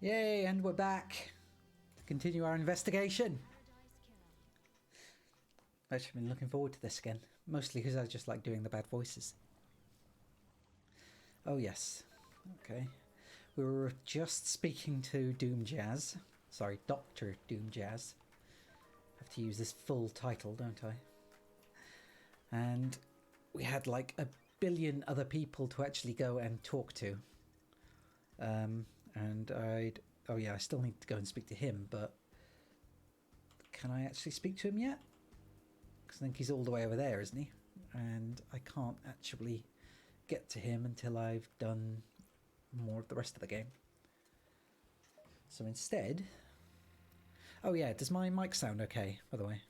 Yay, and we're back to continue our investigation. I've actually been looking forward to this again, mostly because I just like doing the bad voices. Oh yes, okay. We were just speaking to Doom Jazz. Sorry, Dr. Doom Jazz. I have to use this full title, don't I? And we had like a billion other people to actually go and talk to. And oh yeah, I still need to go and speak to him, but can I actually speak to him yet? Because I think he's all the way over there, isn't he? And I can't actually get to him until I've done more of the rest of the game. So instead... Oh yeah, does my mic sound okay, by the way?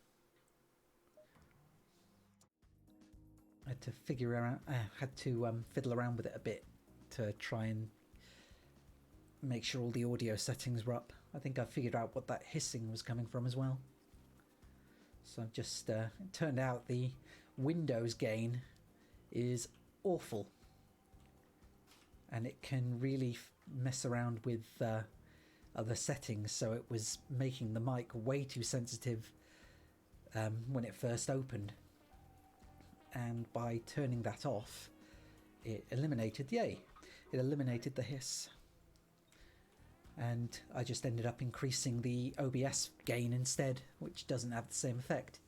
I had to figure out... I had to fiddle around with it a bit to try and make sure all the audio settings were up. I think I figured out what that hissing was coming from as well. So I've just... it turned out the Windows gain is awful. And it can really mess around with other settings, so it was making the mic way too sensitive when it first opened. And by turning that off, it eliminated... Yay! It eliminated the hiss. And I just ended up increasing the OBS gain instead, which doesn't have the same effect.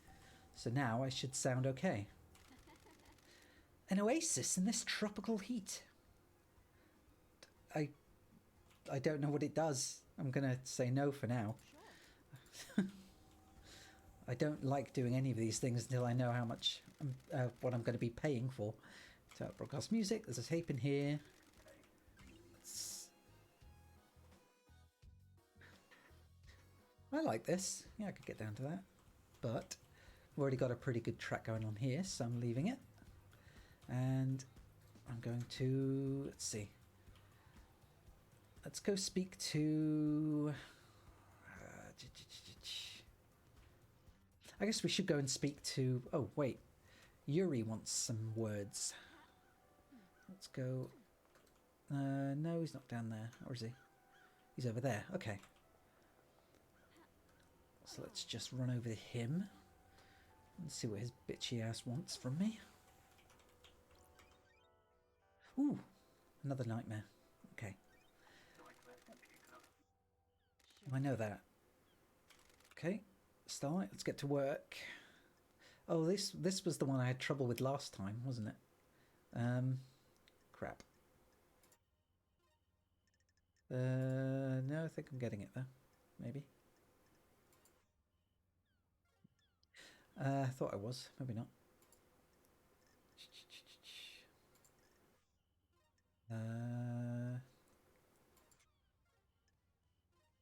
So now I should sound okay. An oasis in this tropical heat. I don't know what it does. I'm gonna say no for now. Sure. I don't like doing any of these things until I know how much, what I'm going to be paying for. So broadcast music, there's a tape in here. I like this. Yeah, I could get down to that. But I've already got a pretty good track going on here, so I'm leaving it. And I'm going to... let's see. Let's go speak to... I guess we should go and speak to... oh, wait. Yuri wants some words. Let's go... no, he's not down there. Or is he? He's over there. Okay. So let's just run over to him and see what his bitchy ass wants from me. Ooh, another nightmare. Okay. I know that. Okay, Starlight, let's get to work. Oh, this was the one I had trouble with last time, wasn't it? Crap. No, I think I'm getting it though. Maybe. I thought I was. Maybe not.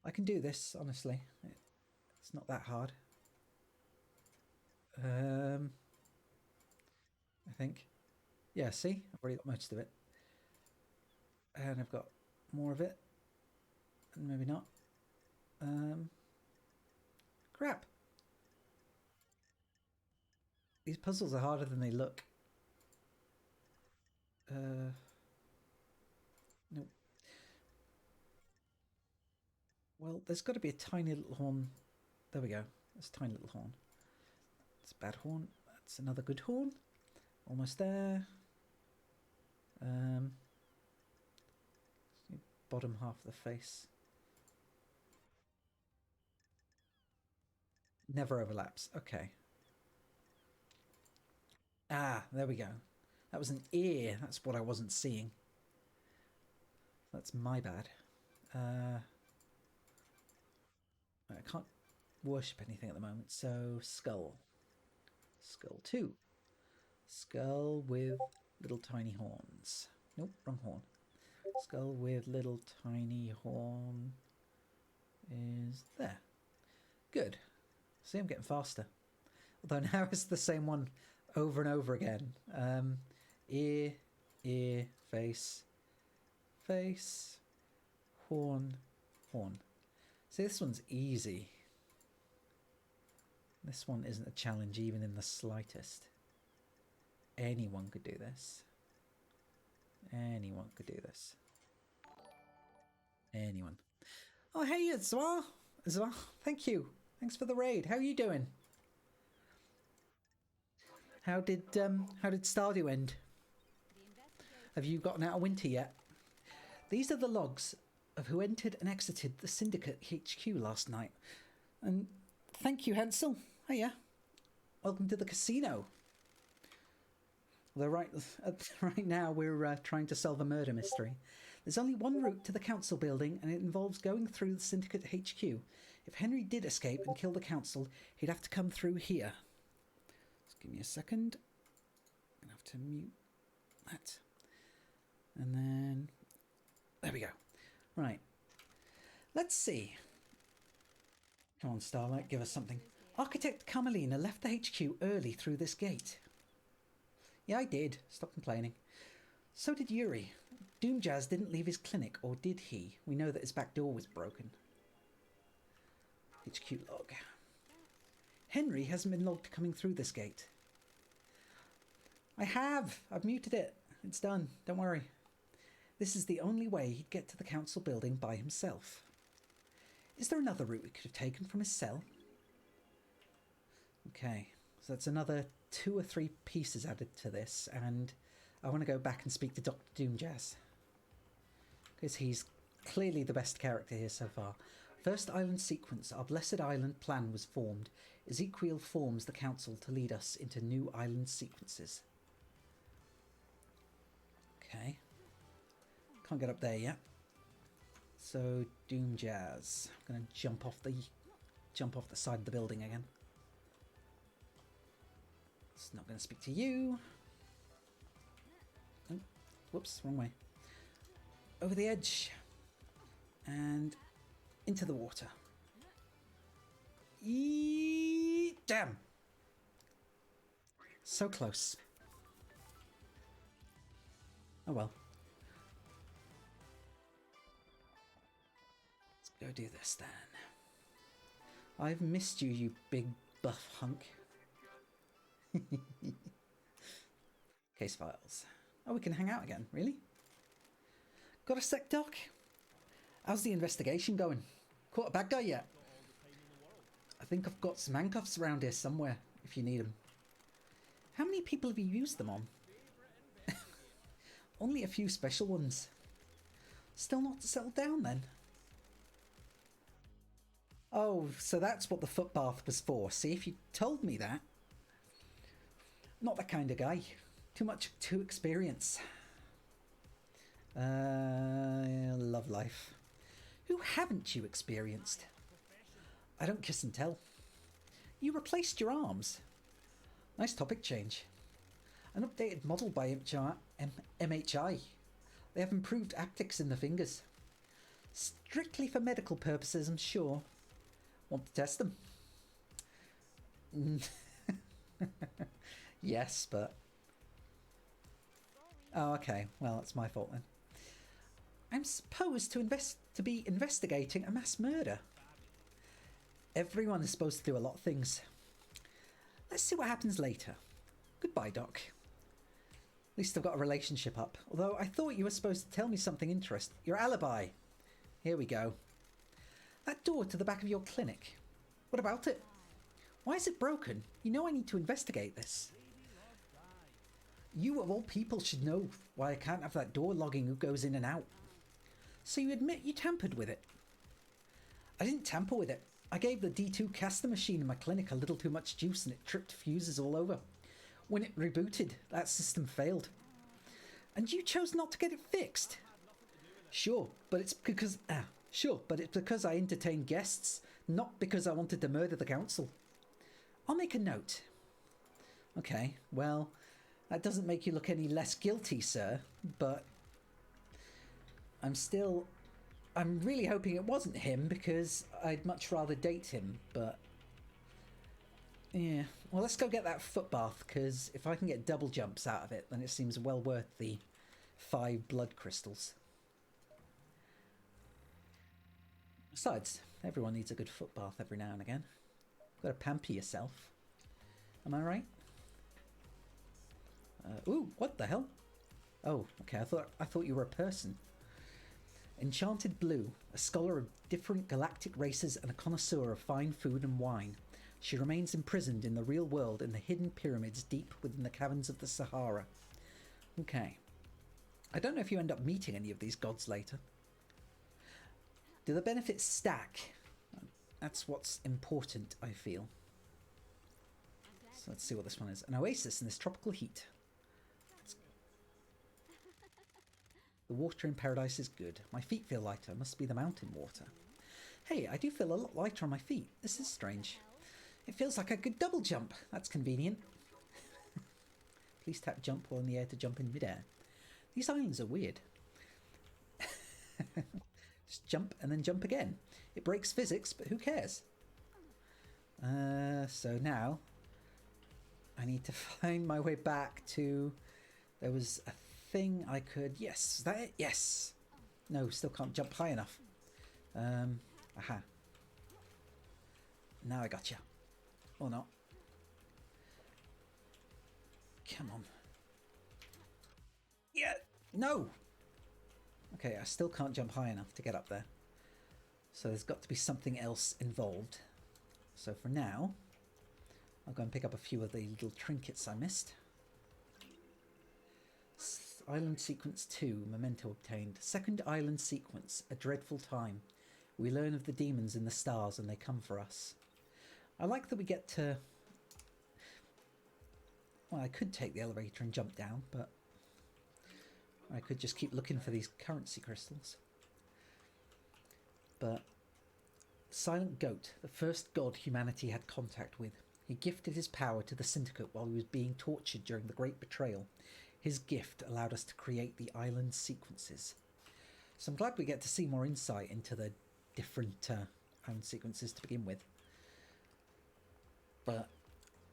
I can do this, honestly. It's not that hard. I think. Yeah, see? I've already got most of it. And I've got more of it. And maybe not. Crap. These puzzles are harder than they look. Nope. Well, there's got to be a tiny little horn. There we go. There's a tiny little horn. It's a bad horn. That's another good horn. Almost there. Bottom half of the face. Never overlaps. Okay. Ah, there we go. That was an ear. That's what I wasn't seeing. That's my bad. I can't worship anything at the moment, so skull. Skull 2. Skull with little tiny horns. Nope, wrong horn. Skull with little tiny horn is there. Good. See, I'm getting faster. Although now it's the same one over and over again. Ear, ear, face, face, horn, horn. See, this one's easy. This one isn't a challenge even in the slightest. Anyone could do this. Anyone could do this. Anyone. Oh, hey, Zwa. Zwa, thank you. Thanks for the raid. How are you doing? How did Stardew end? Have you gotten out of winter yet? These are the logs of who entered and exited the Syndicate HQ last night. And thank you, Hansel. Hiya. Welcome to the casino. Although right now we're trying to solve a murder mystery. There's only one route to the council building, and it involves going through the Syndicate HQ. If Henry did escape and kill the council, he'd have to come through here. Just give me a second. I'm going to have to mute that. And then... there we go. Right. Let's see. Come on, Starlight, give us something. Architect Carmelina left the HQ early through this gate. Yeah, I did. Stop complaining. So did Yuri. Doomjazz didn't leave his clinic, or did he? We know that his back door was broken. HQ log. Henry hasn't been logged coming through this gate. I have! I've muted it. It's done. Don't worry. This is the only way he'd get to the council building by himself. Is there another route we could have taken from his cell? Okay, so that's another 2 or 3 pieces added to this, and I want to go back and speak to Dr. Doomjazz, because he's clearly the best character here so far. First island sequence, our blessed island plan was formed. Ezekiel forms the council to lead us into new island sequences. Okay. Can't get up there yet. So Doomjazz. I'm gonna jump off the side of the building again. It's not gonna speak to you. Oh, whoops, wrong way. Over the edge. And into the water. Damn. So close. Oh well. Let's go do this then. I've missed you, you big buff hunk. Case files. Oh, we can hang out again, really? Got a sec, Doc? How's the investigation going? Caught a bad guy yet? I think I've got some handcuffs around here somewhere, if you need them. How many people have you used them on? Only a few special ones. Still not settled down then? Oh, so that's what the foot bath was for. See, if you told me that. Not that kind of guy. Too experience. Love life. Who haven't you experienced? I don't kiss and tell. You replaced your arms. Nice topic change. An updated model by MHI. They have improved haptics in the fingers. Strictly for medical purposes, I'm sure. Want to test them? Yes, but... Oh, okay. Well, it's my fault then. I'm supposed to be investigating a mass murder. Everyone is supposed to do a lot of things. Let's see what happens later. Goodbye, Doc. At least I've got a relationship up. Although I thought you were supposed to tell me something interesting. Your alibi. Here we go. That door to the back of your clinic. What about it? Why is it broken? You know I need to investigate this. You of all people should know why I can't have that door logging who goes in and out. So you admit you tampered with it? I didn't tamper with it. I gave the D2 caster machine in my clinic a little too much juice and it tripped fuses all over. When it rebooted, that system failed. And you chose not to get it fixed? Sure, but it's because I entertained guests, not because I wanted to murder the council. I'll make a note. Okay, well, that doesn't make you look any less guilty, sir, but I'm really hoping it wasn't him because I'd much rather date him, but yeah. Well, let's go get that foot bath because if I can get double jumps out of it, then it seems well worth the 5 blood crystals. Besides, everyone needs a good foot bath every now and again. Got to pamper yourself. Am I right? Ooh, what the hell? Oh, okay. I thought you were a person. Enchanted Blue, a scholar of different galactic races and a connoisseur of fine food and wine. She remains imprisoned in the real world in the hidden pyramids deep within the caverns of the Sahara. Okay. I don't know if you end up meeting any of these gods later. Do the benefits stack? That's what's important, I feel. So let's see what this one is. An oasis in this tropical heat. The water in paradise is good. My feet feel lighter. Must be the mountain water. Hey, I do feel a lot lighter on my feet. This is strange. It feels like I could double jump. That's convenient. Please tap jump while in the air to jump in midair. These islands are weird. Just jump and then jump again. It breaks physics, but who cares? So now I need to find my way back to... There was a thing I could... Yes, is that it? Yes. No, still can't jump high enough. Aha. Now I gotcha. Or not. Come on. Yeah. No. Okay, I still can't jump high enough to get up there. So there's got to be something else involved. So for now, I'll go and pick up a few of the little trinkets I missed. Island Sequence 2, Memento obtained. Second Island Sequence, A Dreadful Time. We learn of the demons in the stars and they come for us. I like that we get to... Well, I could take the elevator and jump down, but... I could just keep looking for these currency crystals. But... Silent Goat, the first god humanity had contact with. He gifted his power to the Syndicate while he was being tortured during the Great Betrayal. His gift allowed us to create the island sequences. So I'm glad we get to see more insight into the different island sequences to begin with. But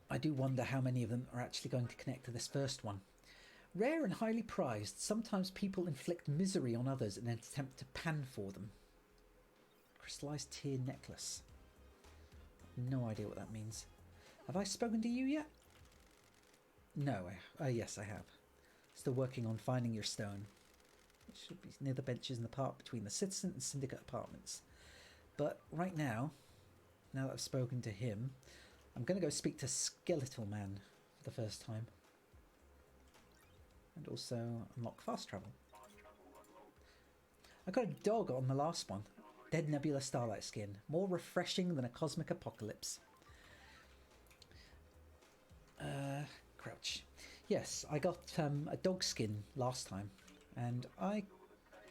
I do wonder how many of them are actually going to connect to this first one. Rare and highly prized, sometimes people inflict misery on others in an attempt to pan for them. Crystallized tear necklace. No idea what that means. Have I spoken to you yet? No, yes I have. Still working on finding your stone. It should be near the benches in the park between the Citizen and Syndicate apartments. But right now that I've spoken to him, I'm going to go speak to Skeletal Man for the first time. And also unlock fast travel. I got a dog on the last one. Dead Nebula Starlight skin. More refreshing than a cosmic apocalypse. Crouch. Yes, I got a dog skin last time, and I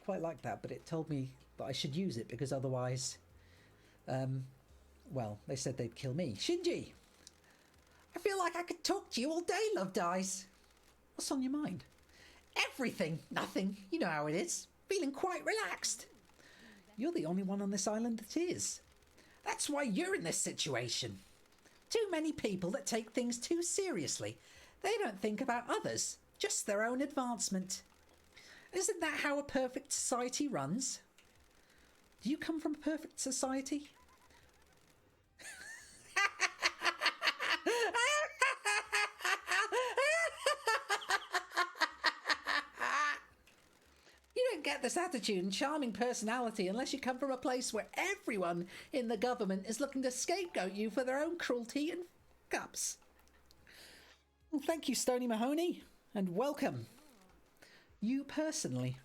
quite liked that, but it told me that I should use it because otherwise, well, they said they'd kill me. Shinji! I feel like I could talk to you all day, Love Dies. What's on your mind? Everything. Nothing. You know how it is. Feeling quite relaxed. You're the only one on this island that is. That's why you're in this situation. Too many people that take things too seriously. They don't think about others, just their own advancement. Isn't that how a perfect society runs? Do you come from a perfect society? You don't get this attitude and charming personality unless you come from a place where everyone in the government is looking to scapegoat you for their own cruelty and f***ups. Well, thank you, Stony Mahoney, and welcome. You personally.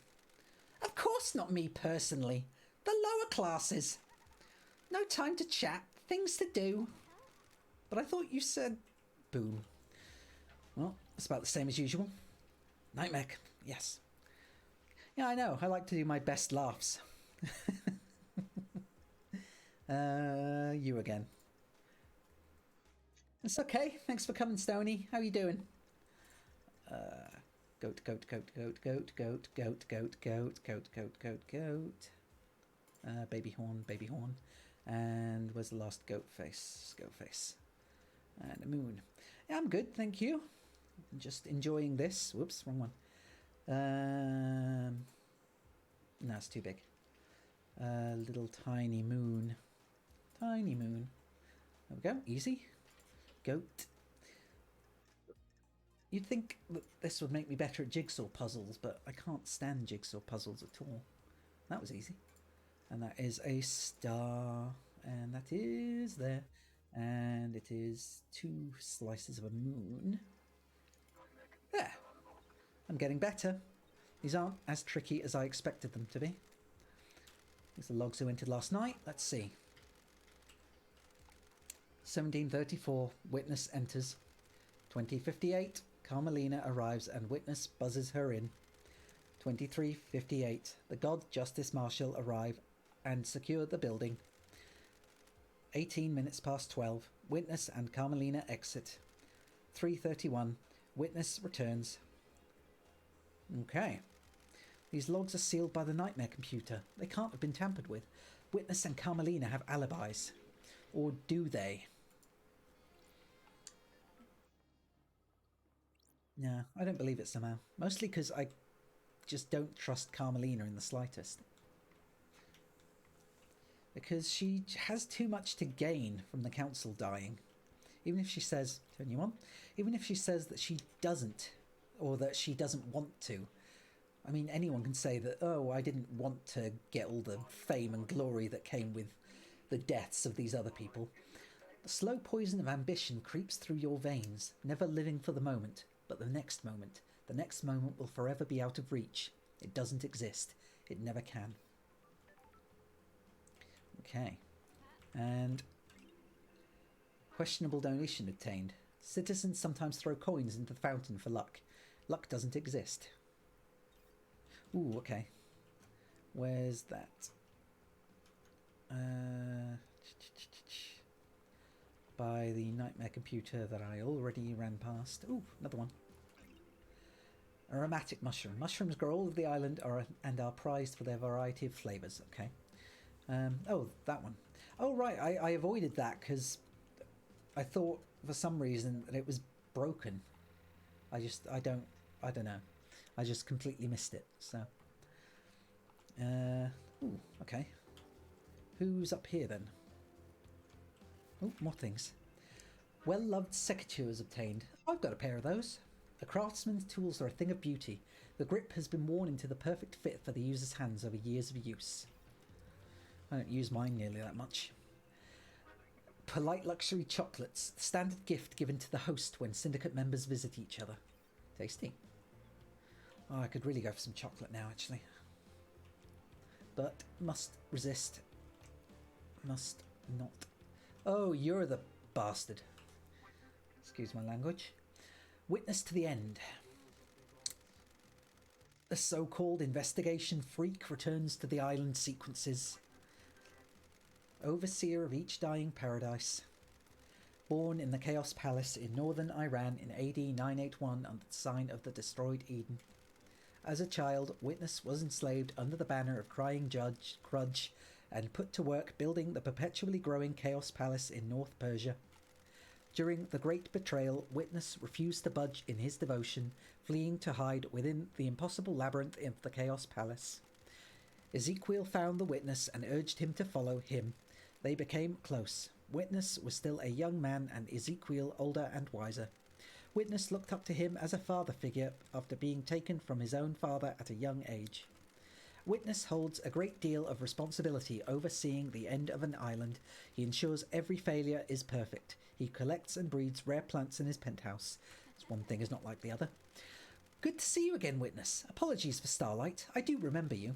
Of course not me personally. The lower classes. No time to chat, things to do. But I thought you said... Boom. Well, it's about the same as usual. Nightmare, yes. Yeah, I know. I like to do my best laughs. You again. It's okay. Thanks for coming, Stony. How are you doing? Goat, goat, goat, goat, goat, goat, goat, goat, goat, goat, goat, goat, goat. Baby horn, baby horn. And where's the last goat face? Goat face. And a moon. Yeah, I'm good, thank you. I'm just enjoying this. Whoops, wrong one. No, it's too big. Little tiny moon. Tiny moon. There we go, easy. Goat. You'd think that this would make me better at jigsaw puzzles, but I can't stand jigsaw puzzles at all. That was easy. And that is a star. And that is there. And it is 2 slices of a moon. There. I'm getting better. These aren't as tricky as I expected them to be. These are the logs I entered last night. Let's see. 1734, witness enters. 2058, Carmelina arrives and witness buzzes her in. 2358, the God Justice Marshal arrive and secure the building. 18 minutes past 12, witness and Carmelina exit. 3:31, witness returns. Okay. These logs are sealed by the nightmare computer. They can't have been tampered with. Witness and Carmelina have alibis. Or do they? No, I don't believe it somehow. Mostly because I just don't trust Carmelina in the slightest. Because she has too much to gain from the council dying. Even if she says, turn you on, even if she says that she doesn't, or that she doesn't want to. I mean, anyone can say that, oh, I didn't want to get all the fame and glory that came with the deaths of these other people. The slow poison of ambition creeps through your veins, never living for the moment, but the next moment will forever be out of reach. It doesn't exist. It never can. Okay. And questionable donation obtained. Citizens sometimes throw coins into the fountain for luck. Luck doesn't exist. Ooh, okay. Where's that? By the nightmare computer that I already ran past. Ooh, another one. Aromatic mushroom. Mushrooms grow all over the island and are prized for their variety of flavours. Okay. Oh, that one. Oh, right. I avoided that because I thought for some reason that it was broken. I don't know. I just completely missed it. So, ooh, okay. Who's up here then? Oh, more things. Well-loved secateurs obtained. I've got a pair of those. A craftsman's tools are a thing of beauty. The grip has been worn into the perfect fit for the user's hands over years of use. I don't use mine nearly that much. Polite luxury chocolates. The standard gift given to the host when syndicate members visit each other. Tasty. Oh, I could really go for some chocolate now, actually. But must resist must not... Oh, you're the bastard. Excuse my language. Witness to the end. A so-called investigation freak returns to the island sequences. Overseer of each dying paradise. Born in the Chaos Palace in northern Iran in AD 981 under the sign of the destroyed Eden. As a child, Witness was enslaved under the banner of Crying Grudge and put to work building the perpetually growing Chaos Palace in North Persia. During the Great Betrayal, Witness refused to budge in his devotion, fleeing to hide within the impossible labyrinth of the Chaos Palace. Ezekiel found the Witness and urged him to follow him. They became close. Witness was still a young man and Ezekiel older and wiser. Witness looked up to him as a father figure after being taken from his own father at a young age. Witness holds a great deal of responsibility overseeing the end of an island. He ensures every failure is perfect. He collects and breeds rare plants in his penthouse. This one thing is not like the other. Good to see you again, Witness. Apologies for Starlight. I do remember you.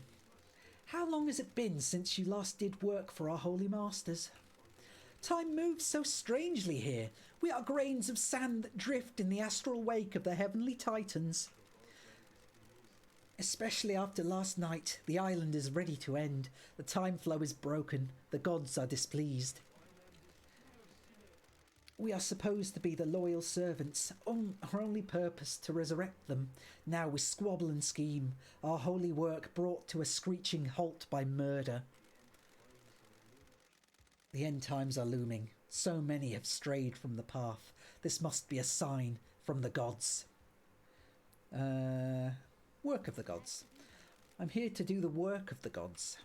How long has it been since you last did work for our holy masters? Time moves so strangely here. We are grains of sand that drift in the astral wake of the heavenly titans. Especially after last night, the island is ready to end. The time flow is broken. The gods are displeased. We are supposed to be the loyal servants, our only purpose to resurrect them. Now we squabble and scheme, our holy work brought to a screeching halt by murder. The end times are looming. So many have strayed from the path. This must be a sign from the gods. Work of the gods. I'm here to do the work of the gods.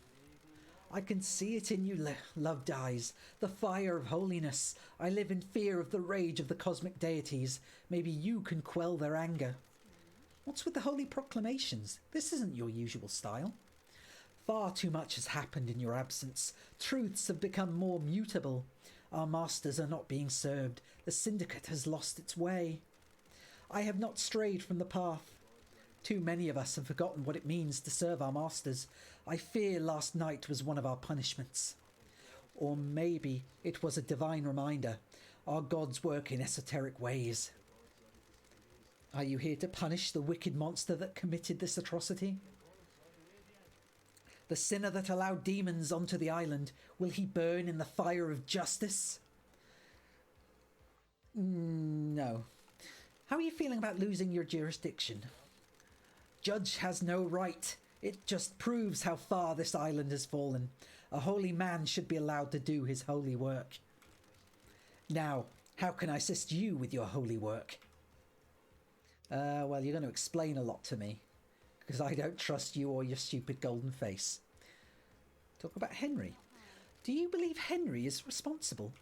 I can see it in you, loved eyes, the fire of holiness. I live in fear of the rage of the cosmic deities. Maybe you can quell their anger. What's with the holy proclamations? This isn't your usual style. Far too much has happened in your absence. Truths have become more mutable. Our masters are not being served. The syndicate has lost its way. I have not strayed from the path. Too many of us have forgotten what it means to serve our masters. I fear last night was one of our punishments. Or maybe it was a divine reminder. Our gods work in esoteric ways. Are you here to punish the wicked monster that committed this atrocity? The sinner that allowed demons onto the island, will he burn in the fire of justice? No. How are you feeling about losing your jurisdiction? Judge has no right. It just proves how far this island has fallen. A holy man should be allowed to do his holy work. Now, how can I assist you with your holy work? Well, you're going to explain a lot to me, because I don't trust you or your stupid golden face. Talk about Henry. Do you believe Henry is responsible?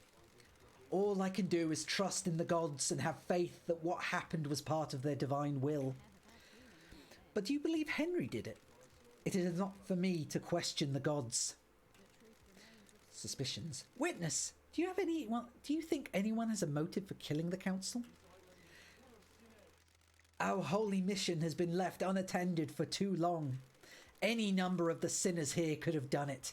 All I can do is trust in the gods and have faith that what happened was part of their divine will. But do you believe Henry did it? It is not for me to question the gods. Suspicions. Witness, do you think anyone has a motive for killing the council? Our holy mission has been left unattended for too long. Any number of the sinners here could have done it.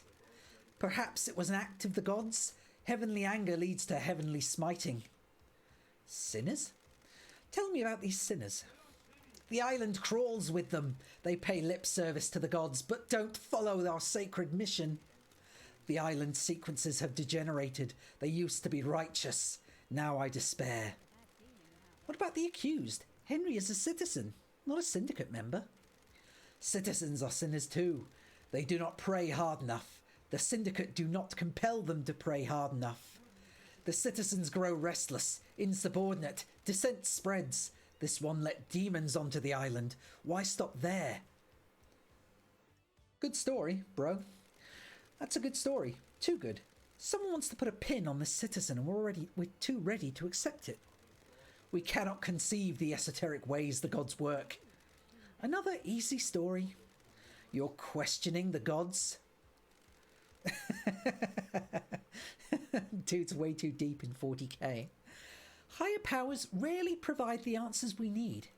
Perhaps it was an act of the gods. Heavenly anger leads to heavenly smiting. Sinners? Tell me about these sinners. The island crawls with them. They pay lip service to the gods, but don't follow our sacred mission. The island sequences have degenerated. They used to be righteous. Now I despair. What about the accused? Henry is a citizen, not a syndicate member. Citizens are sinners too. They do not pray hard enough. The syndicate do not compel them to pray hard enough. The citizens grow restless, insubordinate. Dissent spreads. This one let demons onto the island. Why stop there? Good story, bro. That's a good story. Too good. Someone wants to put a pin on this citizen and we're too ready to accept it. We cannot conceive the esoteric ways the gods work. Another easy story. You're questioning the gods? Dude's way too deep in 40k. Higher powers rarely provide the answers we need.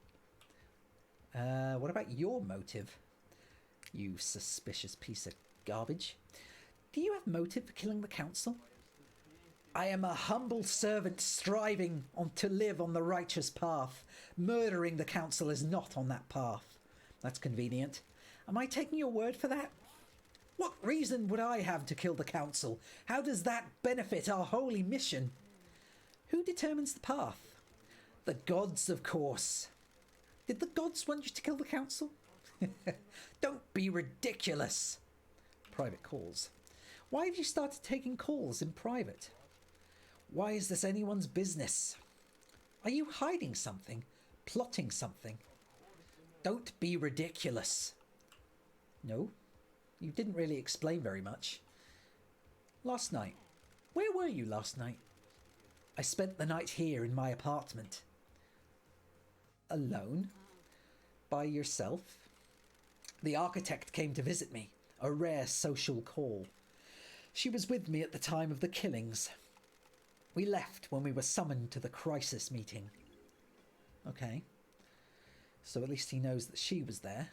What about your motive? You suspicious piece of garbage. Do you have motive for killing the council? I am a humble servant striving to live on the righteous path. Murdering the council is not on that path. That's convenient. Am I taking your word for that? What reason would I have to kill the council? How does that benefit our holy mission? Who determines the path? The gods, of course. Did the gods want you to kill the council? Don't be ridiculous. Private calls. Why have you started taking calls in private? Why is this anyone's business? Are you hiding something? Plotting something? Don't be ridiculous. No, you didn't really explain very much. Last night. Where were you last night? I spent the night here in my apartment. Alone? By yourself? The architect came to visit me. A rare social call. She was with me at the time of the killings. We left when we were summoned to the crisis meeting. Okay. So at least he knows that she was there.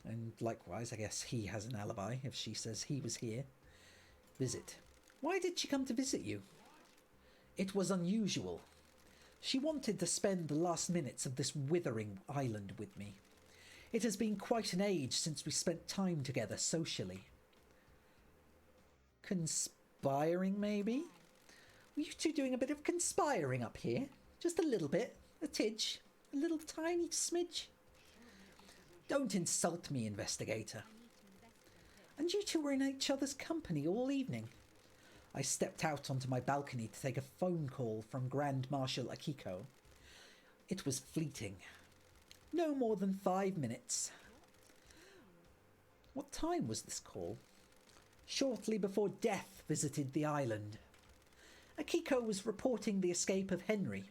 And likewise, I guess he has an alibi if she says he was here. Visit. Why did she come to visit you? It was unusual. She wanted to spend the last minutes of this withering island with me. It has been quite an age since we spent time together socially. Conspiring, maybe? Were you two doing a bit of conspiring up here? Just a little bit. A tidge. A little tiny smidge. Don't insult me, investigator. And you two were in each other's company all evening. I stepped out onto my balcony to take a phone call from Grand Marshal Akiko. It was fleeting. No more than 5 minutes. What time was this call? Shortly before death visited the island. Akiko was reporting the escape of Henry.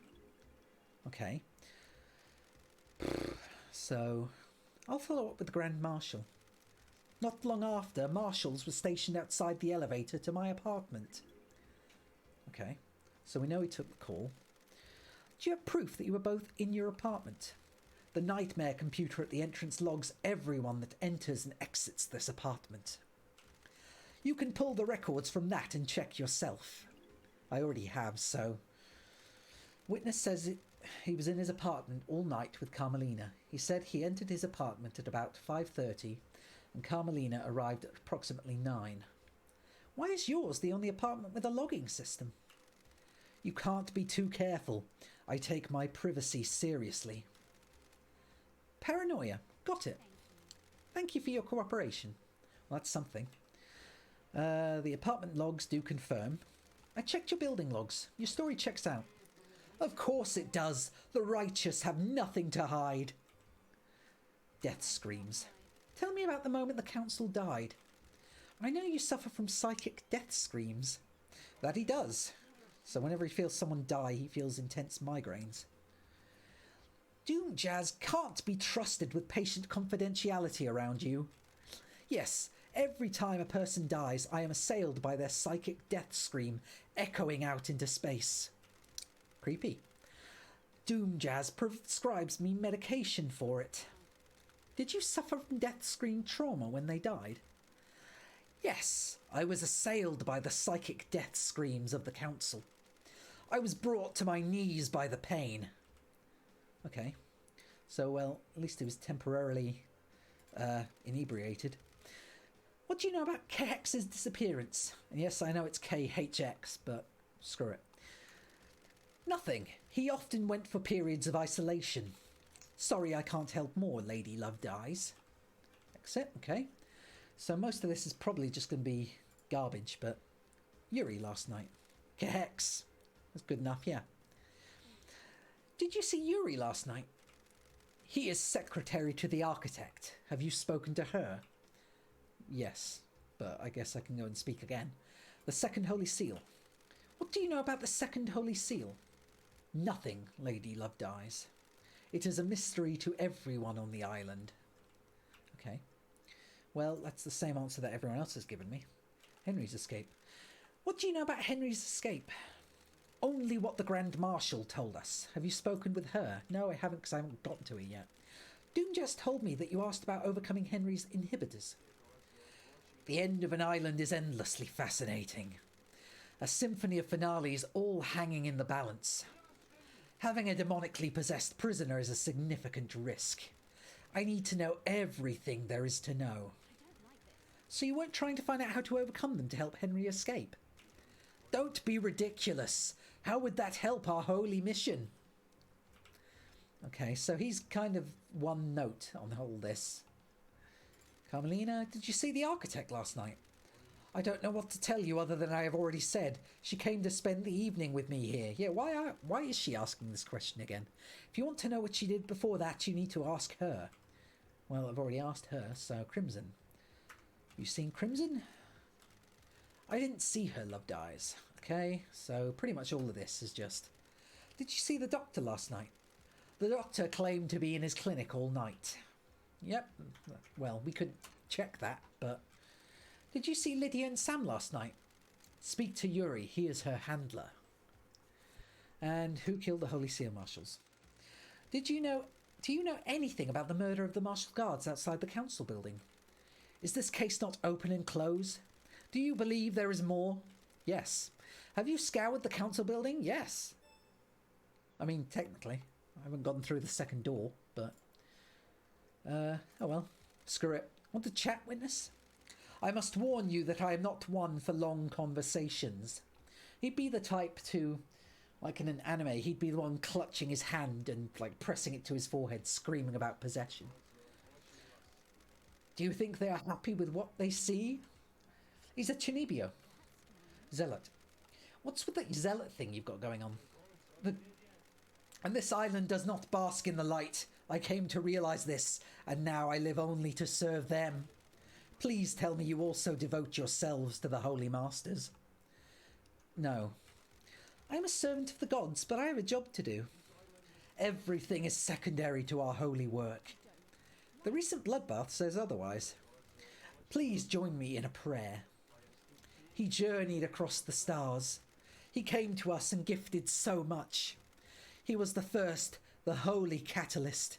Okay. So, I'll follow up with the Grand Marshal. Not long after, marshals were stationed outside the elevator to my apartment. Okay, so we know he took the call. Do you have proof that you were both in your apartment? The nightmare computer at the entrance logs everyone that enters and exits this apartment. You can pull the records from that and check yourself. I already have, so... Witness says he was in his apartment all night with Carmelina. He said he entered his apartment at about 5:30 and Carmelina arrived at approximately 9. Why is yours the only apartment with a logging system? You can't be too careful. I take my privacy seriously. Paranoia. Got it. Thank you for your cooperation. Well, that's something. The apartment logs do confirm. I checked your building logs. Your story checks out. Of course it does. The righteous have nothing to hide. Death screams. Tell me about the moment the council died. I know you suffer from psychic death screams. That he does. So whenever he feels someone die, he feels intense migraines. Doom Jazz can't be trusted with patient confidentiality around you. Yes, every time a person dies, I am assailed by their psychic death scream, echoing out into space. Creepy. Doom Jazz prescribes me medication for it. Did you suffer from death scream trauma when they died? Yes, I was assailed by the psychic death screams of the council. I was brought to my knees by the pain. Okay. So, well, at least he was temporarily inebriated. What do you know about KX's disappearance? And yes, I know it's KHX, but screw it. Nothing. He often went for periods of isolation. Sorry I can't help more, Lady Love Dies. Exit, okay. So most of this is probably just going to be garbage, but Yuri last night. KX. That's good enough, yeah. Did you see Yuri last night? He is secretary to the architect. Have you spoken to her? Yes, but I guess I can go and speak again. The Second Holy Seal. What do you know about the Second Holy Seal? Nothing, Lady Love Dies. It is a mystery to everyone on the island. Okay. Well, that's the same answer that everyone else has given me. Henry's escape. What do you know about Henry's escape? Only what the Grand Marshal told us. Have you spoken with her? No, I haven't because I haven't gotten to her yet. Doom just told me that you asked about overcoming Henry's inhibitors. The end of an island is endlessly fascinating. A symphony of finales all hanging in the balance. Having a demonically possessed prisoner is a significant risk. I need to know everything there is to know. So you weren't trying to find out how to overcome them to help Henry escape? Don't be ridiculous. How would that help our holy mission? Okay, so he's kind of one note on all this. Carmelina, did you see the architect last night? I don't know what to tell you other than I have already said. She came to spend the evening with me here. Yeah, why is she asking this question again? If you want to know what she did before that, you need to ask her. Well, I've already asked her, so Crimson. You seen Crimson? I didn't see her, loved eyes. Okay, so pretty much all of this is just... Did you see the doctor last night? The doctor claimed to be in his clinic all night. Yep, well, we could check that, but... Did you see Lydia and Sam last night? Speak to Yuri, he is her handler. And who killed the Holy Seal Marshals? Do you know anything about the murder of the Marshal Guards outside the council building? Is this case not open and close? Do you believe there is more? Yes. Have you scoured the council building? Yes. I mean, technically. I haven't gone through the second door, but... oh well. Screw it. Want to chat, witness? I must warn you that I am not one for long conversations. He'd be the type to... Like in an anime, he'd be the one clutching his hand and, like, pressing it to his forehead, screaming about possession. Do you think they are happy with what they see? He's a Chinibio. Zealot. What's with that zealot thing you've got going on? And this island does not bask in the light. I came to realise this, and now I live only to serve them. Please tell me you also devote yourselves to the Holy Masters. No. I am a servant of the gods, but I have a job to do. Everything is secondary to our holy work. The recent bloodbath says otherwise. Please join me in a prayer. He journeyed across the stars. He came to us and gifted so much. He was the first, the holy catalyst.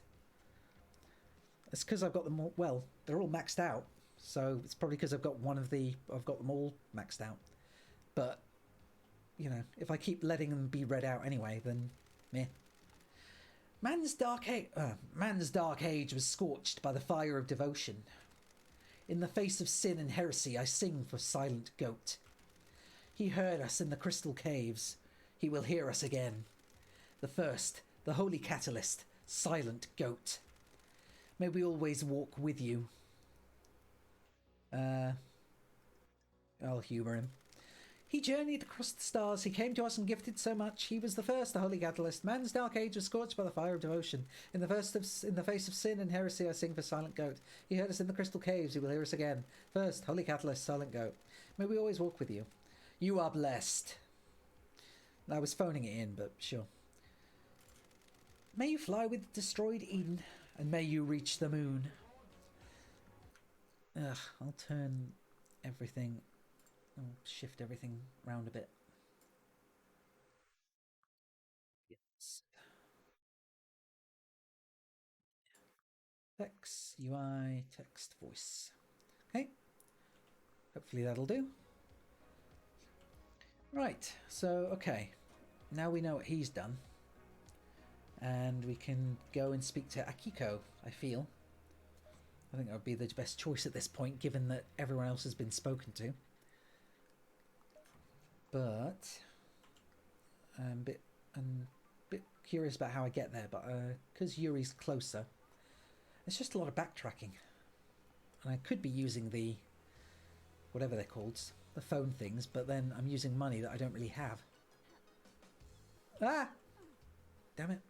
It's because I've got them all, well, they're all maxed out. So it's probably because I've got them all maxed out. But, you know, if I keep letting them be read out anyway, then meh. Man's dark age was scorched by the fire of devotion. In the face of sin and heresy, I sing for Silent Goat. He heard us in the crystal caves. He will hear us again. The first, the holy catalyst, Silent Goat. May we always walk with you. I'll humour him. He journeyed across the stars. He came to us and gifted so much. He was the first, the holy catalyst. Man's dark age was scorched by the fire of devotion. In the face of sin and heresy, I sing for Silent Goat. He heard us in the crystal caves. He will hear us again. First, holy catalyst, Silent Goat. May we always walk with you. You are blessed. I was phoning it in, but sure. May you fly with destroyed Eden, and may you reach the moon. Ugh, I'll turn everything... I'll shift everything round a bit. Yes. Text, UI, text, voice. Okay. Hopefully that'll do. Right, so, okay. Now we know what he's done. And we can go and speak to Akiko, I feel. I think that would be the best choice at this point, given that everyone else has been spoken to. But I'm a bit curious about how I get there, but because Yuri's closer, it's just a lot of backtracking. And I could be using the, whatever they're called, the phone things, but then I'm using money that I don't really have. Ah! Damn it.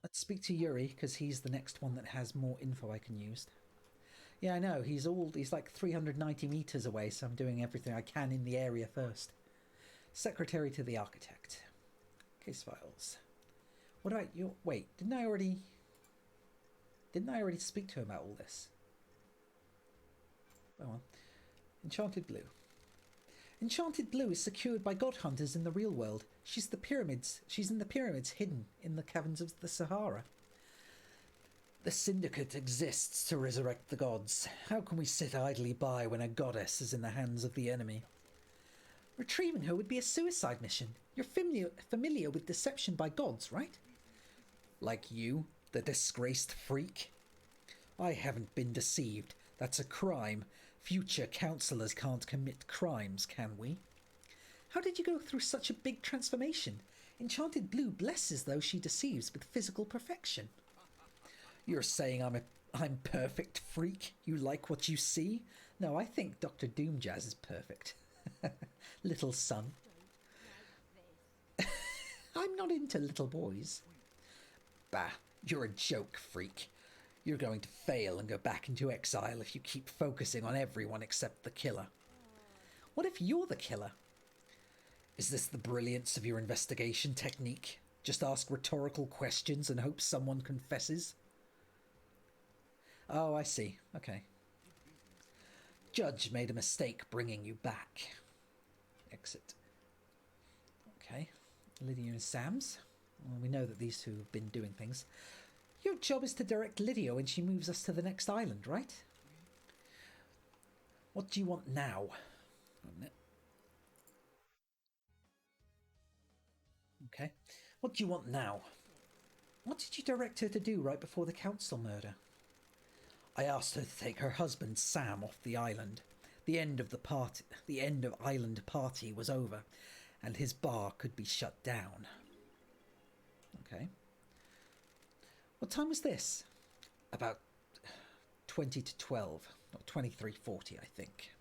Let's speak to Yuri, because he's the next one that has more info I can use. Yeah, I know, he's like 390 meters away, so I'm doing everything I can in the area first. Secretary to the architect. Case files. What about your... Wait, didn't I already speak to him about all this? Oh well. Enchanted Blue. Enchanted Blue is secured by god hunters in the real world. She's in the pyramids hidden in the caverns of the Sahara. The Syndicate exists to resurrect the gods. How can we sit idly by when a goddess is in the hands of the enemy? Retrieving her would be a suicide mission. You're familiar with deception by gods, right? Like you, the disgraced freak? I haven't been deceived. That's a crime. Future counselors can't commit crimes, can we? How did you go through such a big transformation? Enchanted Blue blesses those she deceives with physical perfection. You're saying I'm perfect, freak? You like what you see? No, I think Dr. Doomjazz is perfect. Little son. I'm not into little boys. Bah, you're a joke, freak. You're going to fail and go back into exile if you keep focusing on everyone except the killer. What if you're the killer? Is this the brilliance of your investigation technique? Just ask rhetorical questions and hope someone confesses? Oh, I see. Okay. Judge made a mistake bringing you back. Exit. Okay. Lydia and Sam's. Well, we know that these two have been doing things. Your job is to direct Lydia when she moves us to the next island, right? What do you want now? Okay. What do you want now? What did you direct her to do right before the council murder? I asked her to take her husband Sam off the island. The end of island party was over, and his bar could be shut down. Okay. What time was this? About 20 to 12. Not 23:40, I think.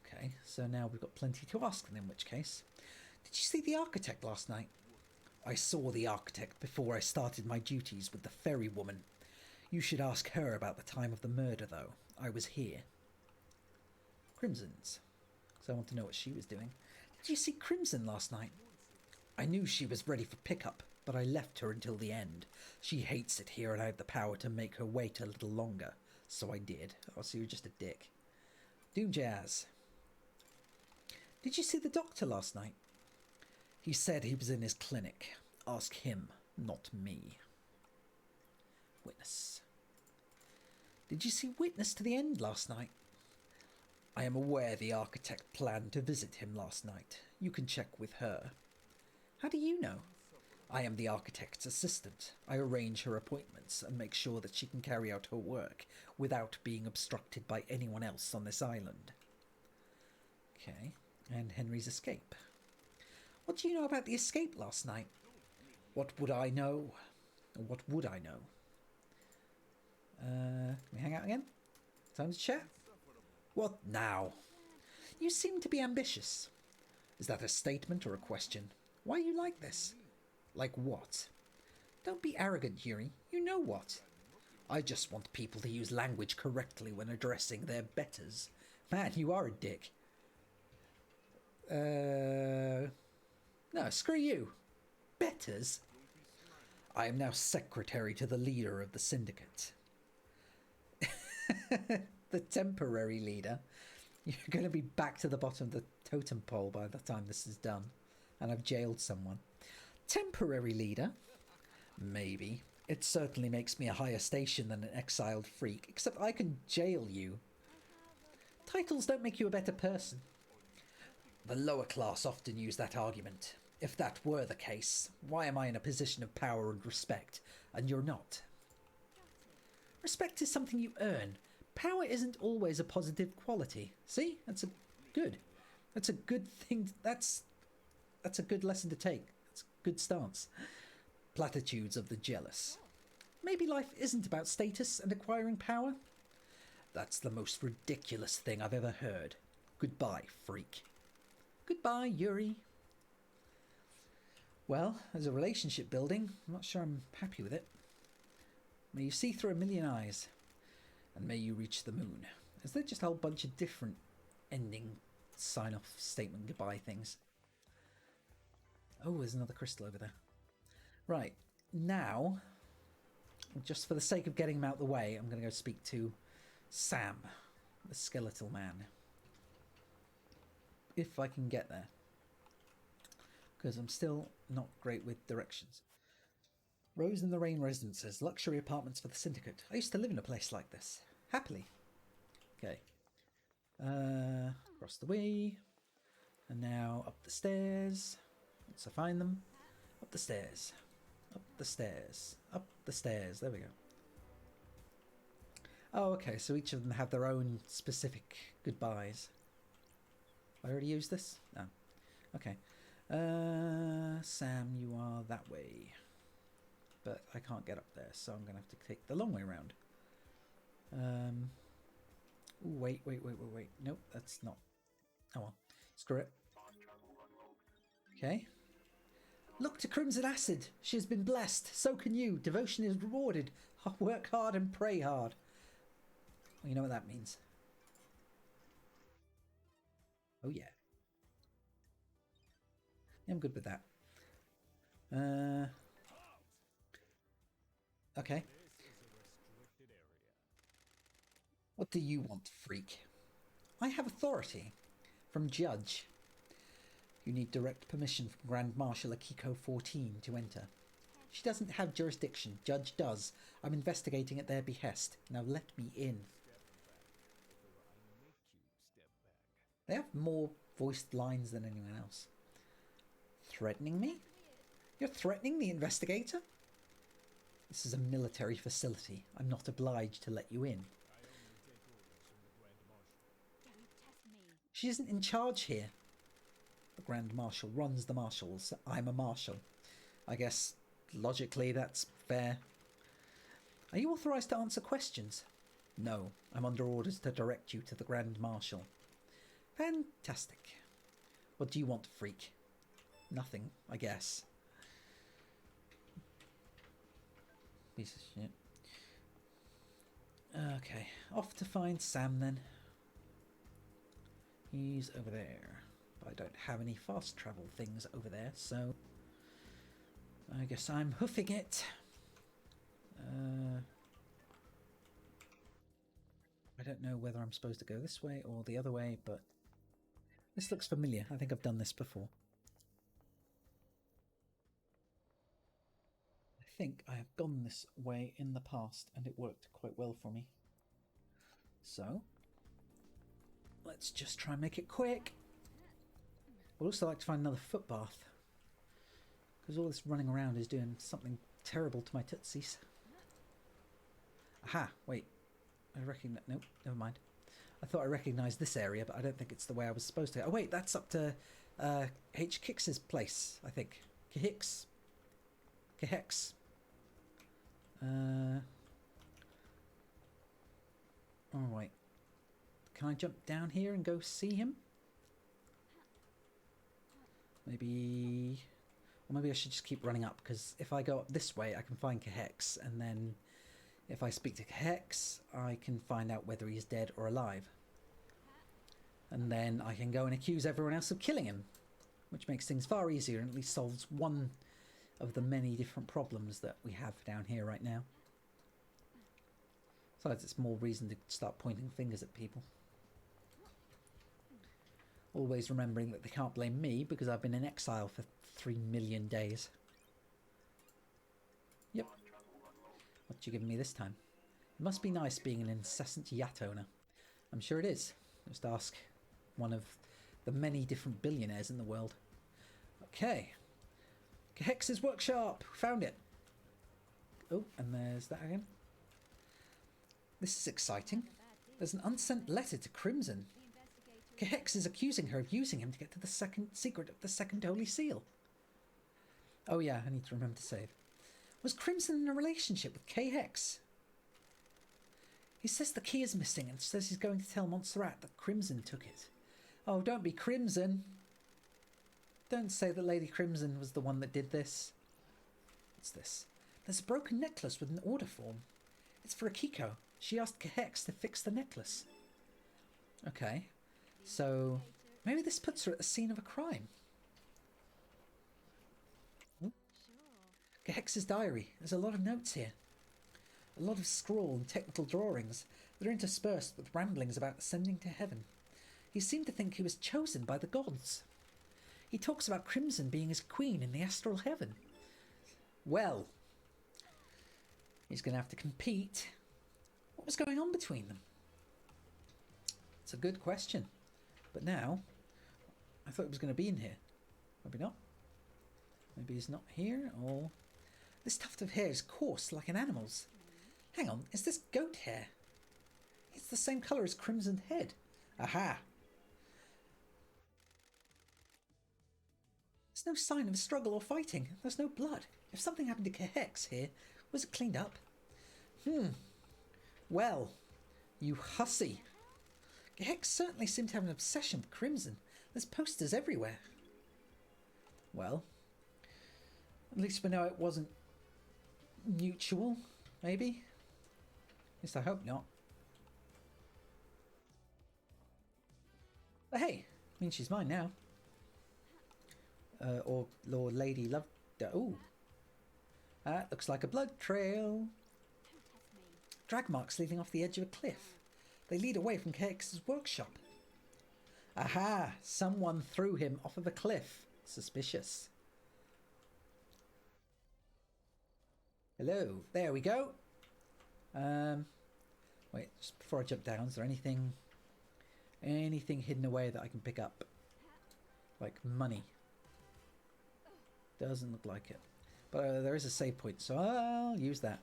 Okay, so now we've got plenty to ask them, in which case. Did you see the architect last night? I saw the architect before I started my duties with the ferry woman. You should ask her about the time of the murder, though. I was here. Crimson's. Because I want to know what she was doing. Did you see Crimson last night? I knew she was ready for pickup, but I left her until the end. She hates it here and I had the power to make her wait a little longer. So I did. Oh, so you're just a dick. Doomjazz. Did you see the doctor last night? He said he was in his clinic. Ask him, not me. Witness. Did you see Witness to the end last night? I am aware the architect planned to visit him last night. You can check with her. How do you know? I am the architect's assistant. I arrange her appointments and make sure that she can carry out her work without being obstructed by anyone else on this island. Okay, and Henry's escape. What do you know about the escape last night? What would I know? Or what would I know? Can we hang out again? Time to chat? What now? You seem to be ambitious. Is that a statement or a question? Why are you like this? Like what? Don't be arrogant, Yuri. You know what? I just want people to use language correctly when addressing their betters. Man, you are a dick. No, screw you. Betters? I am now secretary to the leader of the syndicate. The temporary leader. You're going to be back to the bottom of the totem pole by the time this is done. And I've jailed someone. Temporary leader? Maybe. It certainly makes me a higher station than an exiled freak, except I can jail you. Titles don't make you a better person. The lower class often use that argument. If that were the case, why am I in a position of power and respect, and you're not? Respect is something you earn. Power isn't always a positive quality. See? That's a good thing. That's a good lesson to take. That's a good stance. Platitudes of the jealous. Maybe life isn't about status and acquiring power? That's the most ridiculous thing I've ever heard. Goodbye, freak. Goodbye, Yuri. Well, as a relationship building, I'm not sure I'm happy with it. May you see through a million eyes, and may you reach the moon. Is there just a whole bunch of different ending, sign-off, statement, goodbye things? Oh, there's another crystal over there. Right, now, just for the sake of getting him out of the way, I'm going to go speak to Sam, the skeletal man. If I can get there. Because I'm still not great with directions. Rose in the Rain Residences, luxury apartments for the Syndicate. I used to live in a place like this. Happily. Okay. Across the way. And now up the stairs. Once I find them. Up the stairs. Up the stairs. Up the stairs. There we go. Oh, okay, so each of them have their own specific goodbyes. I already used this? No. Okay. Sam, you are that way. But I can't get up there, so I'm going to have to take the long way around. Ooh, wait. Nope, that's not... Oh well. Screw it. Okay. Look to Crimson Acid. She has been blessed. So can you. Devotion is rewarded. Work hard and pray hard. Well, you know what that means. Oh yeah. I'm good with that. Okay. What do you want, freak? I have authority. From Judge. You need direct permission from Grand Marshal Akiko 14 to enter. She doesn't have jurisdiction. Judge does. I'm investigating at their behest. Now let me in. They have more voiced lines than anyone else. Threatening me? You're threatening the investigator? This is a military facility. I'm not obliged to let you in. She isn't in charge here. The Grand Marshal runs the marshals. I'm a marshal. I guess, logically, that's fair. Are you authorized to answer questions? No, I'm under orders to direct you to the Grand Marshal. Fantastic. What do you want, freak? Nothing, I guess. Piece of shit. Okay, off to find Sam then. He's over there. But I don't have any fast travel things over there, so I guess I'm hoofing it. I don't know whether I'm supposed to go this way or the other way, but this looks familiar. I think I've done this before. I think I have gone this way in the past and it worked quite well for me. So, let's just try and make it quick. I'd also like to find another footbath, because all this running around is doing something terrible to my tootsies. Aha, wait. I recognize... Nope, never mind. I thought I recognised this area, but I don't think it's the way I was supposed to. Oh wait, that's up to H. Kicks's place, I think. Kahix. Kahex. Alright. Can I jump down here and go see him? Maybe... Or maybe I should just keep running up, because if I go up this way, I can find Kahex, and then if I speak to Kahex, I can find out whether he's dead or alive. And then I can go and accuse everyone else of killing him, which makes things far easier and at least solves one of the many different problems that we have down here right now. Besides, it's more reason to start pointing fingers at people. Always remembering that they can't blame me because I've been in exile for 3 million days. Yep. What you giving me this time? It must be nice being an incessant yacht owner. I'm sure it is. Just ask one of the many different billionaires in the world. Okay. Kahex's workshop! Found it! Oh, and there's that again. This is exciting. There's an unsent letter to Crimson. Kahex is accusing her of using him to get to the secret of the second Holy Seal. Oh yeah, I need to remember to save. Was Crimson in a relationship with Kahex? He says the key is missing and says he's going to tell Montserrat that Crimson took it. Oh, don't be Crimson. Don't say that Lady Crimson was the one that did this. What's this? There's a broken necklace with an order form. It's for Akiko. She asked Kahex to fix the necklace. Okay. So, maybe this puts her at the scene of a crime. Kahex's diary. There's a lot of notes here. A lot of scrawl and technical drawings that are interspersed with ramblings about ascending to heaven. He seemed to think he was chosen by the gods. He talks about Crimson being his queen in the astral heaven. Well, He's going to have to compete. What was going on between them? It's a good question. But now, I thought it was going to be in here. Maybe not. Maybe he's not here, or... This tuft of hair is coarse, like an animal's. Hang on, is this goat hair? It's the same colour as Crimson's head. Aha! There's no sign of a struggle or fighting. There's no blood. If something happened to Kehex here, was it cleaned up? Well, you hussy. Kehex certainly seemed to have an obsession with Crimson. There's posters everywhere. Well, at least we know it wasn't mutual, maybe? At least I hope not. But hey, I mean, she's mine now. Or Lord Lady Love... Ooh. That looks like a blood trail. Drag marks leading off the edge of a cliff. They lead away from Kex's workshop. Aha! Someone threw him off of a cliff. Suspicious. Hello. There we go. Wait, just before I jump down, is there anything hidden away that I can pick up? Like money. Doesn't look like it. But there is a save point, so I'll use that.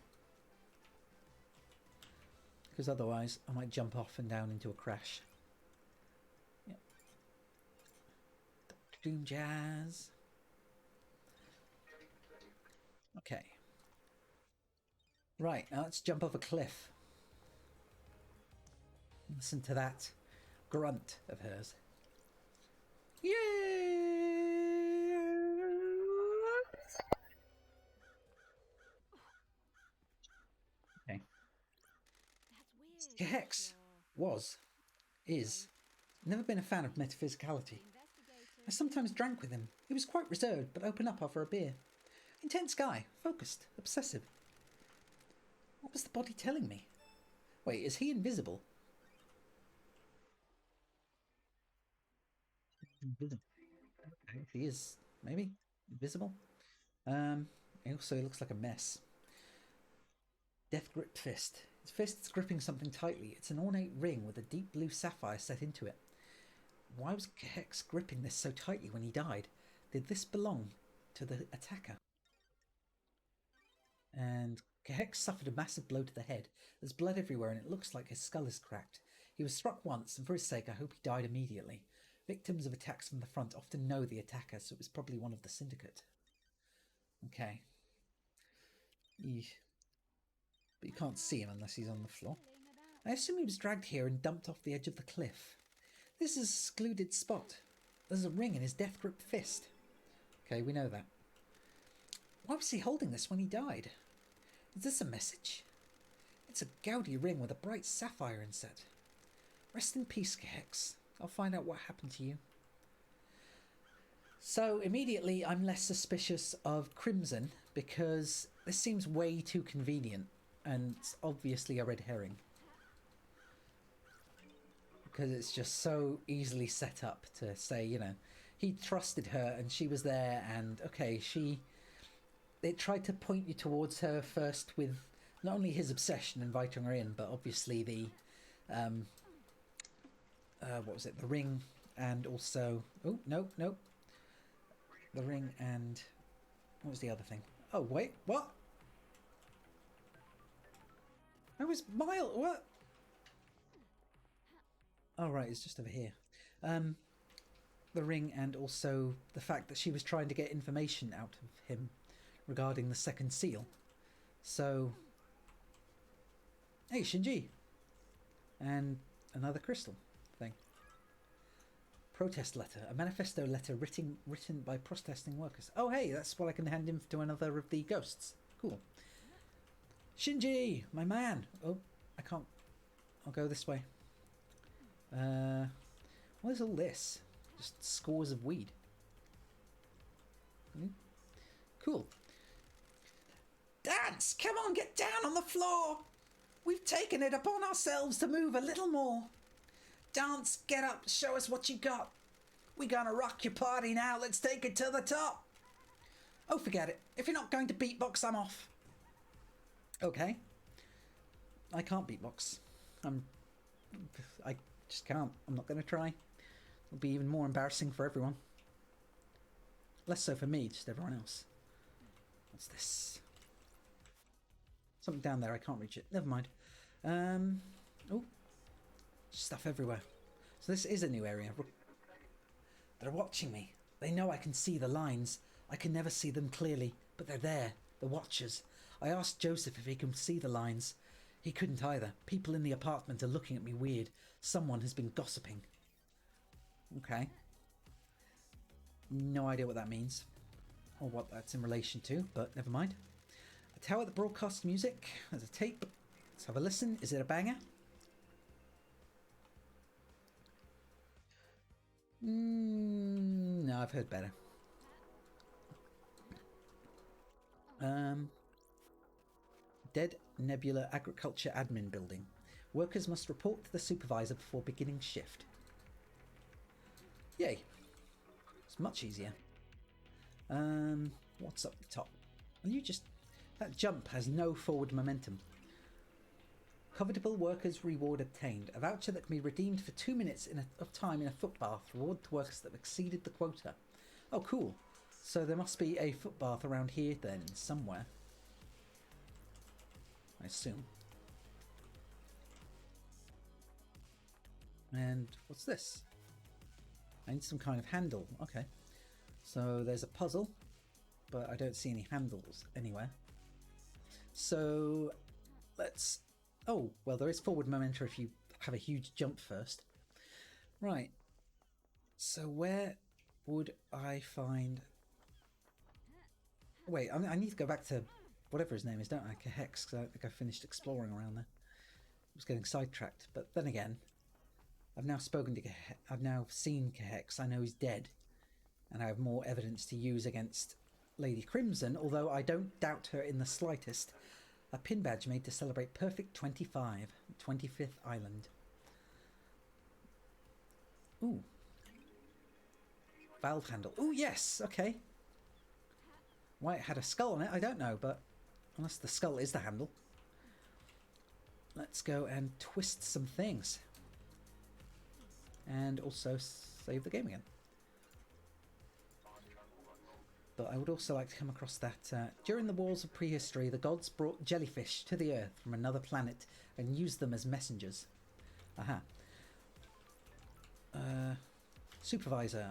Because otherwise I might jump off and down into a crash. Yep. Doom jazz. Okay. Right, now let's jump off a cliff. Listen to that grunt of hers. Yay! Okay. Kehex is, never been a fan of metaphysicality. I sometimes drank with him. He was quite reserved, but open up after a beer. Intense guy, focused, obsessive. What was the body telling me? Wait, is he invisible? Invisible. Okay, he is, maybe, invisible. He also looks like a mess. Death gripped fist. His fist's gripping something tightly. It's an ornate ring with a deep blue sapphire set into it. Why was Kehex gripping this so tightly when he died? Did this belong to the attacker? And Kehex suffered a massive blow to the head. There's blood everywhere and it looks like his skull is cracked. He was struck once, and for his sake I hope he died immediately. Victims of attacks from the front often know the attacker, so it was probably one of the syndicate. Okay. Eesh. But you can't see him unless he's on the floor. I assume he was dragged here and dumped off the edge of the cliff. This is a secluded spot. There's a ring in his death-gripped fist. Okay, we know that. Why was he holding this when he died? Is this a message? It's a gaudy ring with a bright sapphire inset. Rest in peace, Kehex. I'll find out what happened to you. So immediately I'm less suspicious of Crimson because this seems way too convenient and it's obviously a red herring. Because it's just so easily set up to say, you know, he trusted her and she was there and okay, it tried to point you towards her first with not only his obsession inviting her in, but obviously the what was it, the ring and also the ring and what was the other thing? Oh wait, what? I was what? Oh right, it's just over here. The ring and also the fact that she was trying to get information out of him regarding the second seal. So, hey Shinji, and another crystal thing. Protest letter, a manifesto letter written by protesting workers. Oh hey, that's what I can hand in to another of the ghosts. Cool. Shinji, my man. Oh, I can't. I'll go this way. What is all this? Just scores of weed. Cool. Dance! Come on, get down on the floor! We've taken it upon ourselves to move a little more. Dance, get up, show us what you got. We're gonna rock your party now, let's take it to the top. Oh, forget it. If you're not going to beatbox, I'm off. Okay. I can't beatbox. I just can't. I'm not going to try. It'll be even more embarrassing for everyone. Less so for me, just everyone else. What's this? Something down there, I can't reach it. Never mind. Oh, stuff everywhere. So this is a new area. They're watching me. They know I can see the lines. I can never see them clearly, but they're there. The watchers. I asked Joseph if he can see the lines. He couldn't either. People in the apartment are looking at me weird. Someone has been gossiping. Okay. No idea what that means. Or what that's in relation to, but never mind. A tower that broadcasts music. There's a tape. Let's have a listen. Is it a banger? No, I've heard better. Dead Nebula Agriculture Admin Building. Workers must report to the supervisor before beginning shift. Yay. It's much easier. What's up the top? And you just... That jump has no forward momentum. Covetable workers reward obtained. A voucher that can be redeemed for 2 minutes of time in a footbath. Reward to workers that have exceeded the quota. Oh, cool. So there must be a footbath around here then, somewhere. I assume. And what's this? I need some kind of handle. Okay. So there's a puzzle, but I don't see any handles anywhere. So let's... Oh, well, there is forward momentum if you have a huge jump first. Right. So where would I find... Wait, I need to go back to whatever his name is, don't I? Cahex, because I think I finished exploring around there. I was getting sidetracked. But then again, I've now spoken to Cahex. I've now seen Cahex. I know he's dead. And I have more evidence to use against Lady Crimson, although I don't doubt her in the slightest. A pin badge made to celebrate Perfect 25, 25th Island. Ooh. Valve handle. Ooh, yes, okay. Why it had a skull on it, I don't know, but unless the skull is the handle. Let's go and twist some things. And also save the game again. But I would also like to come across that during the wars of prehistory, the gods brought jellyfish to the earth from another planet and used them as messengers. Aha. Supervisor.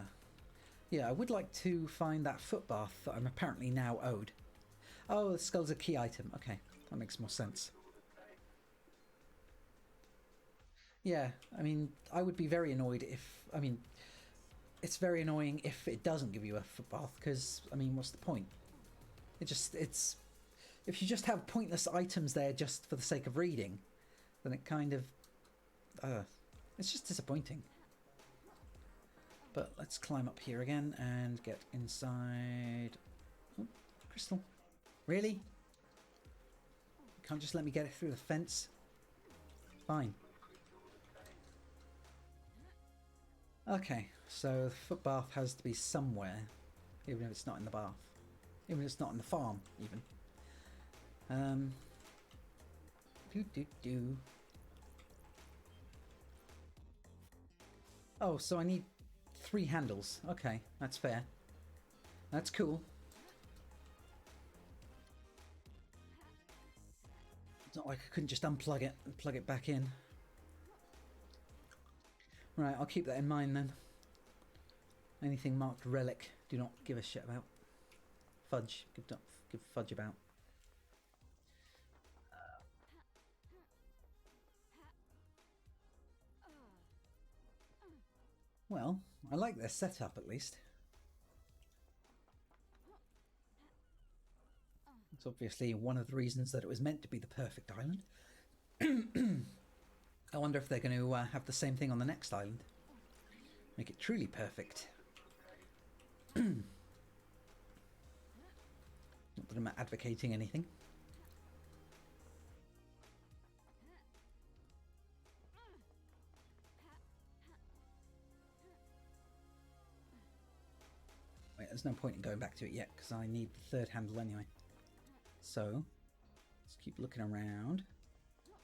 Yeah, I would like to find that footbath that I'm apparently now owed. Oh, the skull's a key item. Okay, that makes more sense. Yeah, I mean, I would be very annoyed if... I mean... It's very annoying if it doesn't give you a footbath, because, I mean, what's the point? It's... If you just have pointless items there just for the sake of reading, then it kind of... it's just disappointing. But let's climb up here again and get inside... Oh, crystal. Really? You can't just let me get it through the fence? Fine. Okay, so the footbath has to be somewhere, even if it's not in the bath. Even if it's not in the farm, even. Oh, so I need 3 handles. Okay, that's fair. That's cool. It's not like I couldn't just unplug it and plug it back in. Right, I'll keep that in mind then. Anything marked relic, do not give a shit about. Fudge, give fudge about. Well, I like their setup at least. It's obviously one of the reasons that it was meant to be the perfect island. I wonder if they're going to have the same thing on the next island. Make it truly perfect. Not that I'm advocating anything. Wait, there's no point in going back to it yet, because I need the 3rd handle anyway. So, let's keep looking around.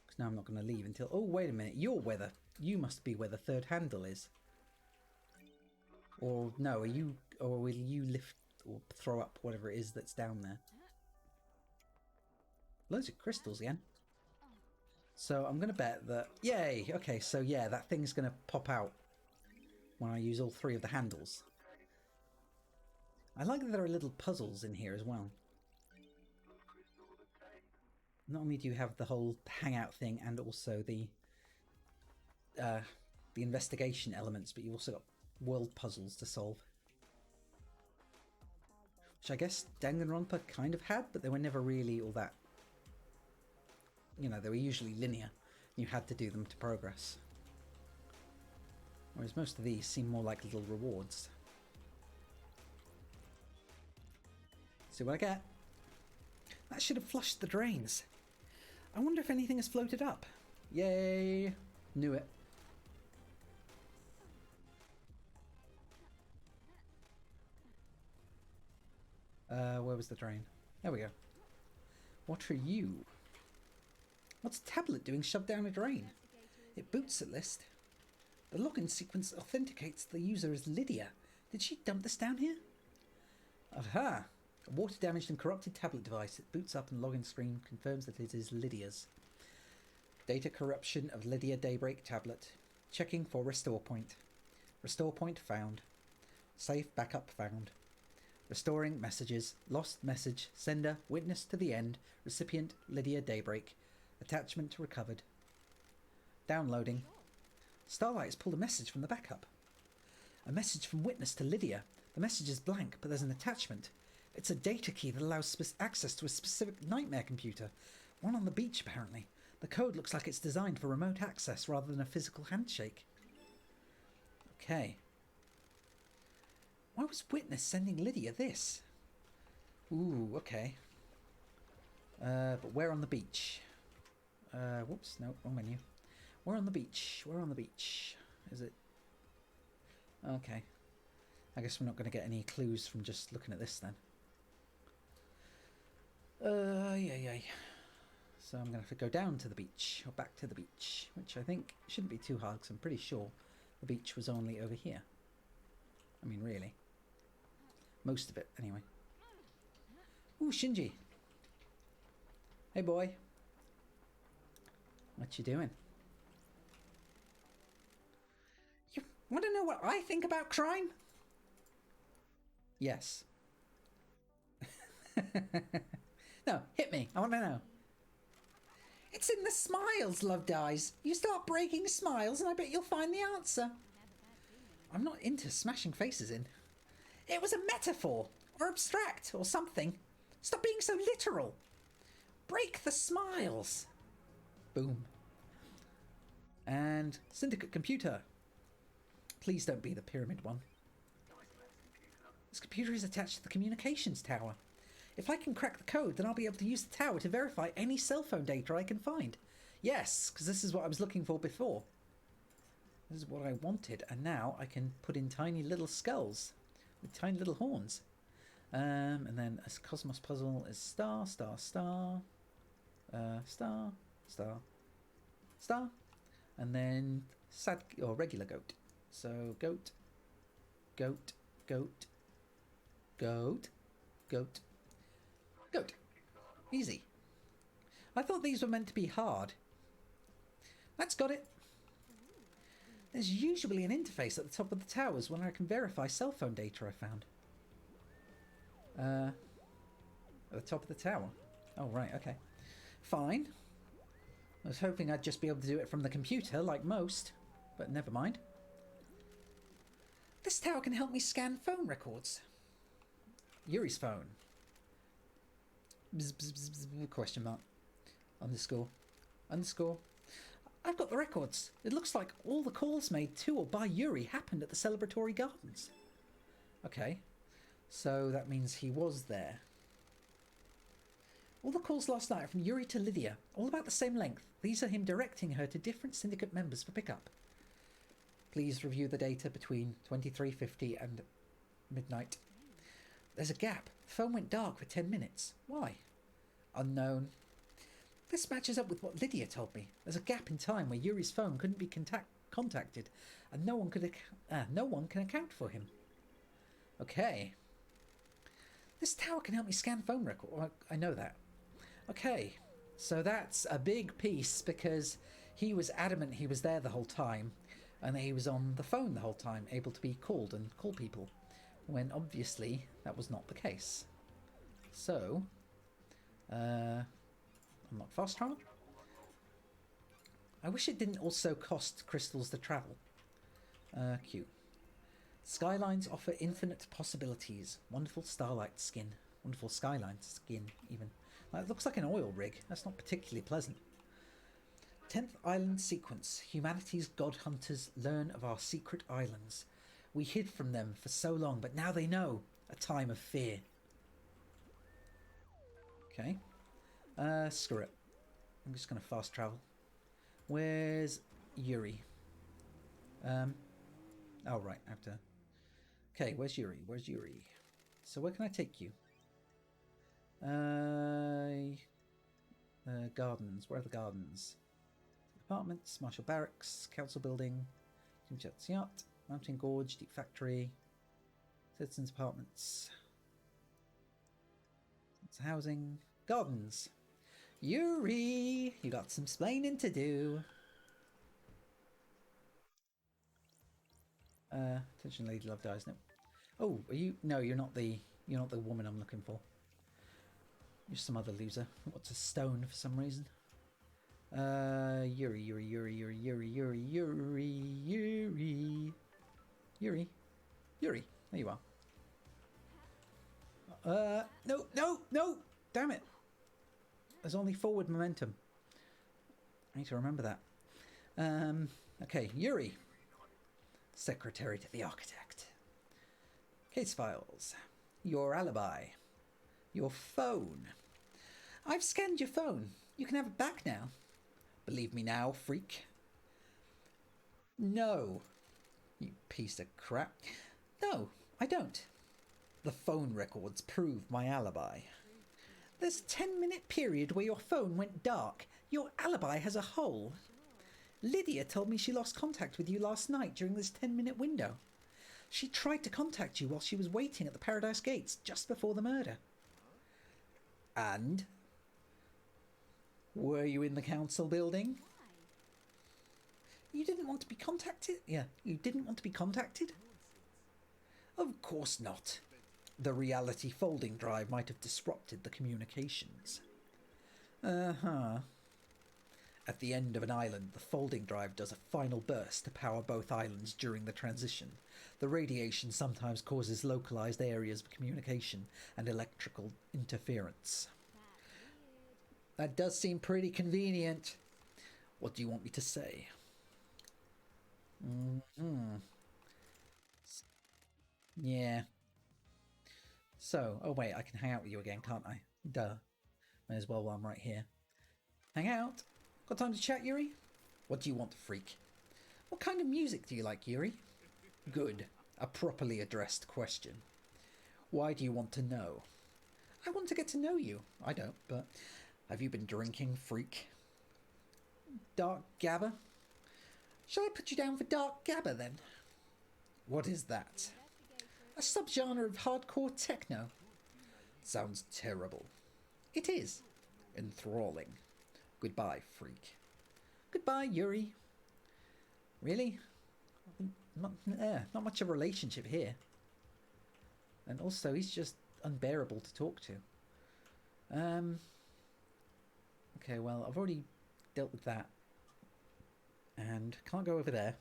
Because now I'm not going to leave until... Oh, wait a minute. You're where the... You must be where the third handle is. Or, no, are you... Or will you lift or throw up whatever it is that's down there? Loads of crystals again. So I'm going to bet that... Yay! Okay, so yeah, that thing's going to pop out when I use all three of the handles. I like that there are little puzzles in here as well. Not only do you have the whole hangout thing and also the investigation elements, but you've also got world puzzles to solve. Which I guess Danganronpa kind of had, but they were never really all that... You know, they were usually linear. You had to do them to progress. Whereas most of these seem more like little rewards. See what I get? That should have flushed the drains. I wonder if anything has floated up. Yay! Knew it. Where was the drain? There we go. What are you? What's a tablet doing shoved down a drain? It boots a list. The login sequence authenticates the user as Lydia. Did she dump this down here? Aha! A water-damaged and corrupted tablet device. It boots up and login screen confirms that it is Lydia's. Data corruption of Lydia Daybreak tablet. Checking for restore point. Restore point found. Safe backup found. Restoring messages. Lost message. Sender. Witness to the end. Recipient Lydia Daybreak. Attachment recovered. Downloading. Starlight has pulled a message from the backup. A message from Witness to Lydia. The message is blank, but there's an attachment. It's a data key that allows access to a specific nightmare computer. One on the beach, apparently. The code looks like it's designed for remote access rather than a physical handshake. Okay. Why was Witness sending Lydia this? Ooh, okay. But where on the beach? Whoops, no, wrong menu. We're on the beach. We're on the beach. Is it? Okay. I guess we're not going to get any clues from just looking at this then. Yeah. So I'm going to have to go down to the beach, or back to the beach, which I think shouldn't be too hard, because I'm pretty sure the beach was only over here. I mean, really. Most of it, anyway. Ooh, Shinji. Hey, boy. What you doing? You want to know what I think about crime? Yes. No, hit me. I want to know. It's in the smiles, loved eyes. You start breaking smiles and I bet you'll find the answer. I'm not into smashing faces in. It was a metaphor, or abstract, or something. Stop being so literal. Break the smiles. Boom. And Syndicate computer. Please don't be the pyramid one. This computer is attached to the communications tower. If I can crack the code, then I'll be able to use the tower to verify any cell phone data I can find. Yes, because this is what I was looking for before. This is what I wanted, and now I can put in tiny little skulls with tiny little horns. And then a Cosmos puzzle is star, star, star, star, star, star, and then sad or regular goat. So goat, goat, goat, goat, goat, goat. Easy. I thought these were meant to be hard. That's got it. There's usually an interface at the top of the towers when I can verify cell phone data I found. At the top of the tower. Oh, right, okay. Fine. I was hoping I'd just be able to do it from the computer, like most. But never mind. This tower can help me scan phone records. Yuri's phone. Bzz, bzz, bzz, bzz, question mark. Underscore. Underscore. I've got the records. It looks like all the calls made to or by Yuri happened at the celebratory gardens. Okay. So that means he was there. All the calls last night are from Yuri to Lydia, all about the same length. These are him directing her to different syndicate members for pickup. Please review the data between 23:50 and midnight. There's a gap. The phone went dark for 10 minutes. Why? Unknown. This matches up with what Lydia told me. There's a gap in time where Yuri's phone couldn't be contacted, and no one can account for him. Okay. This tower can help me scan phone record. Well, I know that. Okay, so that's a big piece because he was adamant he was there the whole time, and he was on the phone the whole time, able to be called and call people, when obviously that was not the case. So, unlock fast travel. I wish it didn't also cost crystals to travel. Q. Skylines offer infinite possibilities. Wonderful starlight skin. Wonderful skyline skin, even. It looks like an oil rig. That's not particularly pleasant. 10th island sequence. Humanity's god hunters learn of our secret islands. We hid from them for so long, but now they know. A time of fear. Okay. Screw it. I'm just going to fast travel. Where's Yuri? Oh, right. I have to... Okay, where's Yuri? Where's Yuri? So where can I take you? Gardens. Where are the gardens? Apartments, Marshall Barracks, Council Building, Jimchat's Yacht, Mountain Gorge, Deep Factory, Citizens Apartments, it's housing, gardens. Yuri, you got some splaining to do. Attention, Lady Love dies. No. Oh, are you? No, you're not the woman I'm looking for. You're some other loser. What's a stone for some reason? Yuri. There you are. No! Damn it! There's only forward momentum. I need to remember that. Okay, Yuri. Secretary to the architect. Case files. Your alibi. Your phone. I've scanned your phone. You can have it back now. Believe me now, freak. No. You piece of crap. No, I don't. The phone records prove my alibi. There's a 10-minute period where your phone went dark. Your alibi has a hole. Lydia told me she lost contact with you last night during this 10-minute window. She tried to contact you while she was waiting at the Paradise Gates just before the murder. And? Were you in the council building? You didn't want to be contacted? Yeah, you didn't want to be contacted? Of course not. The reality folding drive might have disrupted the communications. Uh-huh. At the end of an island, the folding drive does a final burst to power both islands during the transition. The radiation sometimes causes localized areas of communication and electrical interference. That does seem pretty convenient. What do you want me to say? Yeah. So, oh wait, I can hang out with you again, can't I? Duh. May as well while I'm right here. Hang out? Got time to chat, Yuri? What do you want, freak? What kind of music do you like, Yuri? Good. A properly addressed question. Why do you want to know? I want to get to know you. I don't, but have you been drinking, freak? Dark Gabba? Shall I put you down for Dark Gabba, then? What is that? A subgenre of hardcore techno. Sounds terrible. It is. Enthralling. Goodbye, freak. Goodbye, Yuri. Really? Not much of a relationship here. And also, he's just unbearable to talk to. Okay, well, I've already dealt with that. And can't go over there.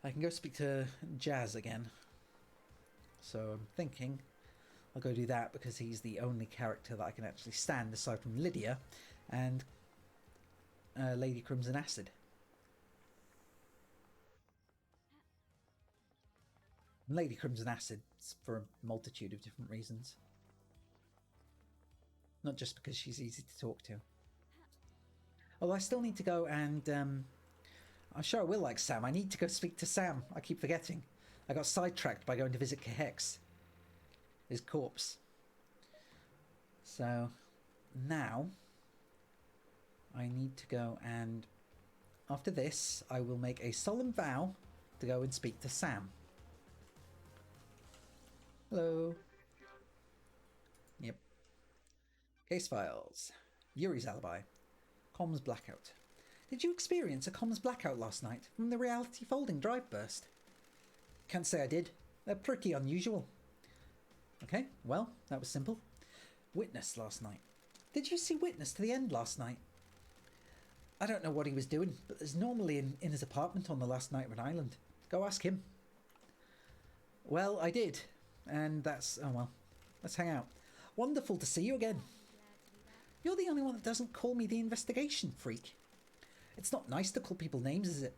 I can go speak to Jazz again. So I'm thinking I'll go do that because he's the only character that I can actually stand aside from Lydia and Lady Crimson Acid. Lady Crimson Acid for a multitude of different reasons. Not just because she's easy to talk to. Although I still need to go and... I'm sure I will like Sam. I need to go speak to Sam. I keep forgetting. I got sidetracked by going to visit Kehex. His corpse. So, now... I need to go and... After this, I will make a solemn vow to go and speak to Sam. Hello. Yep. Case files. Yuri's alibi. Comms blackout. Did you experience a comms blackout last night from the reality folding drive burst? Can't say I did. They're pretty unusual. Okay, well, that was simple. Witness last night. Did you see Witness to the end last night? I don't know what he was doing, but there's normally in his apartment on the last night of an island. Go ask him. Well, I did. And that's... Oh, well. Let's hang out. Wonderful to see you again. You're the only one that doesn't call me the investigation freak. It's not nice to call people names, is it?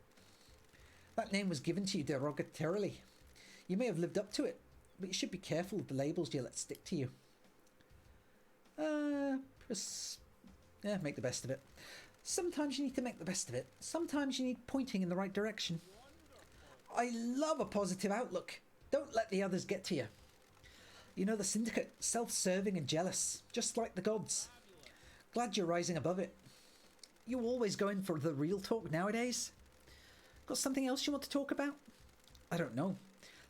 That name was given to you derogatorily. You may have lived up to it, but you should be careful of the labels you let stick to you. Yeah, make the best of it. Sometimes you need to make the best of it. Sometimes you need pointing in the right direction. I love a positive outlook. Don't let the others get to you. You know the Syndicate, self-serving and jealous, just like the gods. Glad you're rising above it. You always going for the real talk nowadays? Got something else you want to talk about? I don't know.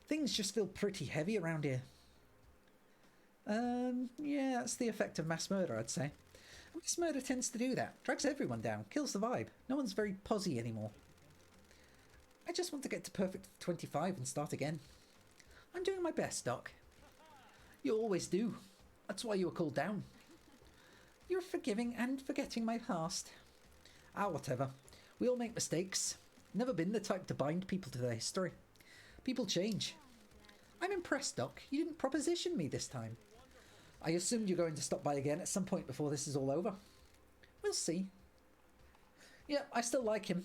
Things just feel pretty heavy around here. Yeah, that's the effect of mass murder, I'd say. Mass murder tends to do that. Drags everyone down, kills the vibe. No one's very posy anymore. I just want to get to perfect 25 and start again. I'm doing my best, Doc. You always do. That's why you were called down. You're forgiving and forgetting my past. Ah, whatever. We all make mistakes. Never been the type to bind people to their history. People change. I'm impressed, Doc. You didn't proposition me this time. I assumed you're going to stop by again at some point before this is all over. We'll see. Yeah, I still like him.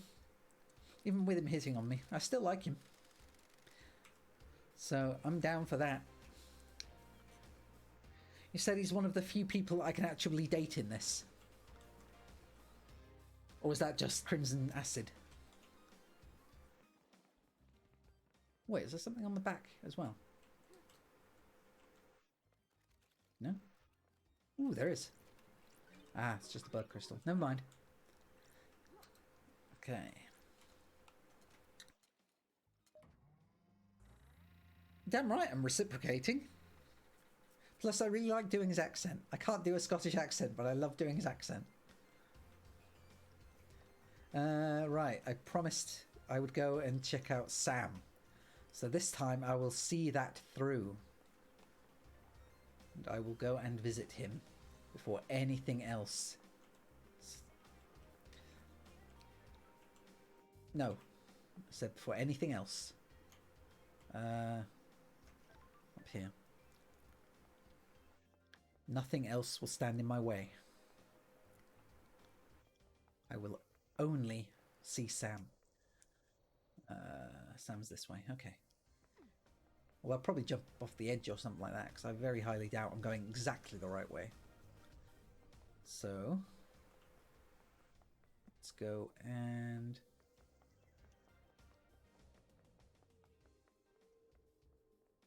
Even with him hitting on me, I still like him. So, I'm down for that. You said he's one of the few people I can actually date in this. Or was that just Crimson Acid? Wait, is there something on the back as well? No? Ooh, there is. Ah, it's just a blood crystal. Never mind. Okay. Damn right, I'm reciprocating. Plus, I really like doing his accent. I can't do a Scottish accent, but I love doing his accent. Right, I promised I would go and check out Sam. So this time I will see that through. And I will go and visit him before anything else. No, I said before anything else. Up here. Nothing else will stand in my way. I will only see Sam. Sam's this way. Okay. Well, I'll probably jump off the edge or something like that, because I very highly doubt I'm going exactly the right way. So, let's go and...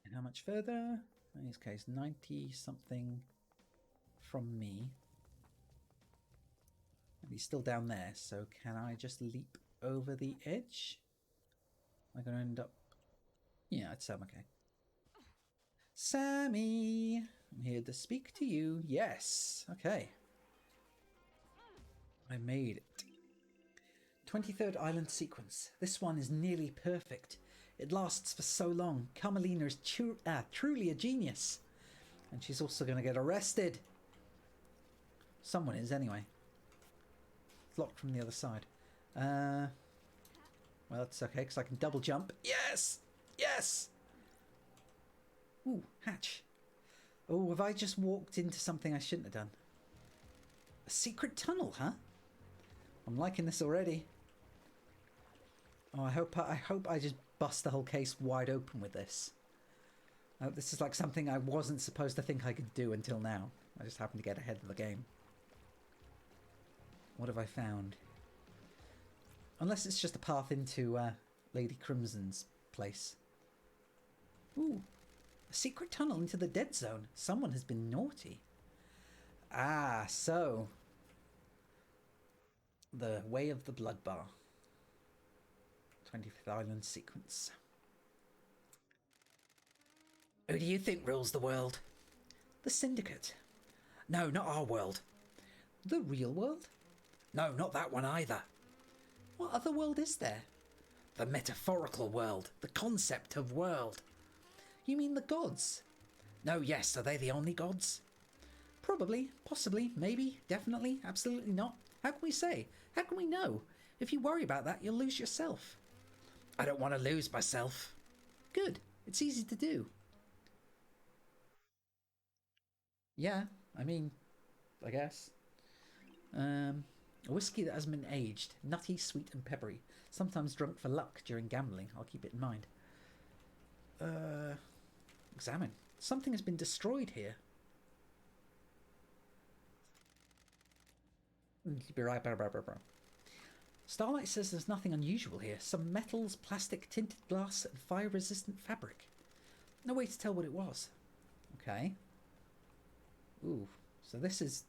And how much further? In this case, 90 something from me. And he's still down there, so can I just leap over the edge? Am I going to end up... Yeah, I'd say I'm okay. Sammy! I'm here to speak to you. Yes! Okay. I made it. 23rd island sequence. This one is nearly perfect. It lasts for so long. Carmelina is truly a genius. And she's also going to get arrested. Someone is, anyway. It's locked from the other side. Well, it's okay, because I can double jump. Yes! Yes! Ooh, hatch. Oh, have I just walked into something I shouldn't have done? A secret tunnel, huh? I'm liking this already. Oh, I hope I just bust the whole case wide open with this. This is like something I wasn't supposed to think I could do until now. I just happened to get ahead of the game. What have I found? Unless it's just a path into Lady Crimson's place. Ooh, a secret tunnel into the dead zone. Someone has been naughty. Ah, so... The Way of the Blood Bar. 25th Island sequence. Who do you think rules the world? The Syndicate. No, not our world. The real world? No, not that one either. What other world is there? The metaphorical world. The concept of world. You mean the gods? No, yes, are they the only gods? Probably, possibly, maybe, definitely, absolutely not. How can we say? How can we know? If you worry about that, you'll lose yourself. I don't want to lose myself. Good, it's easy to do. Yeah, I mean, I guess. A whiskey that hasn't been aged. Nutty, sweet and peppery. Sometimes drunk for luck during gambling. I'll keep it in mind. Examine. Something has been destroyed here. Starlight says there's nothing unusual here. Some metals, plastic, tinted glass and fire-resistant fabric. No way to tell what it was. Okay. Ooh, so this is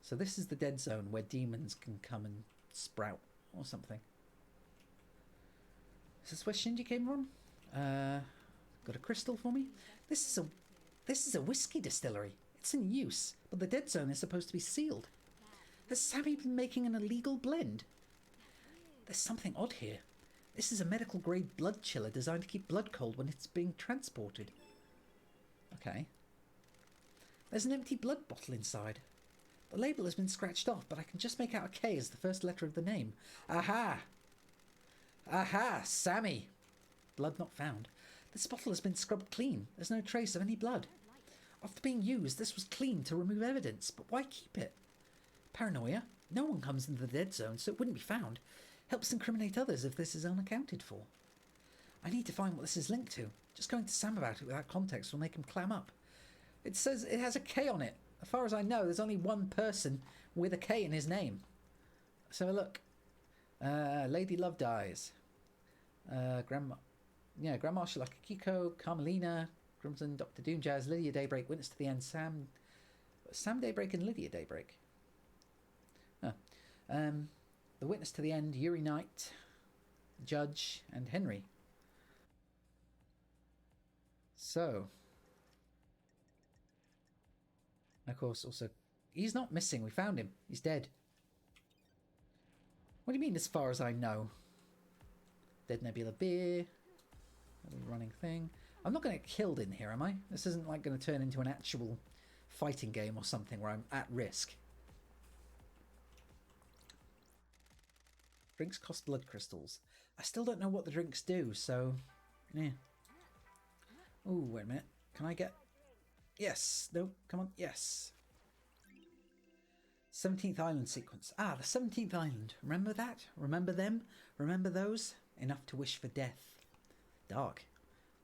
the dead zone where demons can come and sprout or something. Is this where Shinji came from? Got a crystal for me? This is a whiskey distillery. It's in use, but the dead zone is supposed to be sealed. Has Sammy been making an illegal blend? There's something odd here. This is a medical grade blood chiller designed to keep blood cold when it's being transported. Okay. There's an empty blood bottle inside. The label has been scratched off, but I can just make out a K as the first letter of the name. Aha! Aha! Sammy! Blood not found. This bottle has been scrubbed clean. There's no trace of any blood. After being used, this was cleaned to remove evidence, but why keep it? Paranoia? No one comes into the dead zone, so it wouldn't be found. Helps incriminate others if this is unaccounted for. I need to find what this is linked to. Just going to Sam about it without context will make him clam up. It says it has a K on it. As far as I know, there's only one person with a K in his name. Let's have a look. Lady Love dies. Grand Marshal Akiko, Carmelina, Crimson, Dr. Doomjazz, Lydia Daybreak, Witness to the End, Sam Daybreak and Lydia Daybreak. The Witness to the End, Yuri Knight, Judge, and Henry. So, of course, also, he's not missing. We found him. He's dead. What do you mean, as far as I know? Dead Nebula Beer. Running thing. I'm not going to get killed in here, am I? This isn't like going to turn into an actual fighting game or something where I'm at risk. Drinks cost blood crystals. I still don't know what the drinks do, so... yeah. Ooh, wait a minute. Can I get... yes. No, come on. Yes. 17th Island sequence. Ah, the 17th Island. Remember that? Remember them? Remember those? Enough to wish for death. Dark.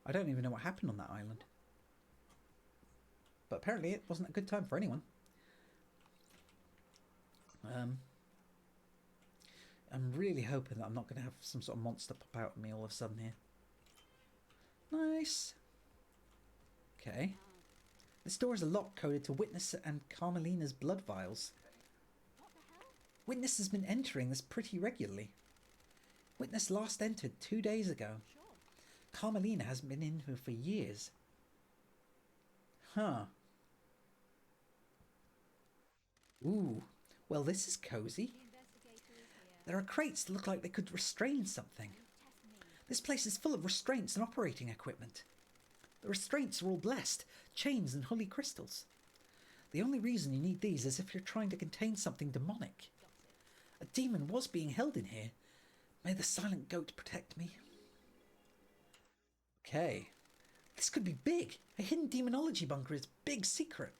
I don't even know what happened on that island. But apparently it wasn't a good time for anyone. I'm really hoping that I'm not going to have some sort of monster pop out at me all of a sudden here. Nice. Okay. This door is a lock coded to Witness and Carmelina's blood vials. Witness has been entering this pretty regularly. Witness last entered 2 days ago. Carmelina hasn't been in here for years. Huh. Ooh. Well, this is cozy. There are crates that look like they could restrain something. This place is full of restraints and operating equipment. The restraints are all blessed, chains and holy crystals. The only reason you need these is if you're trying to contain something demonic. A demon was being held in here. May the silent goat protect me. Okay. This could be big. A hidden demonology bunker is a big secret.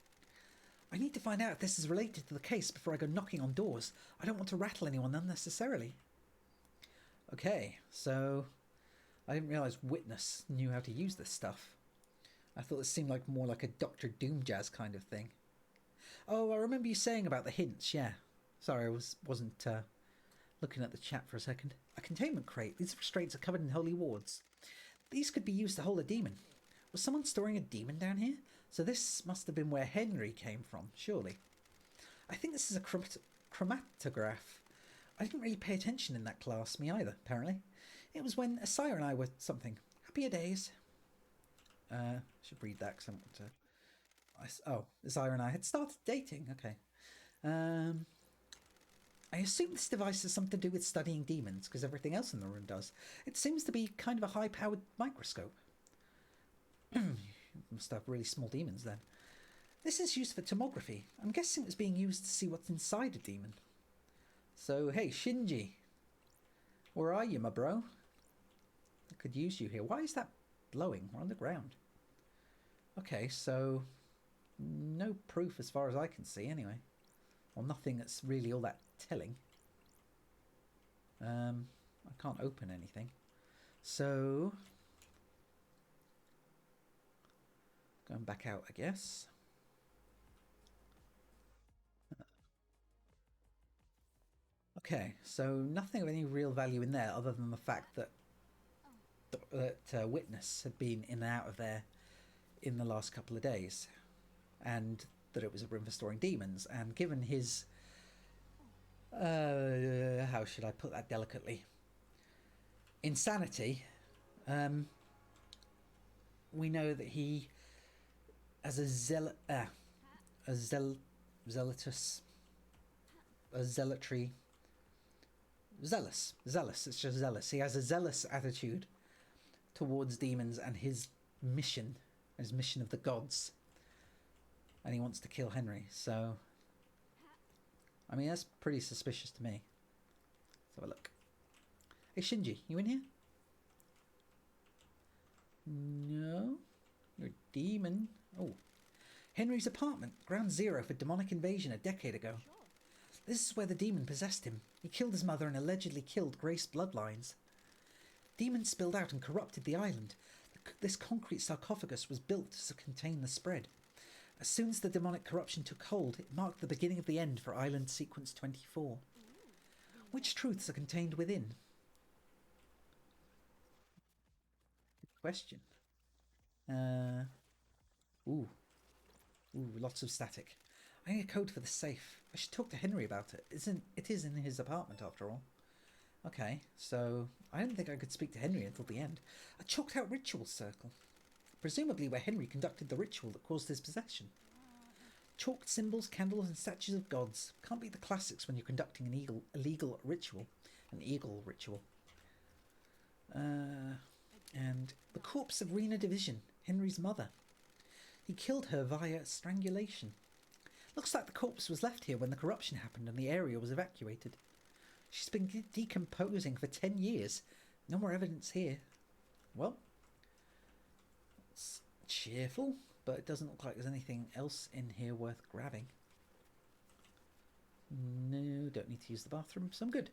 I need to find out if this is related to the case before I go knocking on doors. I don't want to rattle anyone unnecessarily. Okay, so I didn't realise Witness knew how to use this stuff. I thought this seemed like more like a Dr. Doomjazz kind of thing. Oh, I remember you saying about the hints, yeah. Sorry, I wasn't looking at the chat for a second. A containment crate. These restraints are covered in holy wards. These could be used to hold a demon. Was someone storing a demon down here? So this must have been where Henry came from, surely. I think this is a chromatograph. I didn't really pay attention in that class, me either, apparently. It was when Asira and I were something. Happier days. Should read that because I want to... Oh, Asira and I had started dating. Okay. I assume this device has something to do with studying demons, because everything else in the room does. It seems to be kind of a high-powered microscope. Must have really small demons, then. This is used for tomography. I'm guessing it was being used to see what's inside a demon. So, hey, Shinji. Where are you, my bro? I could use you here. Why is that blowing? We're on the ground. Okay, so... no proof as far as I can see, anyway. Well, nothing that's really all that telling. I can't open anything. So... going back out, I guess. Okay, so nothing of any real value in there other than the fact that Witness had been in and out of there in the last couple of days, and that it was a room for storing demons. And given his, how should I put that delicately, insanity, we know that he, as a zealous, it's just zealous. He has a zealous attitude towards demons and his mission of the gods, and he wants to kill Henry. So I mean, that's pretty suspicious to me. Let's have a look. Hey Shinji, you in here? No, you're a demon. Oh, Henry's apartment, ground zero for demonic invasion a decade ago. This is where the demon possessed him. He killed his mother and allegedly killed Grace bloodlines. Demons spilled out and corrupted the island. This concrete sarcophagus was built to contain the spread. As soon as the demonic corruption took hold, it marked the beginning of the end for Island Sequence 24. Which truths are contained within? Good question. Ooh, lots of static. I need a code for the safe. I should talk to Henry about it. It is in his apartment after all. Okay, so I don't think I could speak to Henry until the end. A chalked out ritual circle. Presumably where Henry conducted the ritual that caused his possession. Chalked symbols, candles and statues of gods. Can't beat the classics when you're conducting an illegal ritual. An eagle ritual. And the corpse of Rena Division, Henry's mother. He killed her via strangulation. Looks like the corpse was left here when the corruption happened and the area was evacuated. She's been decomposing for 10 years. No more evidence here. Well, it's cheerful, but it doesn't look like there's anything else in here worth grabbing. No, don't need to use the bathroom, so I'm good.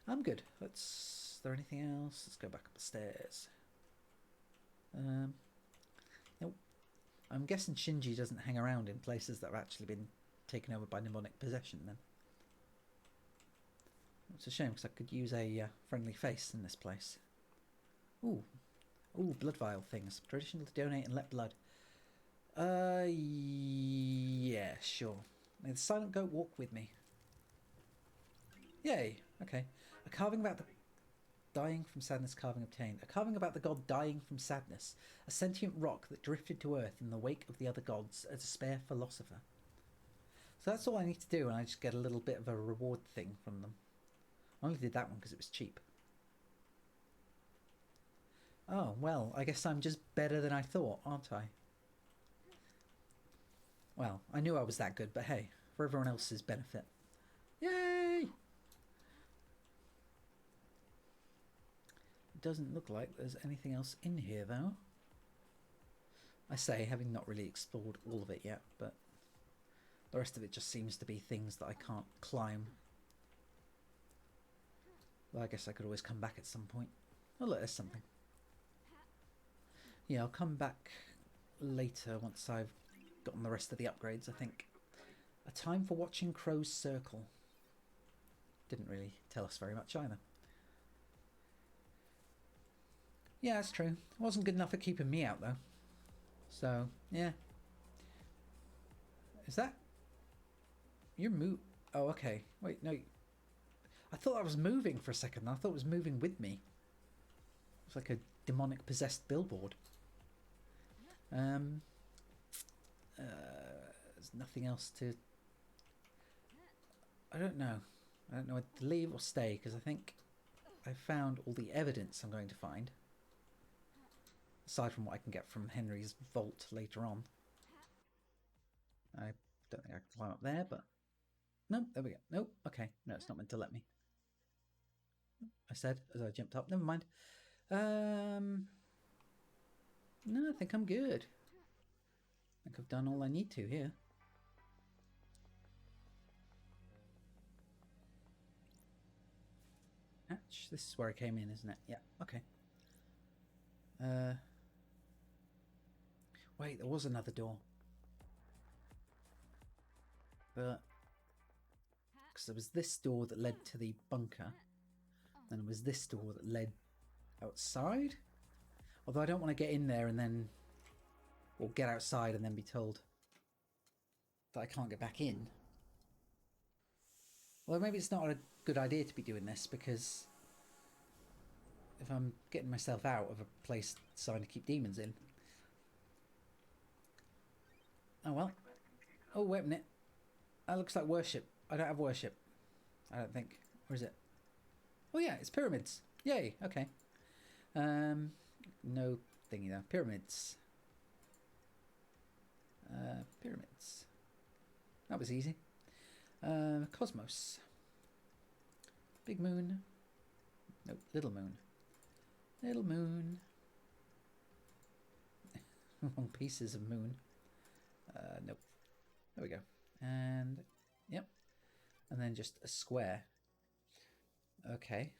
I'm good. Is there anything else? Let's go back up the stairs. Nope. I'm guessing Shinji doesn't hang around in places that have actually been taken over by demonic possession then. It's a shame because I could use a friendly face in this place. Ooh, blood vial things. Traditional to donate and let blood. Yeah, sure. May the silent goat walk with me. Yay, okay. A carving about the dying from sadness carving obtained. A carving about the god dying from sadness. A sentient rock that drifted to earth in the wake of the other gods as a spare philosopher. So that's all I need to do, and I just get a little bit of a reward thing from them. I only did that one because it was cheap. Oh, well, I guess I'm just better than I thought, aren't I? Well, I knew I was that good, but hey, for everyone else's benefit. Yay! It doesn't look like there's anything else in here, though. I say, having not really explored all of it yet, but the rest of it just seems to be things that I can't climb. Well, I guess I could always come back at some point. Oh look, there's something. Yeah, I'll come back later once I've gotten the rest of the upgrades, I think. A time for watching Crow's Circle. Didn't really tell us very much either. Yeah, that's true. It wasn't good enough for keeping me out though. So, yeah. Is that... You're Oh, okay. Wait, no. I thought I was moving for a second. I thought it was moving with me. It's like a demonic possessed billboard. There's nothing else to... I don't know. I don't know whether to leave or stay, because I think I found all the evidence I'm going to find. Aside from what I can get from Henry's vault later on. I don't think I can climb up there, but... No, there we go. Nope, okay. No, it's not meant to let me. I said as I jumped up. Never mind. No, I think I'm good. I think I've done all I need to here. Hatch. This is where I came in, isn't it? Yeah, okay. Wait, there was another door. But... because there was this door that led to the bunker. And there was this door that led outside. Although I don't want to get in there and then... or get outside and then be told that I can't get back in. Well, maybe it's not a good idea to be doing this, because if I'm getting myself out of a place designed to keep demons in... Oh well. Oh, wait a minute. That looks like worship. I don't have worship. I don't think. Where is it? Oh yeah, it's pyramids. Yay, okay. No thingy though. Pyramids. Pyramids. That was easy. Cosmos. Big moon. Nope, little moon. Little moon. Long pieces of moon. Nope. There we go. And, yep. And then just a square. Okay.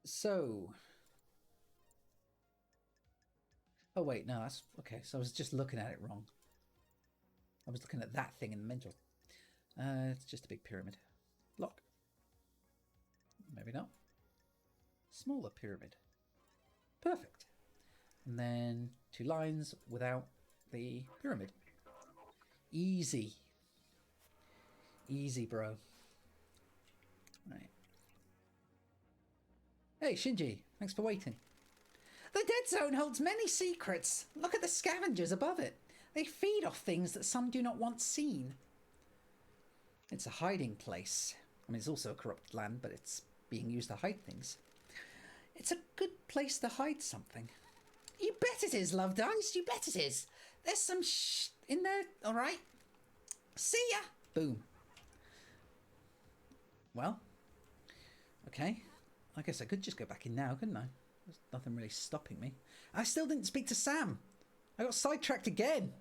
So... oh wait, no, that's... okay, so I was just looking at it wrong. I was looking at that thing in the middle. It's just a big pyramid. Lock. Maybe not. Smaller pyramid. Perfect. And then 2 lines without the pyramid. Easy. Easy, bro. Right. Hey, Shinji. Thanks for waiting. The Dead Zone holds many secrets. Look at the scavengers above it. They feed off things that some do not want seen. It's a hiding place. I mean, it's also a corrupted land, but it's being used to hide things. It's a good place to hide something. You bet it is, Love Dice. You bet it is. There's some in there, all right? See ya. Boom. Well, okay. I guess I could just go back in now, couldn't I? There's nothing really stopping me. I still didn't speak to Sam. I got sidetracked again.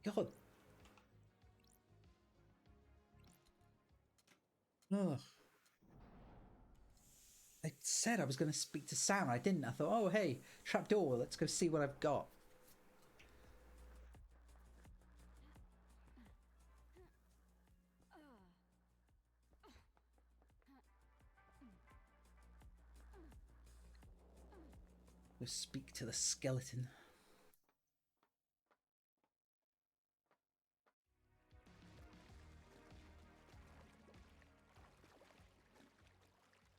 God. Ugh. I said I was going to speak to Sam. I didn't. I thought, oh, hey, trapdoor. Let's go see what I've got. Go speak to the skeleton.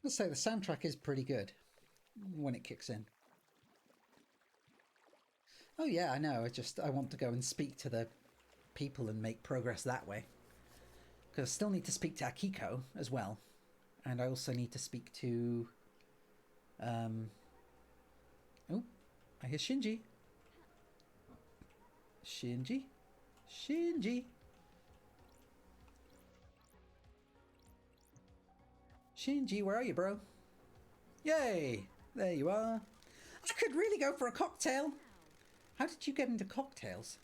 Let's say the soundtrack is pretty good when it kicks in. Oh yeah, I know. I want to go and speak to the people and make progress that way. Because I still need to speak to Akiko as well. And I also need to speak to... oh, I hear Shinji. Shinji? Shinji? Shinji, where are you, bro? Yay! There you are. I could really go for a cocktail. How did you get into cocktails?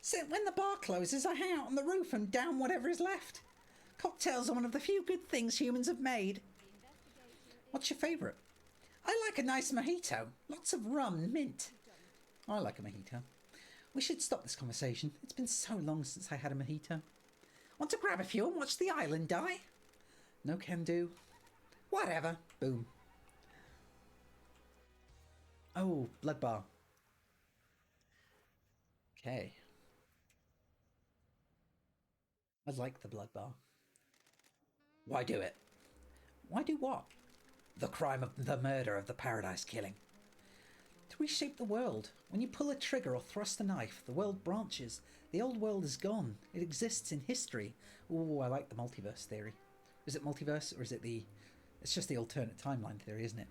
So when the bar closes, I hang out on the roof and down whatever is left. Cocktails are one of the few good things humans have made. What's your favourite? I like a nice mojito. Lots of rum and mint. I like a mojito. We should stop this conversation. It's been so long since I had a mojito. Want to grab a few and watch the island die? No can do. Whatever. Boom. Oh, blood bar. Okay. I like the blood bar. Why do it? Why do what? The crime of the murder of the Paradise killing. To reshape the world. When you pull a trigger or thrust a knife, the world branches. The old world is gone. It exists in history. Ooh, I like the multiverse theory. Is it multiverse or is it the... It's just the alternate timeline theory, isn't it?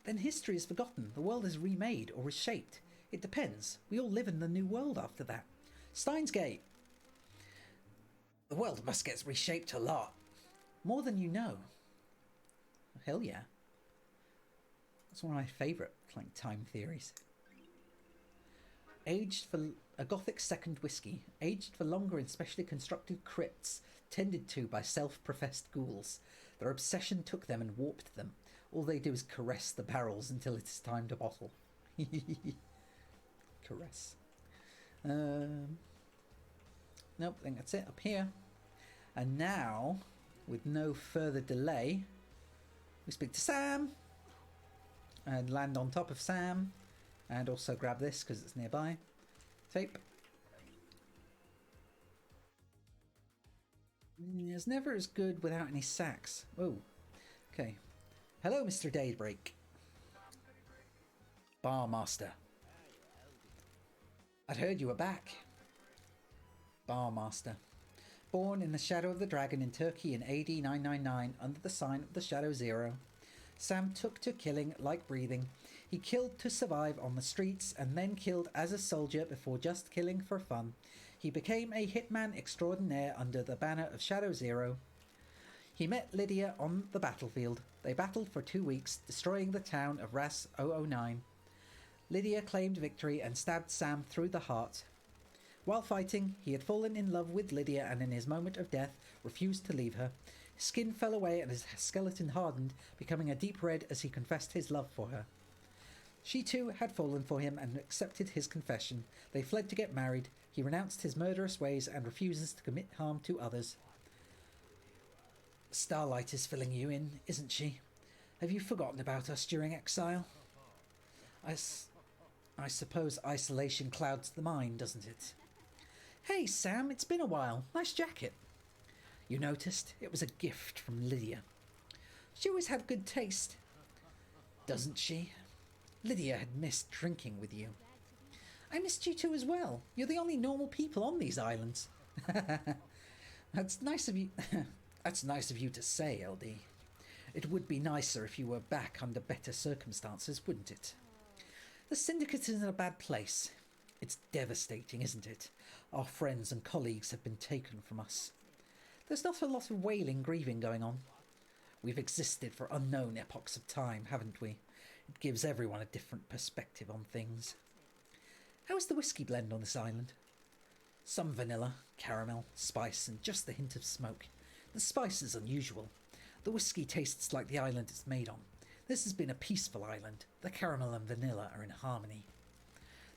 Then history is forgotten. The world is remade or reshaped. It depends. We all live in the new world after that. Steins Gate. The world must get reshaped a lot. More than you know. Hell yeah. That's one of my favourite like time theories. Aged for a Gothic second whiskey, aged for longer in specially constructed crypts, tended to by self-professed ghouls. Their obsession took them and warped them. All they do is caress the barrels until it is time to bottle. Caress. Nope, I think that's it up here. And now, with no further delay, we speak to Sam and land on top of Sam, and also grab this because it's nearby. Tape. It's never as good without any sacks. Oh, okay. Hello, Mr. Daybreak. Barmaster. I'd heard you were back. Barmaster. Born in the shadow of the dragon in Turkey in AD 999 under the sign of the Shadow Zero, Sam took to killing like breathing. He killed to survive on the streets and then killed as a soldier before just killing for fun. He became a hitman extraordinaire under the banner of Shadow Zero. He met Lydia on the battlefield. They battled for 2 weeks, destroying the town of Ras 009. Lydia claimed victory and stabbed Sam through the heart. While fighting, he had fallen in love with Lydia and in his moment of death refused to leave her. His skin fell away and his skeleton hardened, becoming a deep red as he confessed his love for her. She too had fallen for him and accepted his confession. They fled to get married. He renounced his murderous ways and refuses to commit harm to others. Starlight is filling you in, isn't she? Have you forgotten about us during exile? I suppose isolation clouds the mind, doesn't it? Hey, Sam, it's been a while. Nice jacket. You noticed? It was a gift from Lydia. She always had good taste. Doesn't she? Lydia had missed drinking with you. I missed you too as well. You're the only normal people on these islands. That's nice of you. That's nice of you to say, LD. It would be nicer if you were back under better circumstances, wouldn't it? The Syndicate is in a bad place. It's devastating, isn't it? Our friends and colleagues have been taken from us. There's not a lot of wailing, grieving going on. We've existed for unknown epochs of time, haven't we? It gives everyone a different perspective on things. How is the whiskey blend on this island? Some vanilla, caramel, spice, and just the hint of smoke. The spice is unusual. The whiskey tastes like the island it's made on. This has been a peaceful island. The caramel and vanilla are in harmony.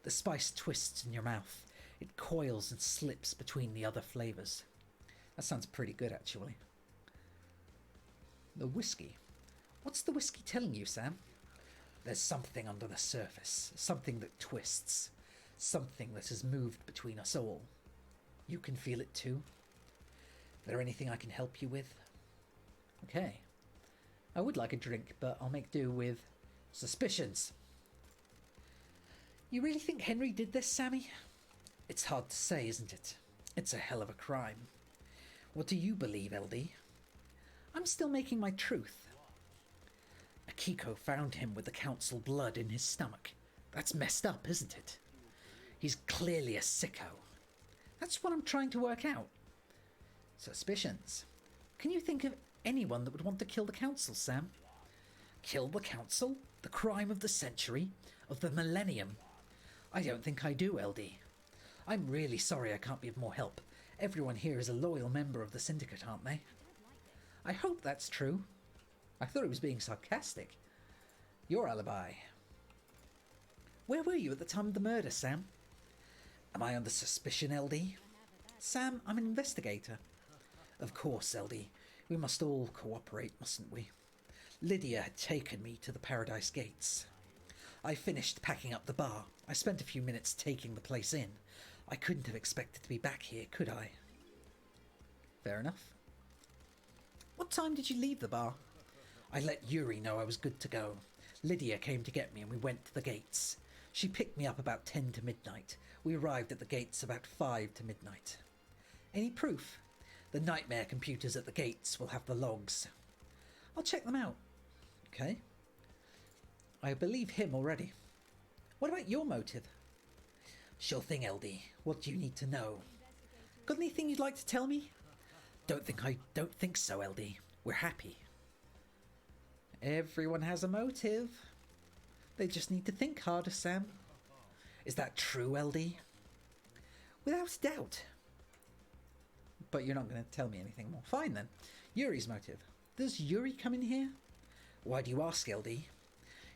The spice twists in your mouth. It coils and slips between the other flavours. That sounds pretty good, actually. The whiskey. What's the whiskey telling you, Sam? There's something under the surface. Something that twists. Something that has moved between us all. You can feel it too? Is there anything I can help you with? Okay. I would like a drink, but I'll make do with suspicions. You really think Henry did this, Sammy? It's hard to say, isn't it? It's a hell of a crime. What do you believe, LD? I'm still making my truth. Akiko found him with the council blood in his stomach. That's messed up, isn't it? He's clearly a sicko. That's what I'm trying to work out. Suspicions. Can you think of anyone that would want to kill the council, Sam? Kill the council? The crime of the century? Of the millennium? I don't think I do, LD. I'm really sorry I can't be of more help. Everyone here is a loyal member of the Syndicate, aren't they? I hope that's true. I thought he was being sarcastic. Your alibi. Where were you at the time of the murder, Sam? Am I under suspicion, LD? Sam, I'm an investigator. Of course, LD. We must all cooperate, mustn't we? Lydia had taken me to the Paradise Gates. I finished packing up the bar. I spent a few minutes taking the place in. I couldn't have expected to be back here, could I? Fair enough. What time did you leave the bar? I let Yuri know I was good to go. Lydia came to get me and we went to the gates. She picked me up about 10 to midnight. We arrived at the gates about 5 to midnight. Any proof? The nightmare computers at the gates will have the logs. I'll check them out. Okay. I believe him already. What about your motive? Sure thing, LD. What do you need to know? Got anything you'd like to tell me? Don't think so, LD. We're happy. Everyone has a motive. They just need to think harder, Sam. Is that true, LD? Without a doubt. But you're not going to tell me anything more. Fine then. Yuri's motive. Does Yuri come in here? Why do you ask, LD?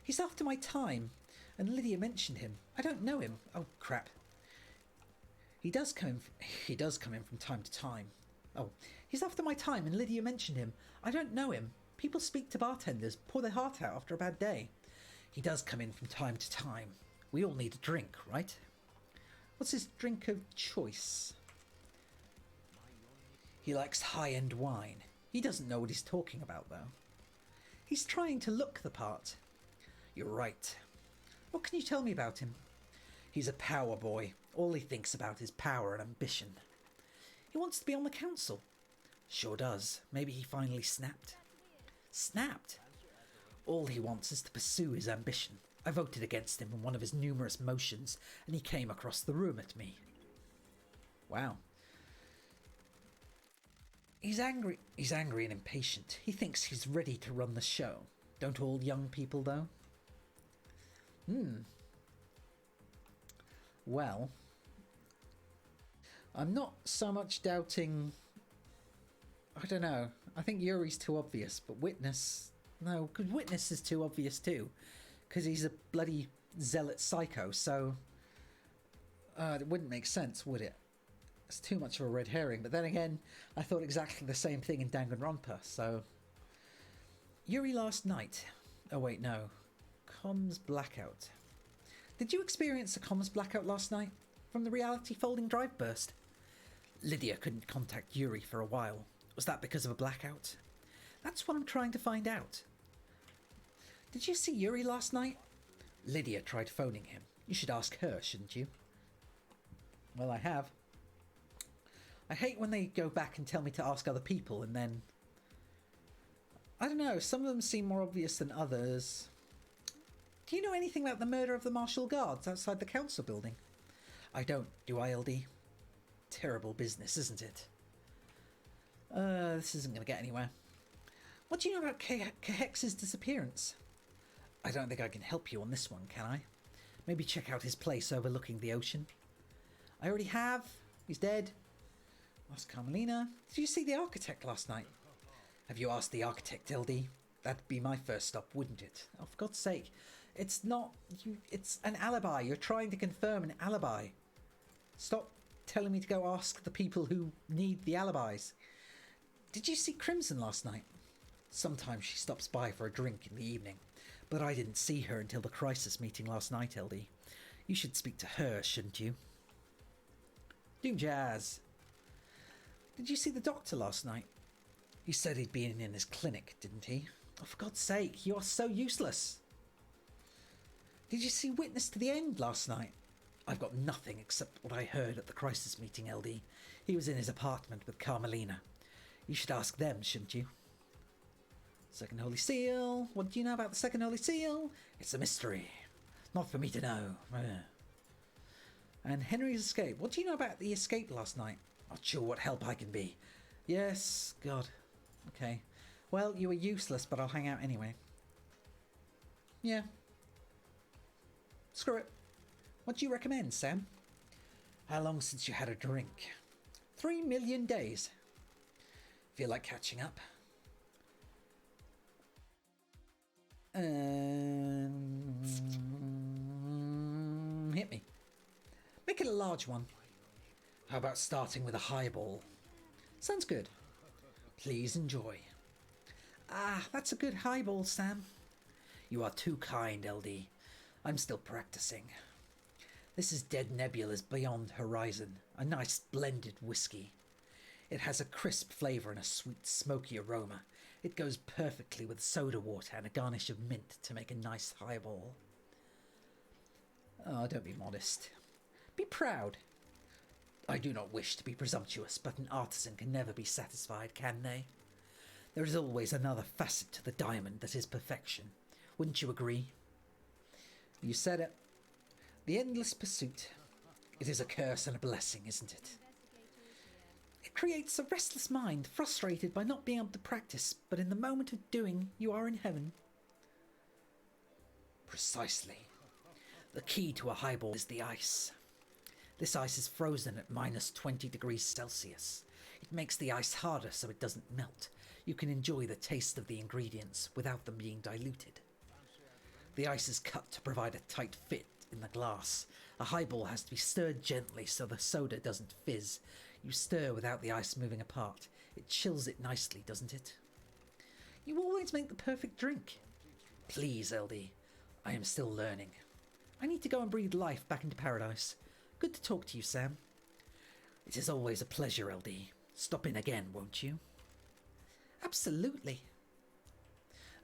He's after my time, and Lydia mentioned him. I don't know him. Oh, crap. He does come in from time to time. Oh, he's after my time, and Lydia mentioned him. I don't know him. People speak to bartenders, pour their heart out after a bad day. He does come in from time to time. We all need a drink, right? What's his drink of choice? He likes high-end wine. He doesn't know what he's talking about, though. He's trying to look the part. You're right. What can you tell me about him? He's a power boy. All he thinks about is power and ambition. He wants to be on the council. Sure does. Maybe he finally snapped. Snapped? All he wants is to pursue his ambition. I voted against him in one of his numerous motions, and he came across the room at me. Wow. He's angry and impatient. He thinks he's ready to run the show. Don't all young people, though? Well, I'm not so much doubting... I don't know. I think Yuri's too obvious, but Witness... No, because Witness is too obvious too. Because he's a bloody zealot psycho, so... it wouldn't make sense, would it? It's too much of a red herring. But then again, I thought exactly the same thing in Danganronpa, so... Yuri last night. Oh wait, no. Comms blackout. Did you experience a comms blackout last night? From the reality folding drive burst? Lydia couldn't contact Yuri for a while. Was that because of a blackout? That's what I'm trying to find out. Did you see Yuri last night? Lydia tried phoning him. You should ask her, shouldn't you? Well, I have. I hate when they go back and tell me to ask other people and then... I don't know, some of them seem more obvious than others. Do you know anything about the murder of the Martial Guards outside the council building? I don't, do I, LD? Terrible business, isn't it? This isn't going to get anywhere. What do you know about Kahex's disappearance? I don't think I can help you on this one, can I? Maybe check out his place overlooking the ocean. I already have. He's dead. Lost Carmelina. Did you see the architect last night? Have you asked the architect, LD? That'd be my first stop, wouldn't it? Oh, for God's sake. It's not... It's an alibi. You're trying to confirm an alibi. Stop telling me to go ask the people who need the alibis. Did you see Crimson last night? Sometimes she stops by for a drink in the evening, but I didn't see her until the crisis meeting last night, LD. You should speak to her, shouldn't you? Doom Jazz. Did you see the doctor last night? He said he'd been in his clinic, didn't he? Oh, for God's sake, you are so useless. Did you see Witness to the End last night? I've got nothing except what I heard at the crisis meeting, LD. He was in his apartment with Carmelina. You should ask them, shouldn't you? Second Holy Seal. What do you know about the Second Holy Seal? It's a mystery. Not for me to know. And Henry's escape. What do you know about the escape last night? Not sure what help I can be. Yes, God. Okay. Well, you were useless, but I'll hang out anyway. Yeah. Screw it. What do you recommend, Sam? How long since you had a drink? 3 million days. Feel like catching up? Hit me. Make it a large one. How about starting with a highball? Sounds good. Please enjoy. Ah, that's a good highball, Sam. You are too kind, LD. I'm still practicing. This is Dead Nebula's Beyond Horizon, a nice blended whiskey. It has a crisp flavour and a sweet, smoky aroma. It goes perfectly with soda water and a garnish of mint to make a nice highball. Oh, don't be modest. Be proud. I do not wish to be presumptuous, but an artisan can never be satisfied, can they? There is always another facet to the diamond that is perfection. Wouldn't you agree? You said it. The endless pursuit. It is a curse and a blessing, isn't it? It creates a restless mind, frustrated by not being able to practice, but in the moment of doing, you are in heaven. Precisely. The key to a highball is the ice. This ice is frozen at minus 20 degrees Celsius. It makes the ice harder so it doesn't melt. You can enjoy the taste of the ingredients without them being diluted. The ice is cut to provide a tight fit in the glass. A highball has to be stirred gently so the soda doesn't fizz. You stir without the ice moving apart. It chills it nicely, doesn't it? You always make the perfect drink. Please, LD. I am still learning. I need to go and breathe life back into paradise. Good to talk to you, Sam. It is always a pleasure, LD. Stop in again, won't you? Absolutely.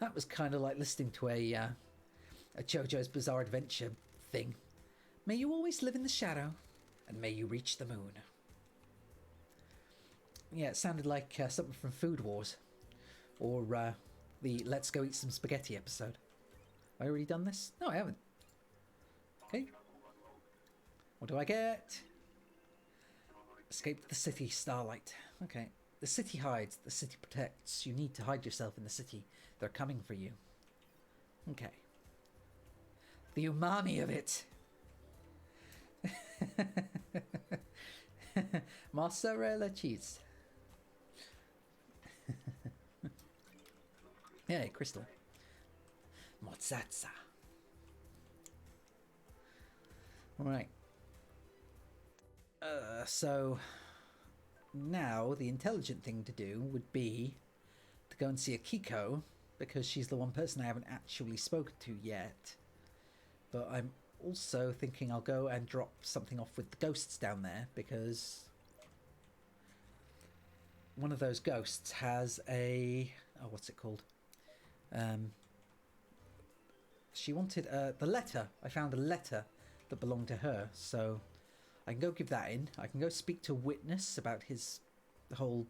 That was kind of like listening to a JoJo's Bizarre Adventure thing. May you always live in the shadow, and may you reach the moon. Yeah, it sounded like something from Food Wars, or the Let's Go Eat Some Spaghetti episode. Have I already done this? No, I haven't. Okay. What do I get? Escape the city, Starlight. Okay. The city hides, the city protects. You need to hide yourself in the city. They're coming for you. Okay. The umami of it. Mozzarella cheese. Yay, crystal. Mozzazza. Alright. So now the intelligent thing to do would be to go and see Akiko, because she's the one person I haven't actually spoken to yet. But I'm also thinking I'll go and drop something off with the ghosts down there, because one of those ghosts has a... oh, what's it called? She wanted the letter. I found a letter that belonged to her, so I can go give that in. I can go speak to Witness about his whole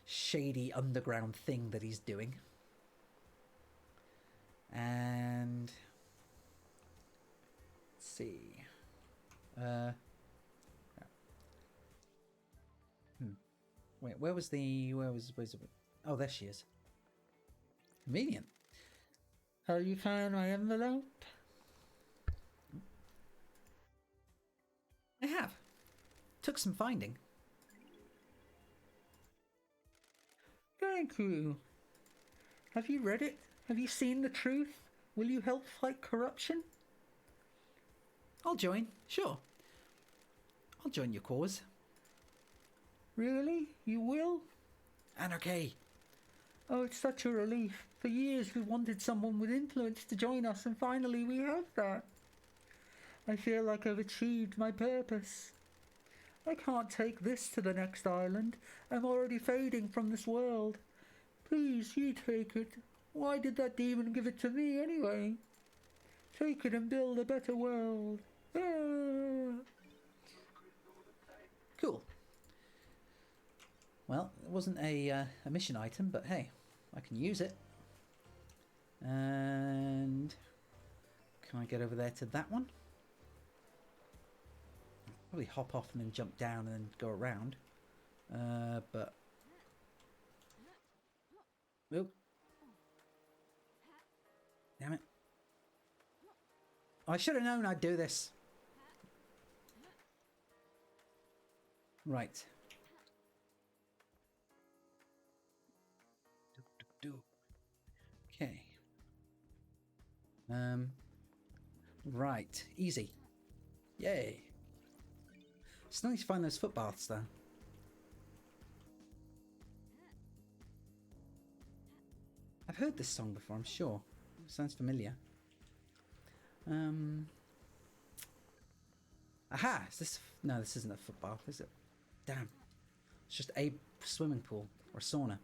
shady underground thing that he's doing. And let's see. Wait, where's it? Oh, there she is. Convenient. Have you found my envelope? I have. Took some finding. Thank you. Have you read it? Have you seen the truth? Will you help fight corruption? I'll join, sure. I'll join your cause. Really? You will? Anarchy. Oh, it's such a relief. For years we wanted someone with influence to join us, and finally we have that. I feel like I've achieved my purpose. I can't take this to the next island. I'm already fading from this world. Please, you take it. Why did that demon give it to me anyway? Take it and build a better world. Ah. Cool. Well, it wasn't a mission item, but hey, I can use it. And can I get over there to that one? Probably hop off and then jump down and then go around. But oop. Damn it. I should have known I'd do this. Right. Okay. Right. Easy. Yay. Still need to find those footbaths though. I've heard this song before, I'm sure. It sounds familiar. Aha! Is this... No, this isn't a footbath, is it? Damn. It's just a swimming pool. Or sauna.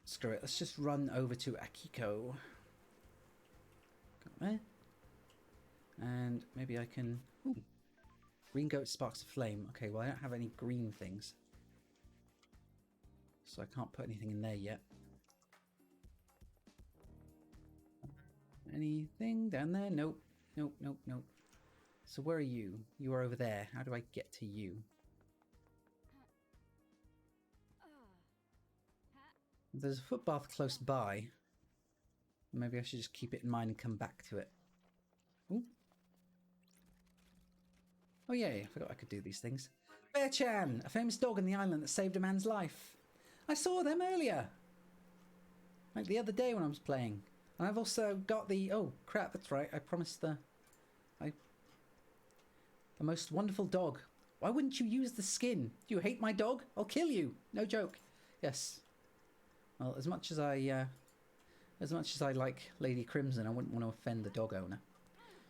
Screw it. Let's just run over to Akiko. Got there. And maybe I can... Ooh. Green goat sparks of flame. Okay, well I don't have any green things. So I can't put anything in there yet. Anything down there? Nope. Nope, nope, nope. So where are you? You are over there. How do I get to you? There's a footbath close by. Maybe I should just keep it in mind and come back to it. Ooh. Oh yeah, I forgot I could do these things. Bear-chan! A famous dog on the island that saved a man's life. I saw them earlier! Like the other day when I was playing. And I've also got the... Oh, crap, that's right. I promised the most wonderful dog. Why wouldn't you use the skin? Do you hate my dog? I'll kill you. No joke. Yes. Well, as much as I like Lady Crimson, I wouldn't want to offend the dog owner.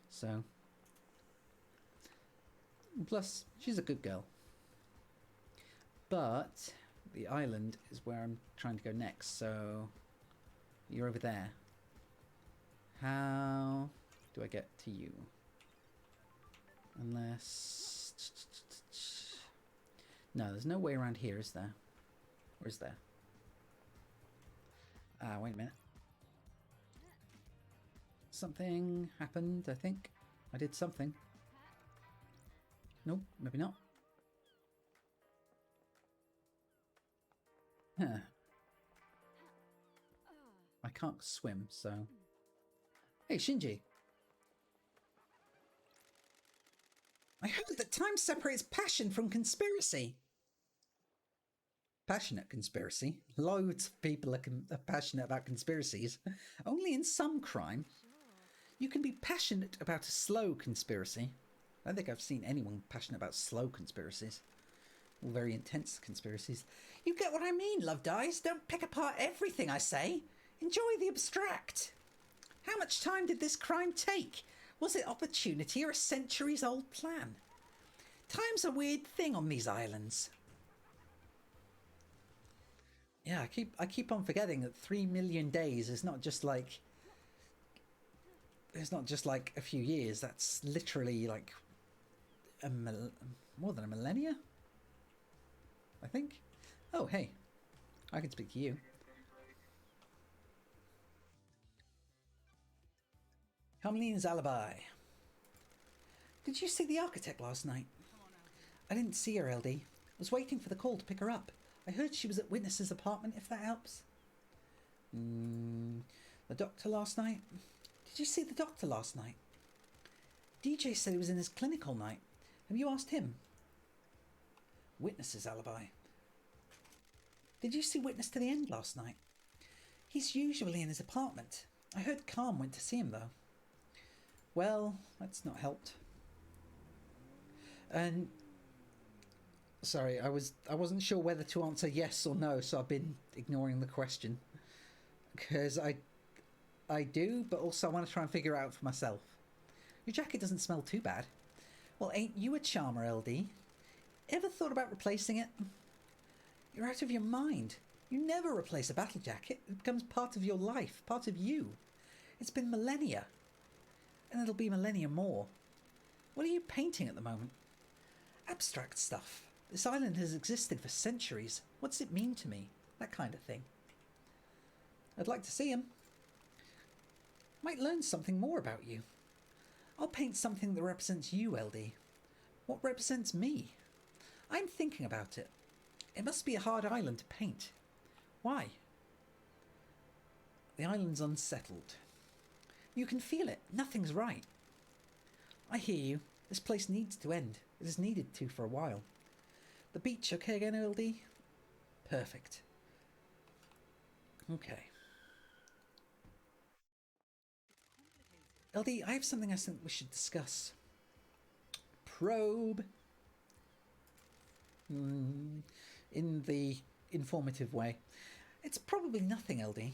So... Plus, she's a good girl. But the island is where I'm trying to go next, so you're over there. How do I get to you? Unless... No, there's no way around here, is there? Or is there? Ah, wait a minute. Something happened, I think. I did something. Nope, maybe not. Huh. I can't swim, so... Hey, Shinji. I heard that time separates passion from conspiracy. Passionate conspiracy? Loads of people are passionate about conspiracies. Only in some crime. You can be passionate about a slow conspiracy. I don't think I've seen anyone passionate about slow conspiracies. All very intense conspiracies. You get what I mean, Love Dies. Don't pick apart everything I say. Enjoy the abstract. How much time did this crime take? Was it opportunity or a centuries-old plan? Time's a weird thing on these islands. Yeah, I keep on forgetting that 3 million days is not just like... It's not just like a few years. That's literally like... more than a millennia? I think. Oh, hey. I can speak to you. Carmeline's alibi. Did you see the architect last night? I didn't see her, LD. I was waiting for the call to pick her up. I heard she was at Witness's apartment, if that helps. The doctor last night? Did you see the doctor last night? DJ said he was in his clinic all night. Have you asked him? Witness's alibi. Did you see Witness to the end last night? He's usually in his apartment. I heard Calm went to see him, though. Well, that's not helped. And... Sorry, I wasn't sure whether to answer yes or no, so I've been ignoring the question. Because I do, but also I want to try and figure it out for myself. Your jacket doesn't smell too bad. Well, ain't you a charmer, LD? Ever thought about replacing it? You're out of your mind. You never replace a battle jacket. It becomes part of your life, part of you. It's been millennia. And it'll be millennia more. What are you painting at the moment? Abstract stuff. This island has existed for centuries. What does it mean to me? That kind of thing. I'd like to see him. Might learn something more about you. I'll paint something that represents you, LD. What represents me? I'm thinking about it. It must be a hard island to paint. Why? The island's unsettled. You can feel it. Nothing's right. I hear you. This place needs to end. It has needed to for a while. The beach okay again, LD? Perfect. Okay. LD, I have something I think we should discuss. Probe. In the informative way. It's probably nothing, LD.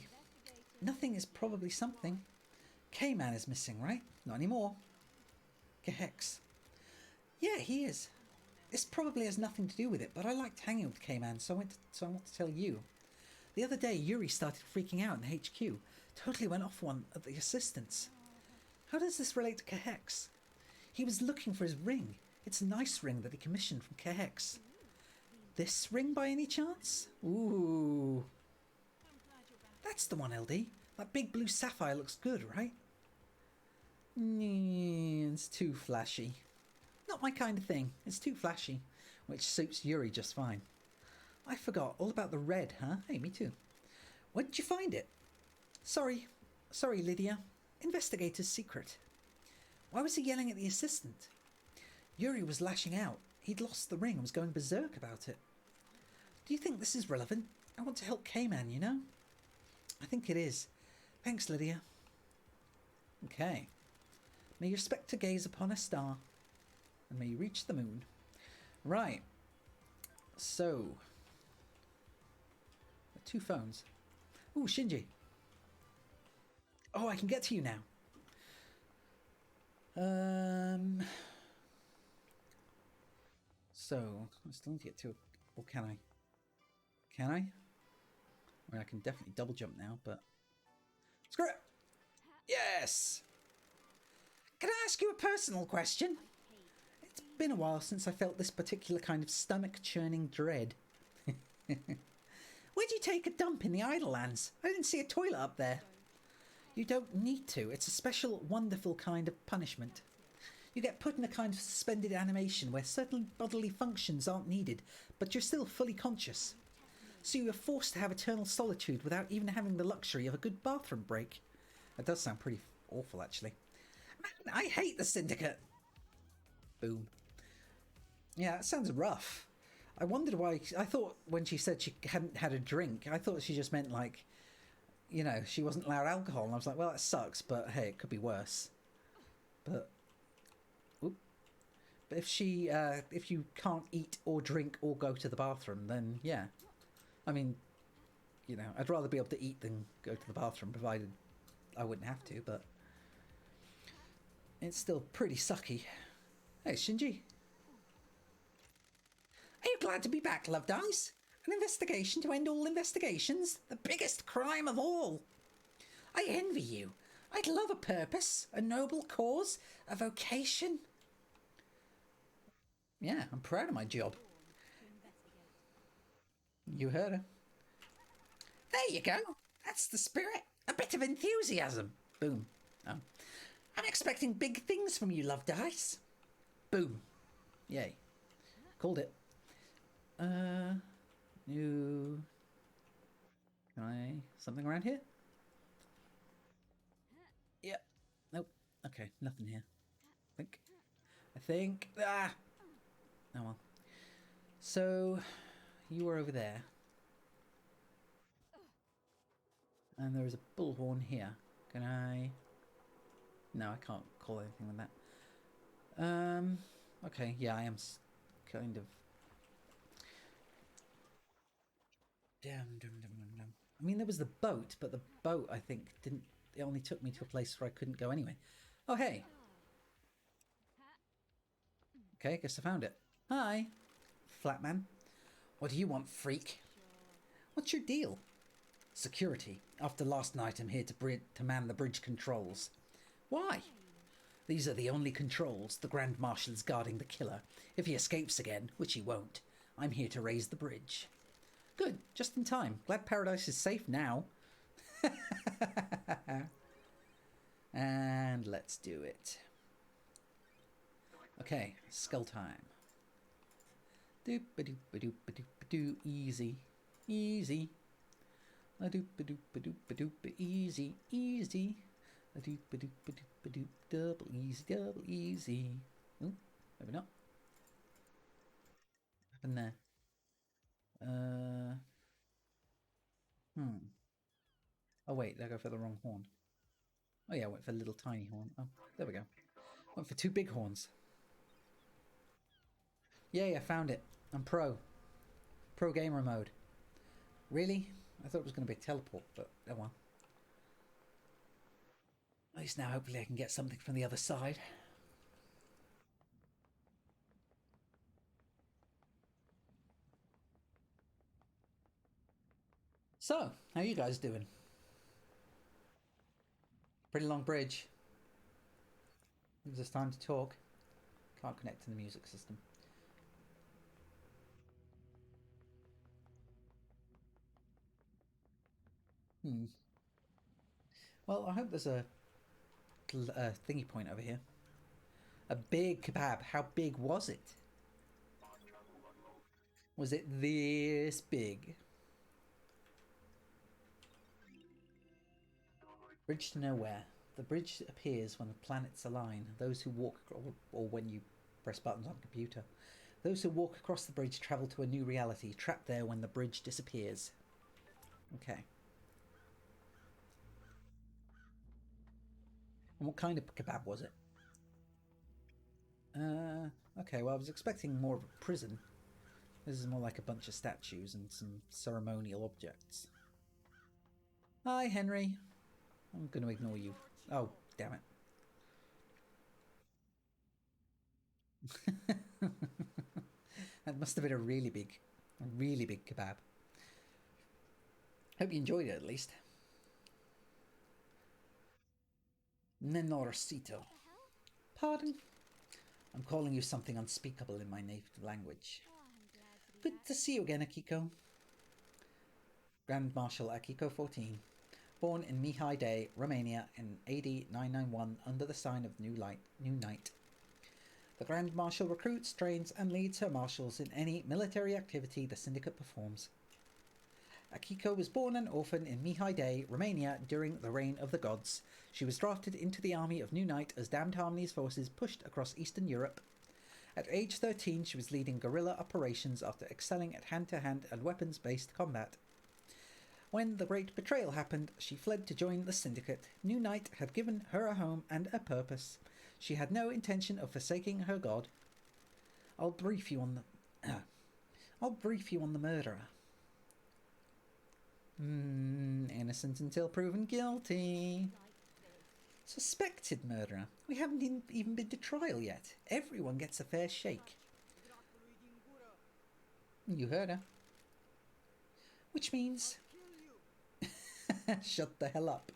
Nothing is probably something. K-Man is missing, right? Not anymore. Gehex. Yeah, he is. This probably has nothing to do with it, but I liked hanging with K-Man, so I want to tell you. The other day, Yuri started freaking out in the HQ. Totally went off one of the assistants. How does this relate to Gehex? He was looking for his ring. It's a nice ring that he commissioned from Gehex. This ring by any chance? Ooh. That's the one, LD. That big blue sapphire looks good, right? It's too flashy. Not my kind of thing. It's too flashy, which suits Yuri just fine. I forgot all about the red, huh? Hey, me too. Where did you find it? Sorry, Lydia. Investigator's secret. Why was he yelling at the assistant? Yuri was lashing out. He'd lost the ring and was going berserk about it. Do you think this is relevant? I want to help K-Man, you know? I think it is. Thanks, Lydia. Okay. May your spectre gaze upon a star, and may you reach the moon. Right. So. 2 phones. Ooh, Shinji. Oh, I can get to you now. So, I still need to get to it. Or can I? Can I? Well, I can definitely double jump now, but... Screw it! Yes! Can I ask you a personal question? It's been a while since I felt this particular kind of stomach-churning dread. Where'd you take a dump in the Idlelands? I didn't see a toilet up there. You don't need to. It's a special, wonderful kind of punishment. You get put in a kind of suspended animation where certain bodily functions aren't needed, but you're still fully conscious. So you are forced to have eternal solitude without even having the luxury of a good bathroom break. That does sound pretty awful, actually. Man, I hate the Syndicate. Boom. Yeah, that sounds rough. I wondered why... I thought when she said she hadn't had a drink, I thought she just meant, like, you know, she wasn't allowed alcohol. And I was like, well, that sucks, but hey, it could be worse. But... But if you can't eat or drink or go to the bathroom, then yeah. I mean, you know, I'd rather be able to eat than go to the bathroom, provided I wouldn't have to, but it's still pretty sucky. Hey, Shinji. Are you glad to be back, Loved Eyes? An investigation to end all investigations? The biggest crime of all. I envy you. I'd love a purpose, a noble cause, a vocation. Yeah, I'm proud of my job. You heard her. There you go. That's the spirit. A bit of enthusiasm. Boom. Oh. I'm expecting big things from you, Loved Eyes. Boom. Yay. Called it. New... Can I... Something around here? Yep. Nope. Okay, nothing here. I think... Ah! Oh well. So, you were over there. And there is a bullhorn here. Can I... No, I can't call anything with that. Okay, yeah, I am kind of... I mean, there was the boat, but the boat, I think, didn't... It only took me to a place where I couldn't go anyway. Oh, hey. Okay, guess I found it. Hi. Flatman. What do you want, freak? What's your deal? Security. After last night, I'm here to man the bridge controls. Why? These are the only controls. The Grand Marshal is guarding the killer. If he escapes again, which he won't, I'm here to raise the bridge. Good, just in time. Glad Paradise is safe now. And let's do it. Okay, skull time. Doop-a-doop-a-doop-a-doop-a-doo. Easy. Easy. A-doop-a-doop-a-doop-a-doop. Easy. Easy. A-doop-a-doop-a-doop-a-doop. Double easy. Double easy. Oh, maybe not. What happened there? Oh wait, did I go for the wrong horn? Oh yeah, I went for a little tiny horn. Oh, there we go. Went for 2 big horns. Yay, I found it. I'm pro. Pro gamer mode. Really? I thought it was going to be a teleport, but oh well. At least now hopefully I can get something from the other side. So, how are you guys doing? Pretty long bridge. Gives us time to talk. Can't connect to the music system. Well, I hope there's a thingy point over here. A big kebab. How big was it? Was it this big? Bridge to nowhere. The bridge appears when the planets align. Those who walk, or when you press buttons on a computer. Those who walk across the bridge travel to a new reality, trapped there when the bridge disappears. Okay. And what kind of kebab was it? Okay, well, I was expecting more of a prison. This is more like a bunch of statues and some ceremonial objects. Hi, Henry. I'm going to ignore you. Oh, damn it. That must have been a really big kebab. Hope you enjoyed it at least. Nenorcito. Pardon? I'm calling you something unspeakable in my native language. Good to see you again, Akiko. Grand Marshal Akiko 14. Born in Mihai Day, Romania in AD 991 under the sign of New Night. The Grand Marshal recruits, trains, and leads her marshals in any military activity the Syndicate performs. Akiko was born an orphan in Mihai Day, Romania during the reign of the gods. She was drafted into the army of New Night as Damned Harmony's forces pushed across Eastern Europe. At age 13, she was leading guerrilla operations after excelling at hand-to-hand and weapons-based combat. When the Great Betrayal happened, she fled to join the Syndicate. New Night had given her a home and a purpose. She had no intention of forsaking her god. I'll brief you on the murderer. Innocent until proven guilty. Suspected murderer. We haven't even been to trial yet. Everyone gets a fair shake. You heard her. Which means... Shut the hell up.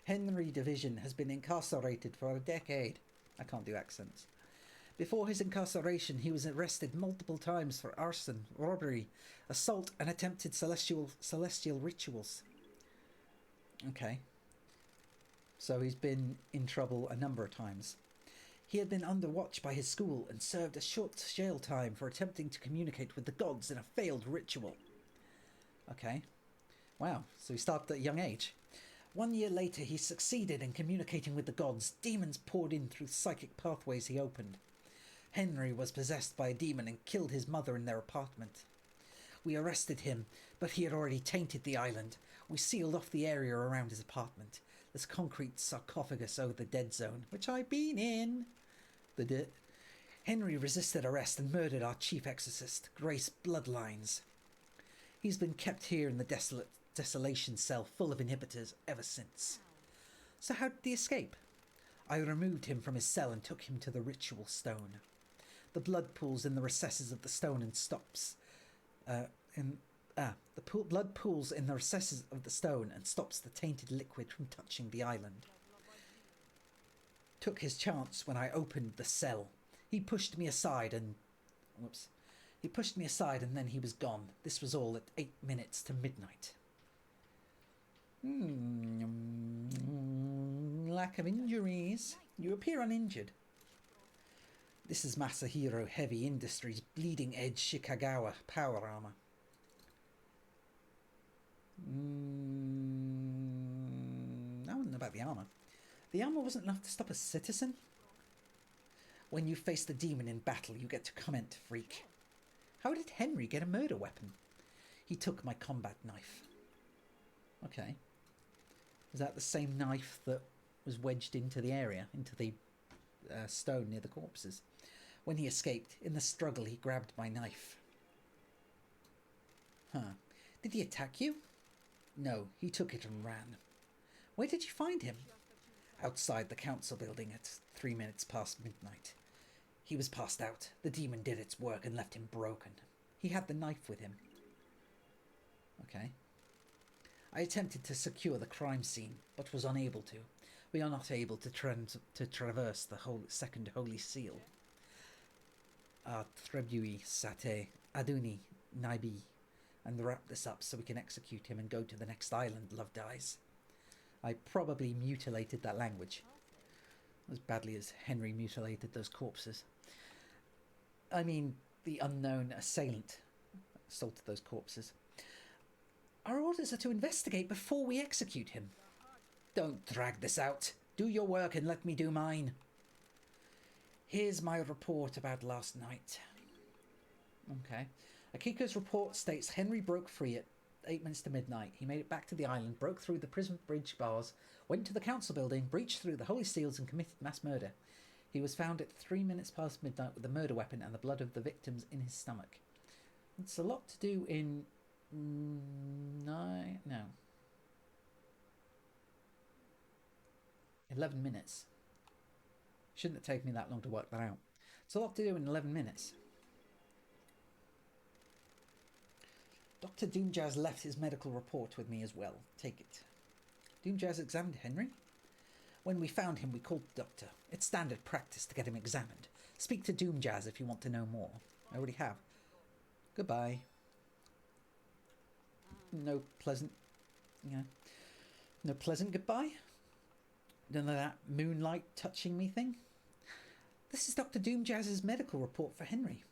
Henry Division has been incarcerated for a decade. I can't do accents. Before his incarceration, he was arrested multiple times for arson, robbery, assault, and attempted celestial rituals. Okay. So he's been in trouble a number of times. He had been under watch by his school and served a short jail time for attempting to communicate with the gods in a failed ritual. Okay. Wow, so he started at a young age. 1 year later, he succeeded in communicating with the gods. Demons poured in through psychic pathways he opened. Henry was possessed by a demon and killed his mother in their apartment. We arrested him, but he had already tainted the island. We sealed off the area around his apartment. This concrete sarcophagus over the dead zone, which I've been in. Henry resisted arrest and murdered our chief exorcist, Grace Bloodlines. He's been kept here in the desolation cell full of inhibitors ever since. So how did he escape? I removed him from his cell and took him to the ritual stone. The blood pools in the recesses of the stone and stops. Blood pools in the recesses of the stone and stops the tainted liquid from touching the island. Took his chance when I opened the cell. He pushed me aside and then he was gone. This was all at 8 minutes to midnight. Lack of injuries. You appear uninjured. This is Masahiro Heavy Industries Bleeding Edge Shikagawa power armor. I don't know about the armor. The armor wasn't enough to stop a citizen? When you face the demon in battle, you get to comment, freak. How did Henry get a murder weapon? He took my combat knife. Okay. Is that the same knife that was wedged into the area, into the stone near the corpses? When he escaped, in the struggle, he grabbed my knife. Huh. Did he attack you? No, he took it and ran. Where did you find him? outside the council building at 3 minutes past midnight. He was passed out. The demon did its work and left him broken. He had the knife with him. Okay. I attempted to secure the crime scene, but was unable to. We are not able to traverse the second holy seal. Peyruis, Sate, Aduni, Naibi, and wrap this up so we can execute him and go to the next island, Love Dies. I probably mutilated that language as badly as Henry mutilated those corpses. I mean, the unknown assailant assaulted those corpses. Our orders are to investigate before we execute him. Don't drag this out. Do your work and let me do mine. Here's my report about last night. Okay. Akiko's report states Henry broke free at 8 minutes to midnight. He made it back to the island, broke through the prison bridge bars, went to the council building, breached through the holy seals and committed mass murder. He was found at 3 minutes past midnight with the murder weapon and the blood of the victims in his stomach. It's a lot to do in... No. 11 minutes. Shouldn't have taken me that long to work that out. It's a lot to do in 11 minutes. Dr. Doomjazz left his medical report with me as well. Take it. Doomjazz examined Henry. When we found him, we called the doctor. It's standard practice to get him examined. Speak to Doomjazz if you want to know more. I already have. Goodbye. No pleasant... Yeah. No pleasant goodbye? None of that moonlight touching me thing? This is Dr. Doomjazz's medical report for Henry.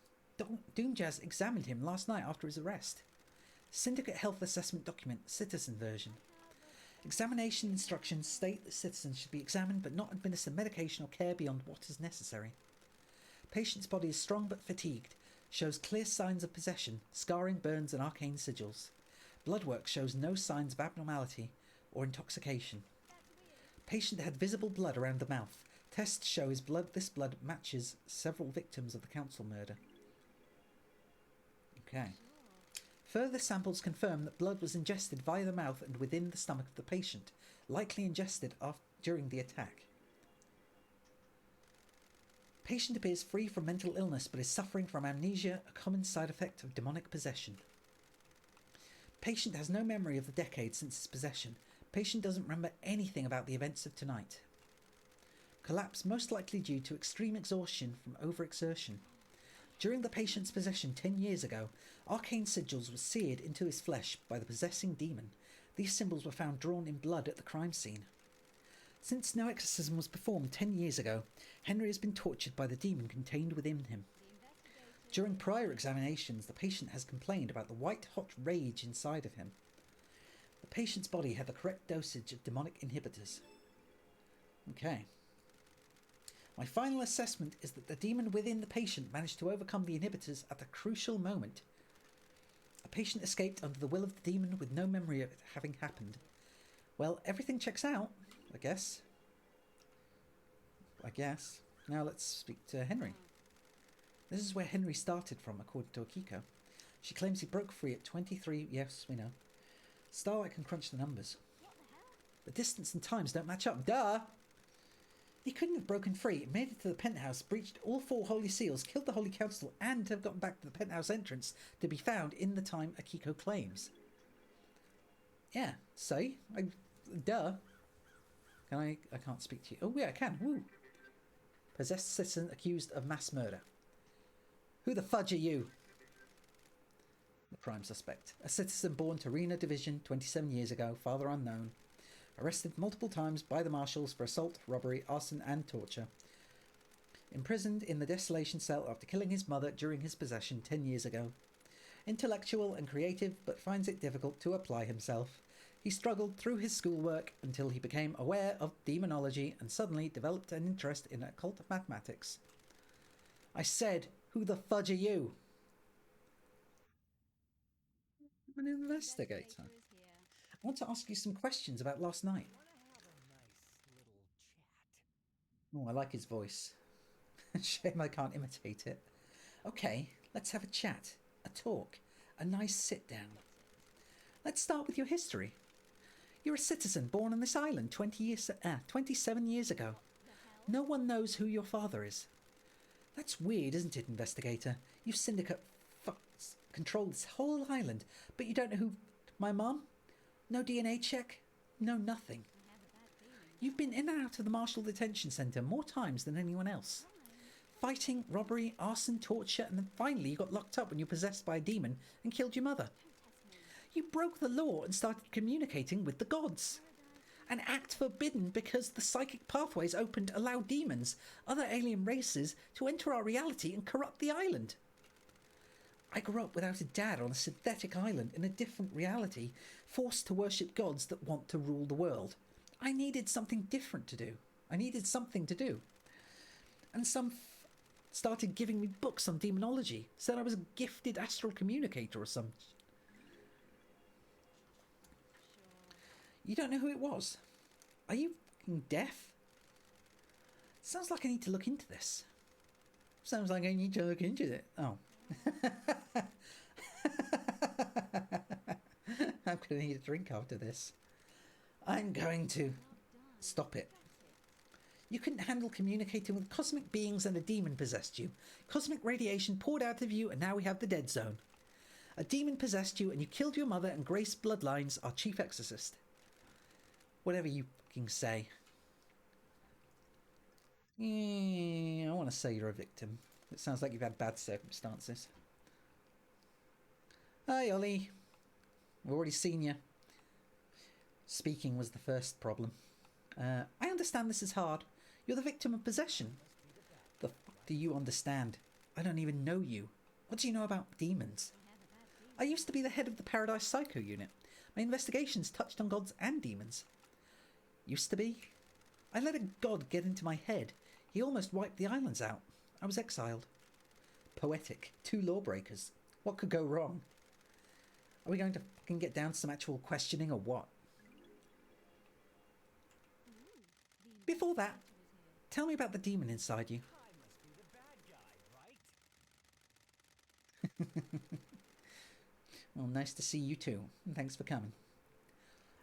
Doomjazz examined him last night after his arrest. Syndicate Health Assessment Document, Citizen version. Examination instructions state that citizens should be examined but not administer medication or care beyond what is necessary. Patient's body is strong but fatigued, shows clear signs of possession, scarring, burns and arcane sigils. Blood work shows no signs of abnormality or intoxication. Patient had visible blood around the mouth. Tests show this blood matches several victims of the council murder. Okay. Further samples confirm that blood was ingested via the mouth and within the stomach of the patient, likely ingested during the attack. Patient appears free from mental illness but is suffering from amnesia, a common side effect of demonic possession. Patient has no memory of the decade since his possession. Patient doesn't remember anything about the events of tonight. Collapse most likely due to extreme exhaustion from overexertion. During the patient's possession 10 years ago, arcane sigils were seared into his flesh by the possessing demon. These symbols were found drawn in blood at the crime scene. Since no exorcism was performed 10 years ago, Henry has been tortured by the demon contained within him. During prior examinations, the patient has complained about the white-hot rage inside of him. The patient's body had the correct dosage of demonic inhibitors. Okay. My final assessment is that the demon within the patient managed to overcome the inhibitors at a crucial moment. A patient escaped under the will of the demon with no memory of it having happened. Well, everything checks out, I guess. Now let's speak to Henry. This is where Henry started from, according to Akiko. She claims he broke free at 23... Yes, we know. Starlight can crunch the numbers. The distance and times don't match up. Duh! He couldn't have broken free, made it to the penthouse, breached all 4 holy seals, killed the Holy Council, and have gotten back to the penthouse entrance to be found in the time Akiko claims. Yeah, say. Duh. Can I can't speak to you. Oh, yeah, I can. Woo. Possessed citizen accused of mass murder. Who the fudge are you? The prime suspect. A citizen born to Rena Division 27 years ago, father unknown. Arrested multiple times by the marshals for assault, robbery, arson and torture. Imprisoned in the desolation cell after killing his mother during his possession 10 years ago. Intellectual and creative, but finds it difficult to apply himself. He struggled through his schoolwork until he became aware of demonology and suddenly developed an interest in occult mathematics. I said, who the fudge are you? I'm an investigator. I want to ask you some questions about last night. Oh, I like his voice. Shame I can't imitate it. Okay, let's have a chat, a talk, a nice sit down. Let's start with your history. You're a citizen born on this island 27 years ago. No one knows who your father is. That's weird, isn't it, investigator? You syndicate control this whole island, but you don't know who... My mom? No DNA check? No nothing. You've been in and out of the Marshall Detention Centre more times than anyone else. Fighting, robbery, arson, torture, and then finally you got locked up when you were possessed by a demon and killed your mother. You broke the law and started communicating with the gods. An act forbidden because the psychic pathways opened allow demons, other alien races, to enter our reality and corrupt the island. I grew up without a dad on a synthetic island in a different reality, forced to worship gods that want to rule the world. I needed something different to do. And some started giving me books on demonology, said I was a gifted astral communicator or some... You don't know who it was? Are you fucking deaf? Sounds like I need to look into this. Sounds like I need to look into it. Oh. I'm going to need a drink after this. I'm going to stop it. You couldn't handle communicating with cosmic beings and a demon possessed you. Cosmic radiation poured out of you and now we have the dead zone. A demon possessed you and you killed your mother and Grace Bloodlines, our chief exorcist. Whatever you fucking say. Yeah, I want to say you're a victim. It sounds like you've had bad circumstances. Hi, Ollie. We've already seen you. Speaking was the first problem. I understand this is hard. You're the victim of possession. The fuck do you understand? I don't even know you. What do you know about demons? I used to be the head of the Paradise Psycho Unit. My investigations touched on gods and demons. Used to be? I let a god get into my head. He almost wiped the islands out. I was exiled. Poetic. 2 lawbreakers. What could go wrong? Are we going to fucking get down to some actual questioning or what? Before that, tell me about the demon inside you. Well, nice to see you too. Thanks for coming.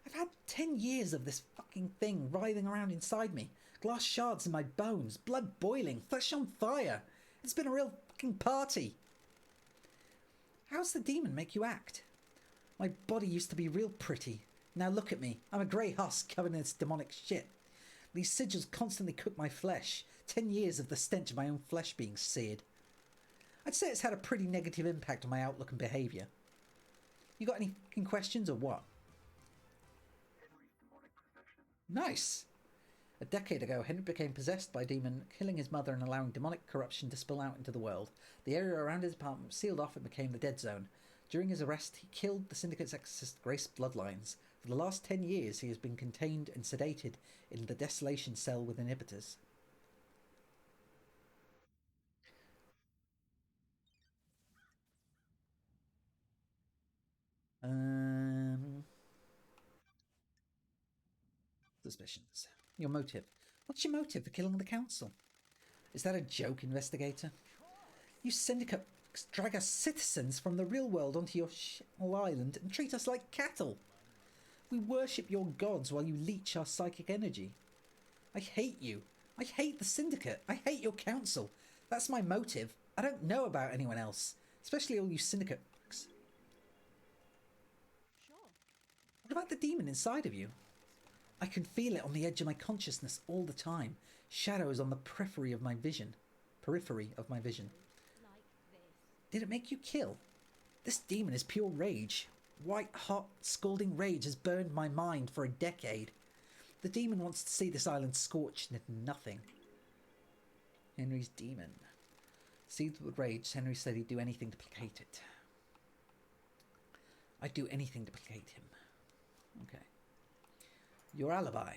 I've had 10 years of this fucking thing writhing around inside me. Glass shards in my bones, blood boiling, flesh on fire. It's been a real fucking party. How's the demon make you act? My body used to be real pretty. Now look at me. I'm a grey husk covered in this demonic shit. These sigils constantly cook my flesh. 10 years of the stench of my own flesh being seared. I'd say it's had a pretty negative impact on my outlook and behaviour. You got any fucking questions or what? Nice! A decade ago, Henry became possessed by a demon, killing his mother and allowing demonic corruption to spill out into the world. The area around his apartment was sealed off and became the dead zone. During his arrest, he killed the Syndicate's exorcist, Grace Bloodlines. For the last 10 years, he has been contained and sedated in the desolation cell with inhibitors. Suspicions. Your motive. What's your motive for killing the council? Is that a joke, investigator? You syndicate drag us citizens from the real world onto your shithole island and treat us like cattle. We worship your gods while you leech our psychic energy. I hate you. I hate the syndicate. I hate your council. That's my motive. I don't know about anyone else, especially all you syndicate fucks. What about the demon inside of you? I can feel it on the edge of my consciousness all the time. Shadows on the periphery of my vision. Did it make you kill? This demon is pure rage. White, hot, scalding rage has burned my mind for a decade. The demon wants to see this island scorched into nothing. Henry's demon. Seethed with rage, Henry said he'd do anything to placate it. I'd do anything to placate him. Okay. Your alibi.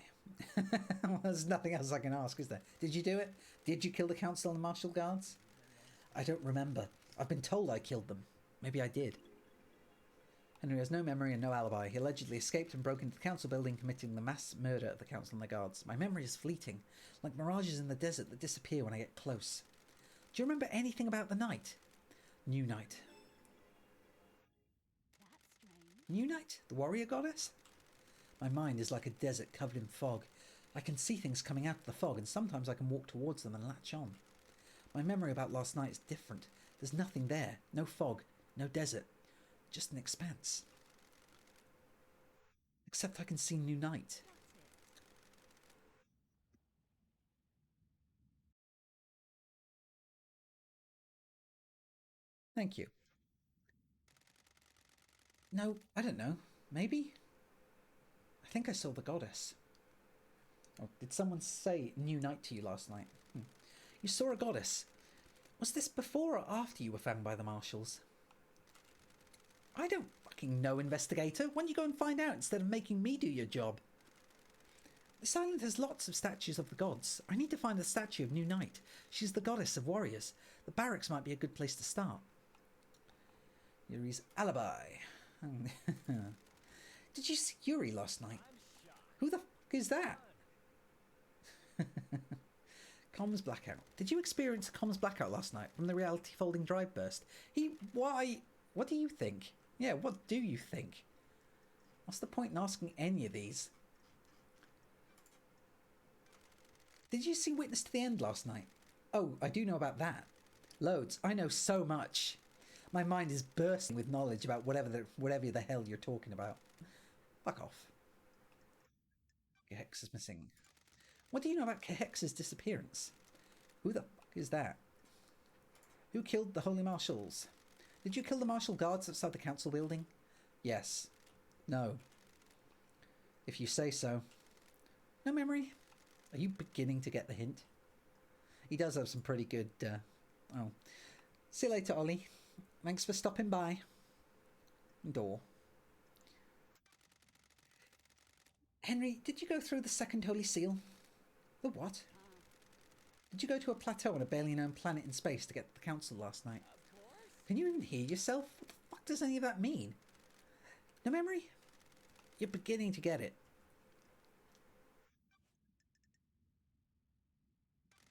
Well, there's nothing else I can ask, is there? Did you do it? Did you kill the council and the martial guards? I don't remember. I've been told I killed them. Maybe I did. Henry has no memory and no alibi. He allegedly escaped and broke into the council building, committing the mass murder of the council and the guards. My memory is fleeting, like mirages in the desert that disappear when I get close. Do you remember anything about the night? New Night. New Night? The warrior goddess? My mind is like a desert covered in fog. I can see things coming out of the fog, and sometimes I can walk towards them and latch on. My memory about last night is different. There's nothing there. No fog. No desert. Just an expanse. Except I can see new night. Thank you. No, I don't know. Maybe? I think I saw the goddess. Or did someone say new night to you last night? You saw a goddess. Was this before or after you were found by the marshals? I don't fucking know, investigator. Why don't you go and find out instead of making me do your job? This island has lots of statues of the gods. I need to find the statue of New Night. She's the goddess of warriors. The barracks might be a good place to start. Yuri's alibi. Did you see Yuri last night? Who the fuck is that? Comms blackout. Did you experience a comms blackout last night from the reality folding drive burst? Why? What do you think? Yeah, what do you think? What's the point in asking any of these? Did you see Witness to the End last night? Oh, I do know about that. Loads. I know so much. My mind is bursting with knowledge about whatever the hell you're talking about. Fuck off. Kehex is missing. What do you know about Kehex's disappearance? Who the fuck is that? Who killed the Holy Marshals? Did you kill the Marshal Guards outside the council building? Yes. No. If you say so. No memory? Are you beginning to get the hint? He does have some pretty good... Oh. See you later, Ollie. Thanks for stopping by. Door. Henry, did you go through the second Holy Seal? The what? Did you go to a plateau on a barely known planet in space to get to the council last night? Can you even hear yourself? What the fuck does any of that mean? No memory? You're beginning to get it.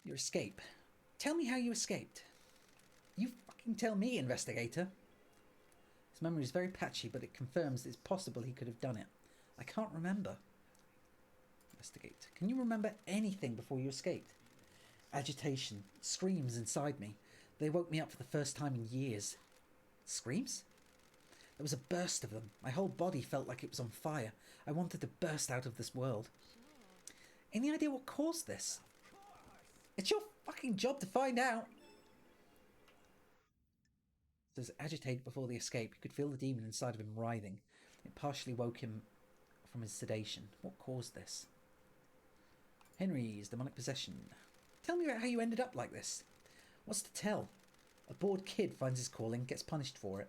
Your escape. Tell me how you escaped. You fucking tell me, investigator. His memory is very patchy, but it confirms that it's possible he could have done it. I can't remember. Investigate. Can you remember anything before you escaped? Agitation. Screams inside me. They woke me up for the first time in years. Screams? There was a burst of them. My whole body felt like it was on fire. I wanted to burst out of this world. Any idea what caused this? It's your fucking job to find out. It says agitated before the escape. You could feel the demon inside of him writhing. It partially woke him from his sedation. What caused this? Henry's demonic possession. Tell me about how you ended up like this. What's to tell? A bored kid finds his calling, gets punished for it.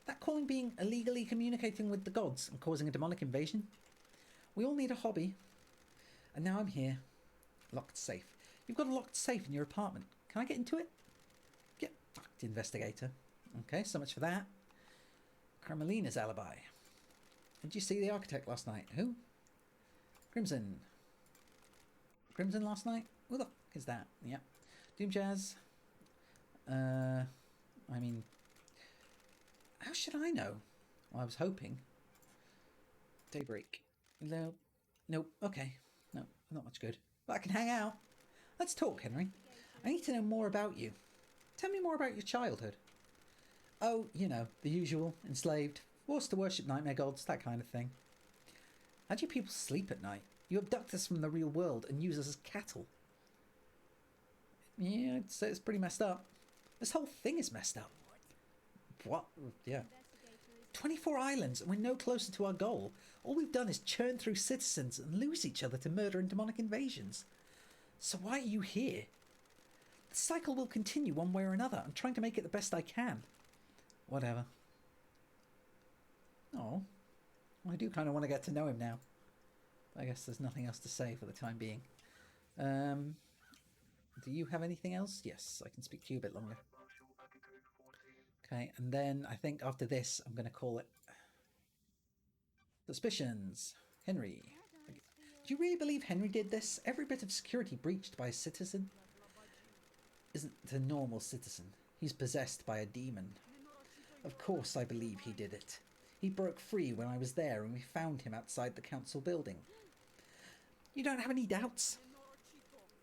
That calling being illegally communicating with the gods and causing a demonic invasion? We all need a hobby. And now I'm here. Locked safe. You've got a locked safe in your apartment. Can I get into it? Get fucked, investigator. Okay, so much for that. Carmelina's alibi. Did you see the architect last night? Who? Crimson. Crimson last night? Who the fuck is that? Yeah. Doom Jazz. I mean... How should I know? Well, I was hoping. Daybreak. No. Nope. Okay. No, not much good. But I can hang out. Let's talk, Henry. I need to know more about you. Tell me more about your childhood. Oh, you know, the usual. Enslaved. Forced to worship nightmare gods. That kind of thing. How do you people sleep at night? You abduct us from the real world and use us as cattle. Yeah, I'd say it's pretty messed up. This whole thing is messed up. What? Yeah. 24 islands and we're no closer to our goal. All we've done is churn through citizens and lose each other to murder and demonic invasions. So why are you here? The cycle will continue one way or another. I'm trying to make it the best I can. Whatever. Oh. I do kind of want to get to know him now. I guess there's nothing else to say for the time being. Do you have anything else? Yes, I can speak to you a bit longer. Okay, and then I think after this, I'm going to call it Suspicions. Henry. Do you really believe Henry did this? Every bit of security breached by a citizen isn't a normal citizen. He's possessed by a demon. Of course I believe he did it. He broke free when I was there and we found him outside the council building. You don't have any doubts?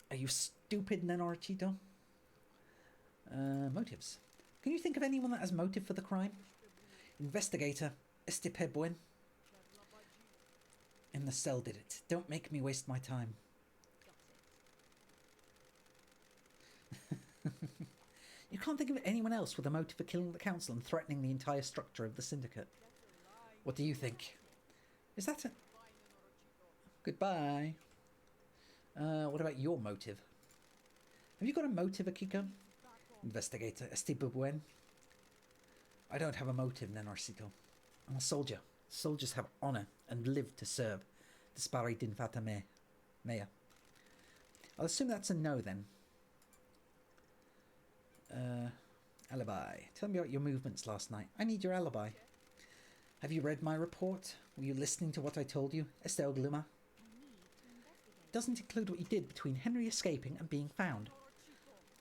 Are you stupid, Nenorchito? Motives. Can you think of anyone that has motive for the crime? Investigator Estipe Buen. In the cell did it. Don't make me waste my time. You can't think of anyone else with a motive for killing the council and threatening the entire structure of the syndicate. What do you think? Is that a... Goodbye. What about your motive? Have you got a motive, Akiko? Investigator Estipe Buen. I don't have a motive, Nenorcito. I'm a soldier. Soldiers have honour and live to serve. Dispari din fata mea. I'll assume that's a no then. Alibi. Tell me about your movements last night. I need your alibi. Have you read my report? Were you listening to what I told you, Estelle Gluma? It doesn't include what you did between Henry escaping and being found.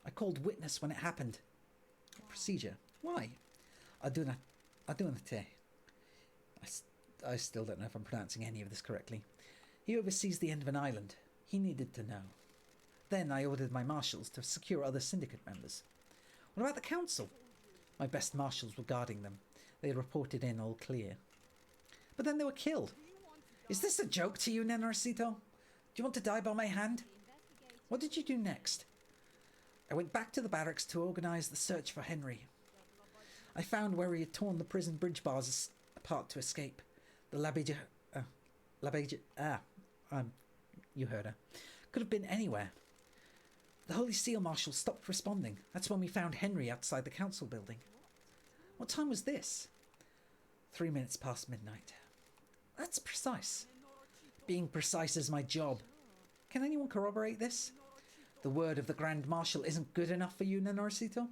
I called witness when it happened. Procedure. Why? Adunate. I still don't know if I'm pronouncing any of this correctly. He oversees the end of an island. He needed to know. Then I ordered my marshals to secure other syndicate members. What about the council? My best marshals were guarding them. They reported in all clear. But then they were killed. Is this a joke to you, Nenorcito? Do you want to die by my hand? What did you do next? I went back to the barracks to organise the search for Henry. I found where he had torn the prison bridge bars apart to escape. The you heard her. Could have been anywhere. The Holy Seal Marshal stopped responding. That's when we found Henry outside the council building. What time was this? 3 minutes past midnight. That's precise. Being precise is my job. Can anyone corroborate this? The word of the Grand Marshal isn't good enough for you, Nenorcito?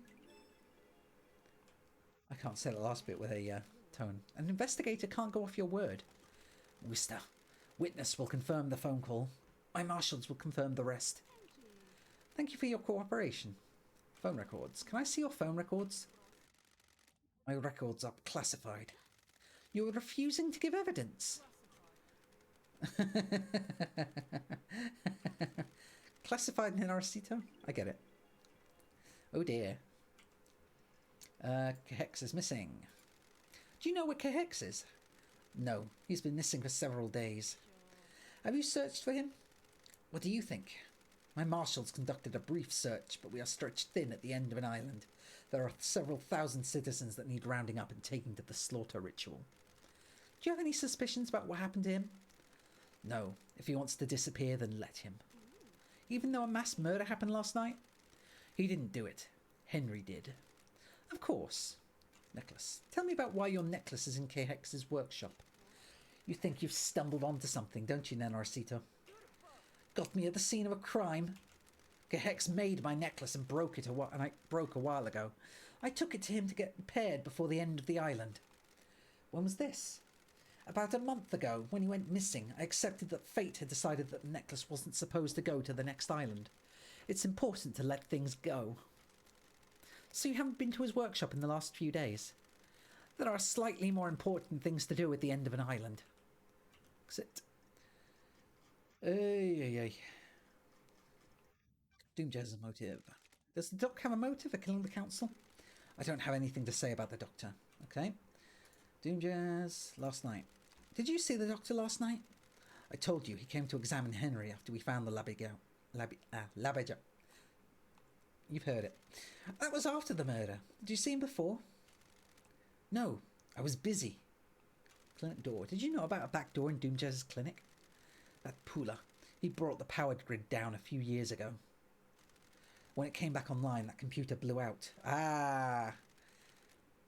I can't say the last bit with a tone. An investigator can't go off your word. Wister. Witness will confirm the phone call. My marshals will confirm the rest. Thank you for your cooperation. Phone records. Can I see your phone records? My records are classified. You're refusing to give evidence. Classified Nenorcito? I get it. Oh dear. Cahex is missing. Do you know where Cahex is? No, he's been missing for several days. Have you searched for him? What do you think? My marshals conducted a brief search, but we are stretched thin at the end of an island. There are several thousand citizens that need rounding up and taking to the slaughter ritual. Do you have any suspicions about what happened to him? No. If he wants to disappear, then let him. Even though a mass murder happened last night? He didn't do it. Henry did. Of course. Necklace. Tell me about why your necklace is in Cahex's workshop. You think you've stumbled onto something, don't you, Nenorcito? Got me at the scene of a crime. Cahex made my necklace and broke a while ago. I took it to him to get repaired before the end of the island. When was this? About a month ago, when he went missing, I accepted that fate had decided that the necklace wasn't supposed to go to the next island. It's important to let things go. So you haven't been to his workshop in the last few days? There are slightly more important things to do at the end of an island. Exit. Ay. Doomjazz's motive. Does the Doc have a motive for killing the council? I don't have anything to say about the Doctor. Okay. Doomjazz, last night. Did you see the Doctor last night? I told you he came to examine Henry after we found the Labeja. You've heard it. That was after the murder. Did you see him before? No, I was busy. Clinic door. Did you know about a back door in Doomjazz's clinic? That Pula. He brought the powered grid down a few years ago. When it came back online, that computer blew out. Ah!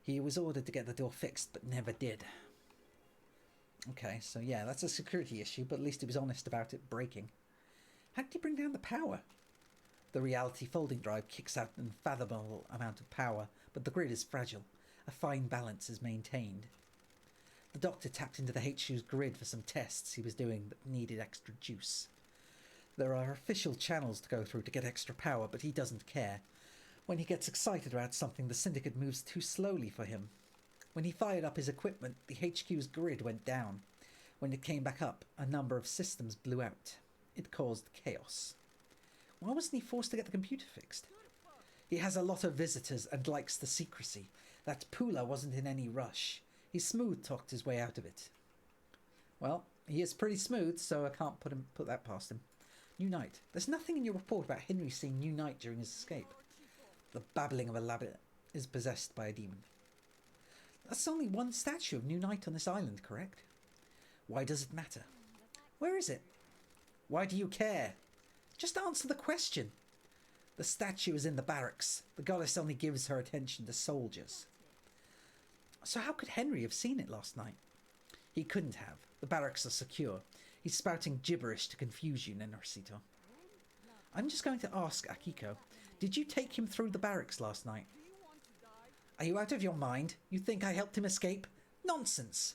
He was ordered to get the door fixed, but never did. Okay, so yeah, that's a security issue, but at least he was honest about it breaking. How did he bring down the power? The reality folding drive kicks out an unfathomable amount of power, but the grid is fragile. A fine balance is maintained. The Doctor tapped into the HQ's grid for some tests he was doing that needed extra juice. There are official channels to go through to get extra power, but he doesn't care. When he gets excited about something, the Syndicate moves too slowly for him. When he fired up his equipment, the HQ's grid went down. When it came back up, a number of systems blew out. It caused chaos. Why wasn't he forced to get the computer fixed? He has a lot of visitors and likes the secrecy. That Pula wasn't in any rush. He smooth-talked his way out of it. Well, he is pretty smooth, so I can't put that past him. New Knight. There's nothing in your report about Henry seeing New Knight during his escape. The babbling of a labbit is possessed by a demon. That's only one statue of New Knight on this island, correct? Why does it matter? Where is it? Why do you care? Just answer the question. The statue is in the barracks. The goddess only gives her attention to soldiers. So how could Henry have seen it last night? He couldn't have. The barracks are secure. He's spouting gibberish to confuse you, Nenorcito. I'm just going to ask Akiko. Did you take him through the barracks last night? Are you out of your mind? You think I helped him escape? Nonsense.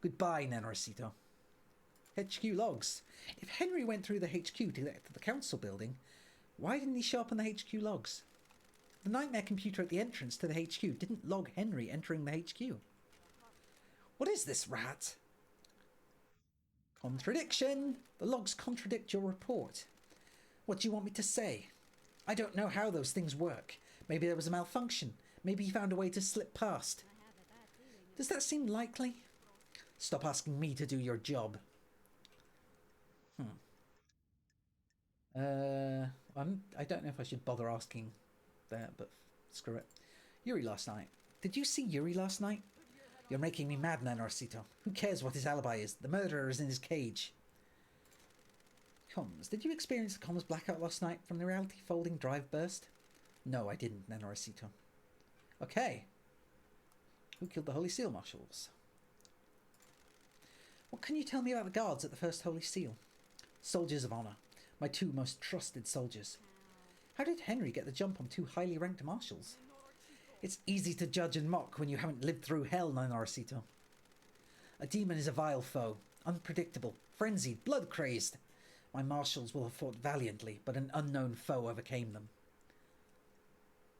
Goodbye, Nenorcito. HQ logs. If Henry went through the HQ to get to the council building, why didn't he show up on the HQ logs? The nightmare computer at the entrance to the HQ didn't log Henry entering the HQ. What is this, rat? Contradiction! The logs contradict your report. What do you want me to say? I don't know how those things work. Maybe there was a malfunction. Maybe he found a way to slip past. Does that seem likely? Stop asking me to do your job. I don't know if I should bother asking that, but screw it. Yuri last night. Did you see Yuri last night? You're making me mad, Nanorcito. Who cares what his alibi is? The murderer is in his cage. Comms. Did you experience the comms blackout last night from the reality folding drive burst? No, I didn't, Nanorcito. Okay. Who killed the Holy Seal Marshals? What can you tell me about the guards at the First Holy Seal? Soldiers of honor. My two most trusted soldiers. How did Henry get the jump on two highly ranked marshals? It's easy to judge and mock when you haven't lived through hell, Nanorcito. A demon is a vile foe. Unpredictable, frenzied, blood-crazed. My marshals will have fought valiantly, but an unknown foe overcame them.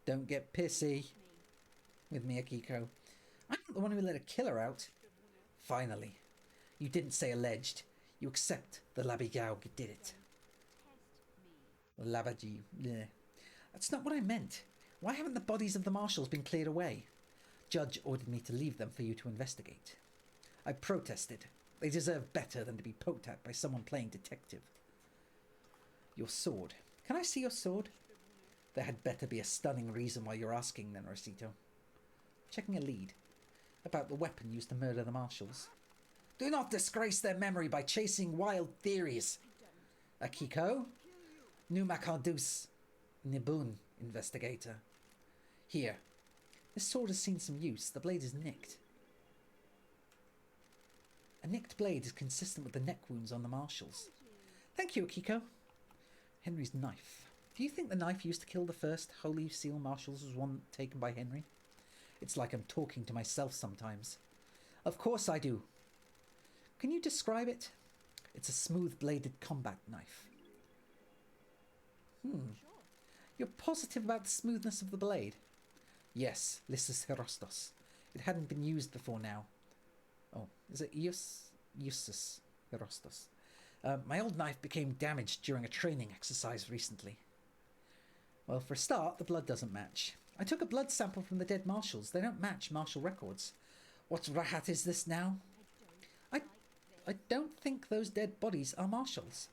Don't get pissy with me, Akiko. I'm not the one who let a killer out. Finally. You didn't say alleged. You accept the Labigao did it. Labaji, yeah. That's not what I meant. Why haven't the bodies of the marshals been cleared away? Judge ordered me to leave them for you to investigate. I protested. They deserve better than to be poked at by someone playing detective. Your sword. Can I see your sword? There had better be a stunning reason why you're asking, Nenorcito. Checking a lead. About the weapon used to murder the marshals. Do not disgrace their memory by chasing wild theories. Akiko? Numakardus Nibun, investigator. Here. This sword has seen some use. The blade is nicked. A nicked blade is consistent with the neck wounds on the marshals. Thank you, Akiko. Henry's knife. Do you think the knife used to kill the first Holy Seal Marshals was one taken by Henry? It's like I'm talking to myself sometimes. Of course I do. Can you describe it? It's a smooth-bladed combat knife. You're positive about the smoothness of the blade? Yes, Lysis Herostos. It hadn't been used before now. Oh, is it Eusus Herostos? My old knife became damaged during a training exercise recently. Well, for a start, the blood doesn't match. I took a blood sample from the dead marshals. They don't match marshal records. What rahat is this now? I don't think those dead bodies are marshals.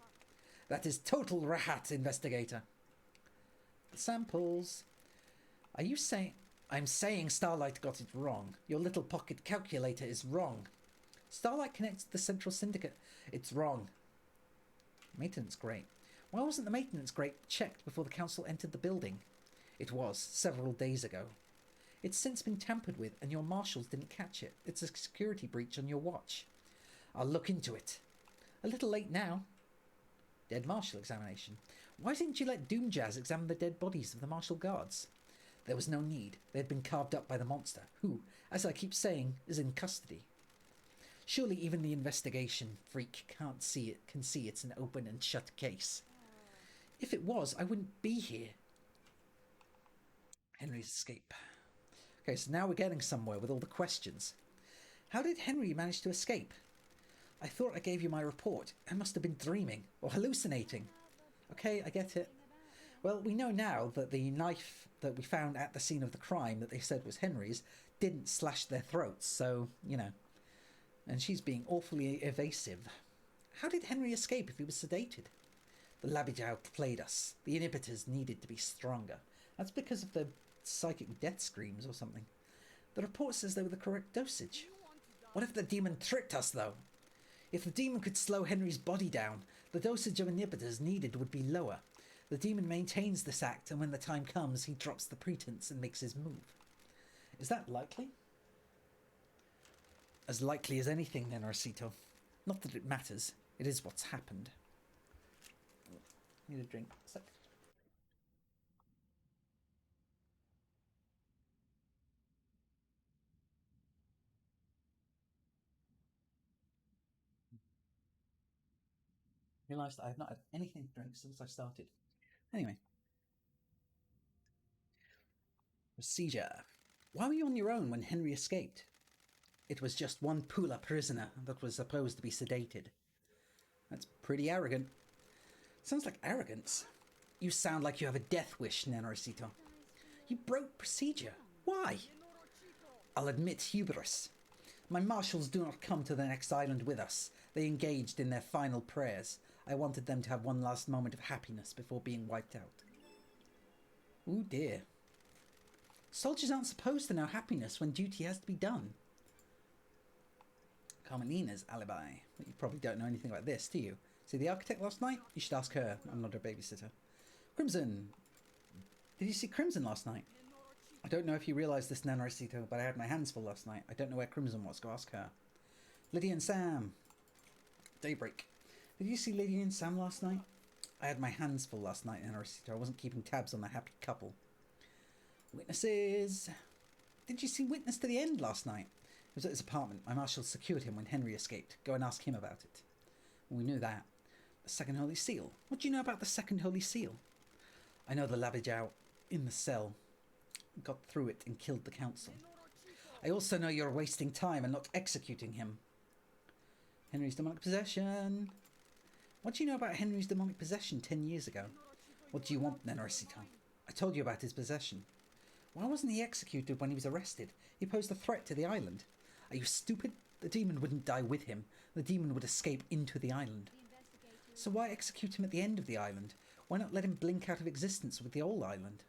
That is total rahat, investigator. The samples. Are you saying... I'm saying Starlight got it wrong. Your little pocket calculator is wrong. Starlight connects to the Central Syndicate. It's wrong. Maintenance grate. Why wasn't the maintenance grate checked before the council entered the building? It was, several days ago. It's since been tampered with, and your marshals didn't catch it. It's a security breach on your watch. I'll look into it. A little late now. Dead marshal examination. Why didn't you let Doomjazz examine the dead bodies of the marshal guards? There was no need. They had been carved up by the monster, who, as I keep saying, is in custody. Surely even the investigation freak can see it's an open and shut case. If it was, I wouldn't be here. Henry's escape. Okay, so now we're getting somewhere with all the questions. How did Henry manage to escape? I thought I gave you my report. I must have been dreaming or hallucinating. Okay, I get it. Well, we know now that the knife that we found at the scene of the crime that they said was Henry's didn't slash their throats, so, you know. And she's being awfully evasive. How did Henry escape if he was sedated? The Labijau played us. The inhibitors needed to be stronger. That's because of the psychic death screams or something. The report says they were the correct dosage. What if the demon tricked us, though? If the demon could slow Henry's body down, the dosage of inhibitors needed would be lower. The demon maintains this act, and when the time comes, he drops the pretense and makes his move. Is that likely? As likely as anything, then, Arcito. Not that it matters. It is what's happened. Need a drink. Sec. Realised I have not had anything to drink since I started. Anyway. Procedure. Why were you on your own when Henry escaped? It was just one Pula prisoner that was supposed to be sedated. That's pretty arrogant. Sounds like arrogance. You sound like you have a death wish, Nenorosito. You broke procedure. Why? I'll admit hubris. My marshals do not come to the next island with us. They engaged in their final prayers. I wanted them to have one last moment of happiness before being wiped out. Ooh dear. Soldiers aren't supposed to know happiness when duty has to be done. Carmelina's alibi. You probably don't know anything about this, do you? See the architect last night? You should ask her. I'm not her babysitter. Crimson. Did you see Crimson last night? I don't know if you realise this, Nanorosito, but I had my hands full last night. I don't know where Crimson was. Go ask her. Lydia and Sam. Daybreak. Did you see Lydia and Sam last night? I had my hands full last night, Nanorosito. I wasn't keeping tabs on the happy couple. Witnesses. Did you see Witness to the End last night? He was at his apartment. My marshal secured him when Henry escaped. Go and ask him about it. Well, we knew that. The Second Holy Seal. What do you know about the Second Holy Seal? I know the Labijau in the cell got through it and killed the council. I also know you're wasting time and not executing him. Henry's demonic possession. What do you know about Henry's demonic possession 10 years ago? What do you want, Nenorosito? I told you about his possession. Why wasn't he executed when he was arrested? He posed a threat to the island. Are you stupid? The demon wouldn't die with him. The demon would escape into the island. So why execute him at the end of the island? Why not let him blink out of existence with the old island?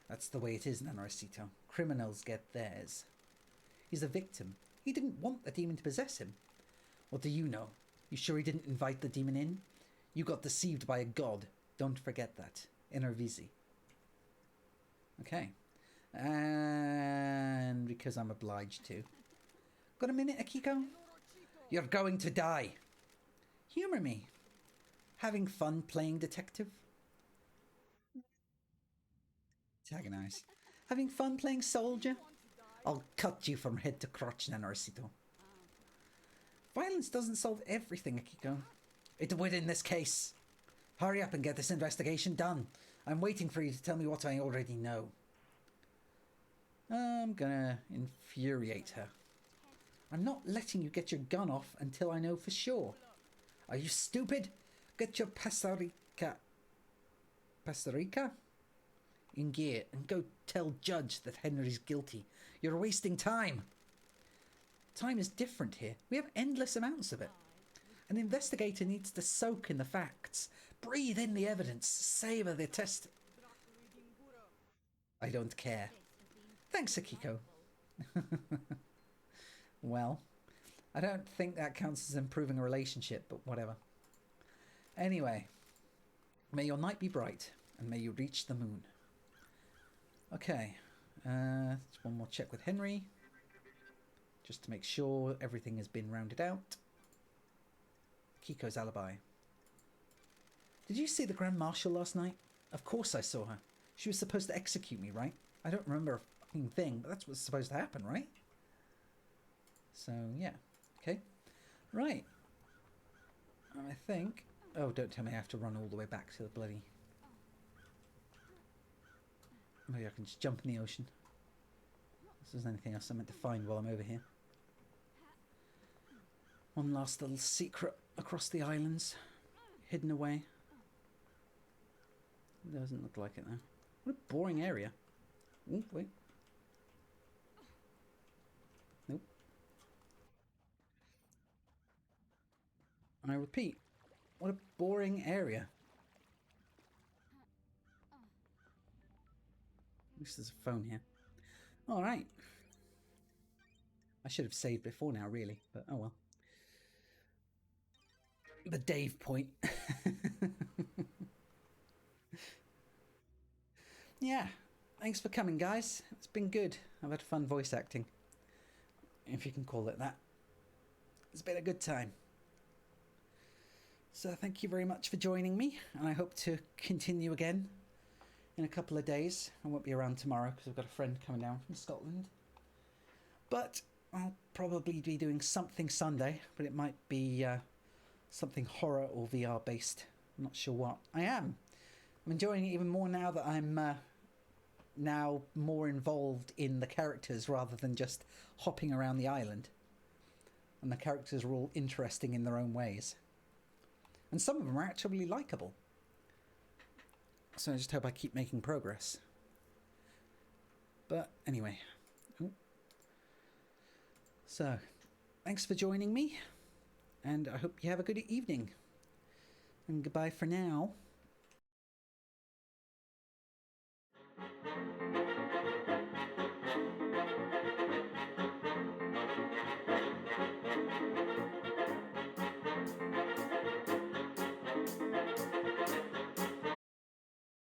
That's the way it is, Nanorosito. Criminals get theirs. He's a victim. He didn't want the demon to possess him. What do you know? You sure he didn't invite the demon in? You got deceived by a god. Don't forget that. Enervisi. Okay. And because I'm obliged to. Got a minute, Akiko? You're going to die. Humour me. Having fun playing detective? Antagonise. Having fun playing soldier? I'll cut you from head to crotch, Nanorosito. Violence doesn't solve everything, Akiko. It would in this case. Hurry up and get this investigation done. I'm waiting for you to tell me what I already know. I'm gonna infuriate her. I'm not letting you get your gun off until I know for sure. Are you stupid? Get your pastorica in gear and go tell Judge that Henry's guilty. You're wasting time. Time is different here. We have endless amounts of it. An investigator needs to soak in the facts, breathe in the evidence, savour the test. I don't care. Thanks, Akiko. Well, I don't think that counts as improving a relationship, but whatever. Anyway, may your night be bright, and may you reach the moon. Okay, just one more check with Henry, just to make sure everything has been rounded out. Kiko's alibi. Did you see the Grand Marshal last night? Of course I saw her. She was supposed to execute me, right? I don't remember a fucking thing, but that's what's supposed to happen, right? So, yeah. Okay. Right. I think... Oh, don't tell me I have to run all the way back to the bloody... Maybe I can just jump in the ocean. if there's anything else I meant to find while I'm over here. One last little secret across the islands, hidden away. Doesn't look like it though. What a boring area. Oh, wait. Nope. I repeat, what a boring area. At least there's a phone here. Alright. I should have saved before now, really, but oh well. The Dave point. Yeah, thanks for coming, guys. It's been good. I've had fun voice acting, if you can call it that. It's been a good time. So thank you very much for joining me, and I hope to continue again in a couple of days. I won't be around tomorrow because I've got a friend coming down from Scotland. But I'll probably be doing something Sunday, but it might be something horror or VR based. I'm not sure what. I'm enjoying it even more now that I'm now more involved in the characters rather than just hopping around the island. And the characters are all interesting in their own ways. And some of them are actually likeable. So I just hope I keep making progress. But anyway. So, thanks for joining me. And I hope you have a good evening. And goodbye for now.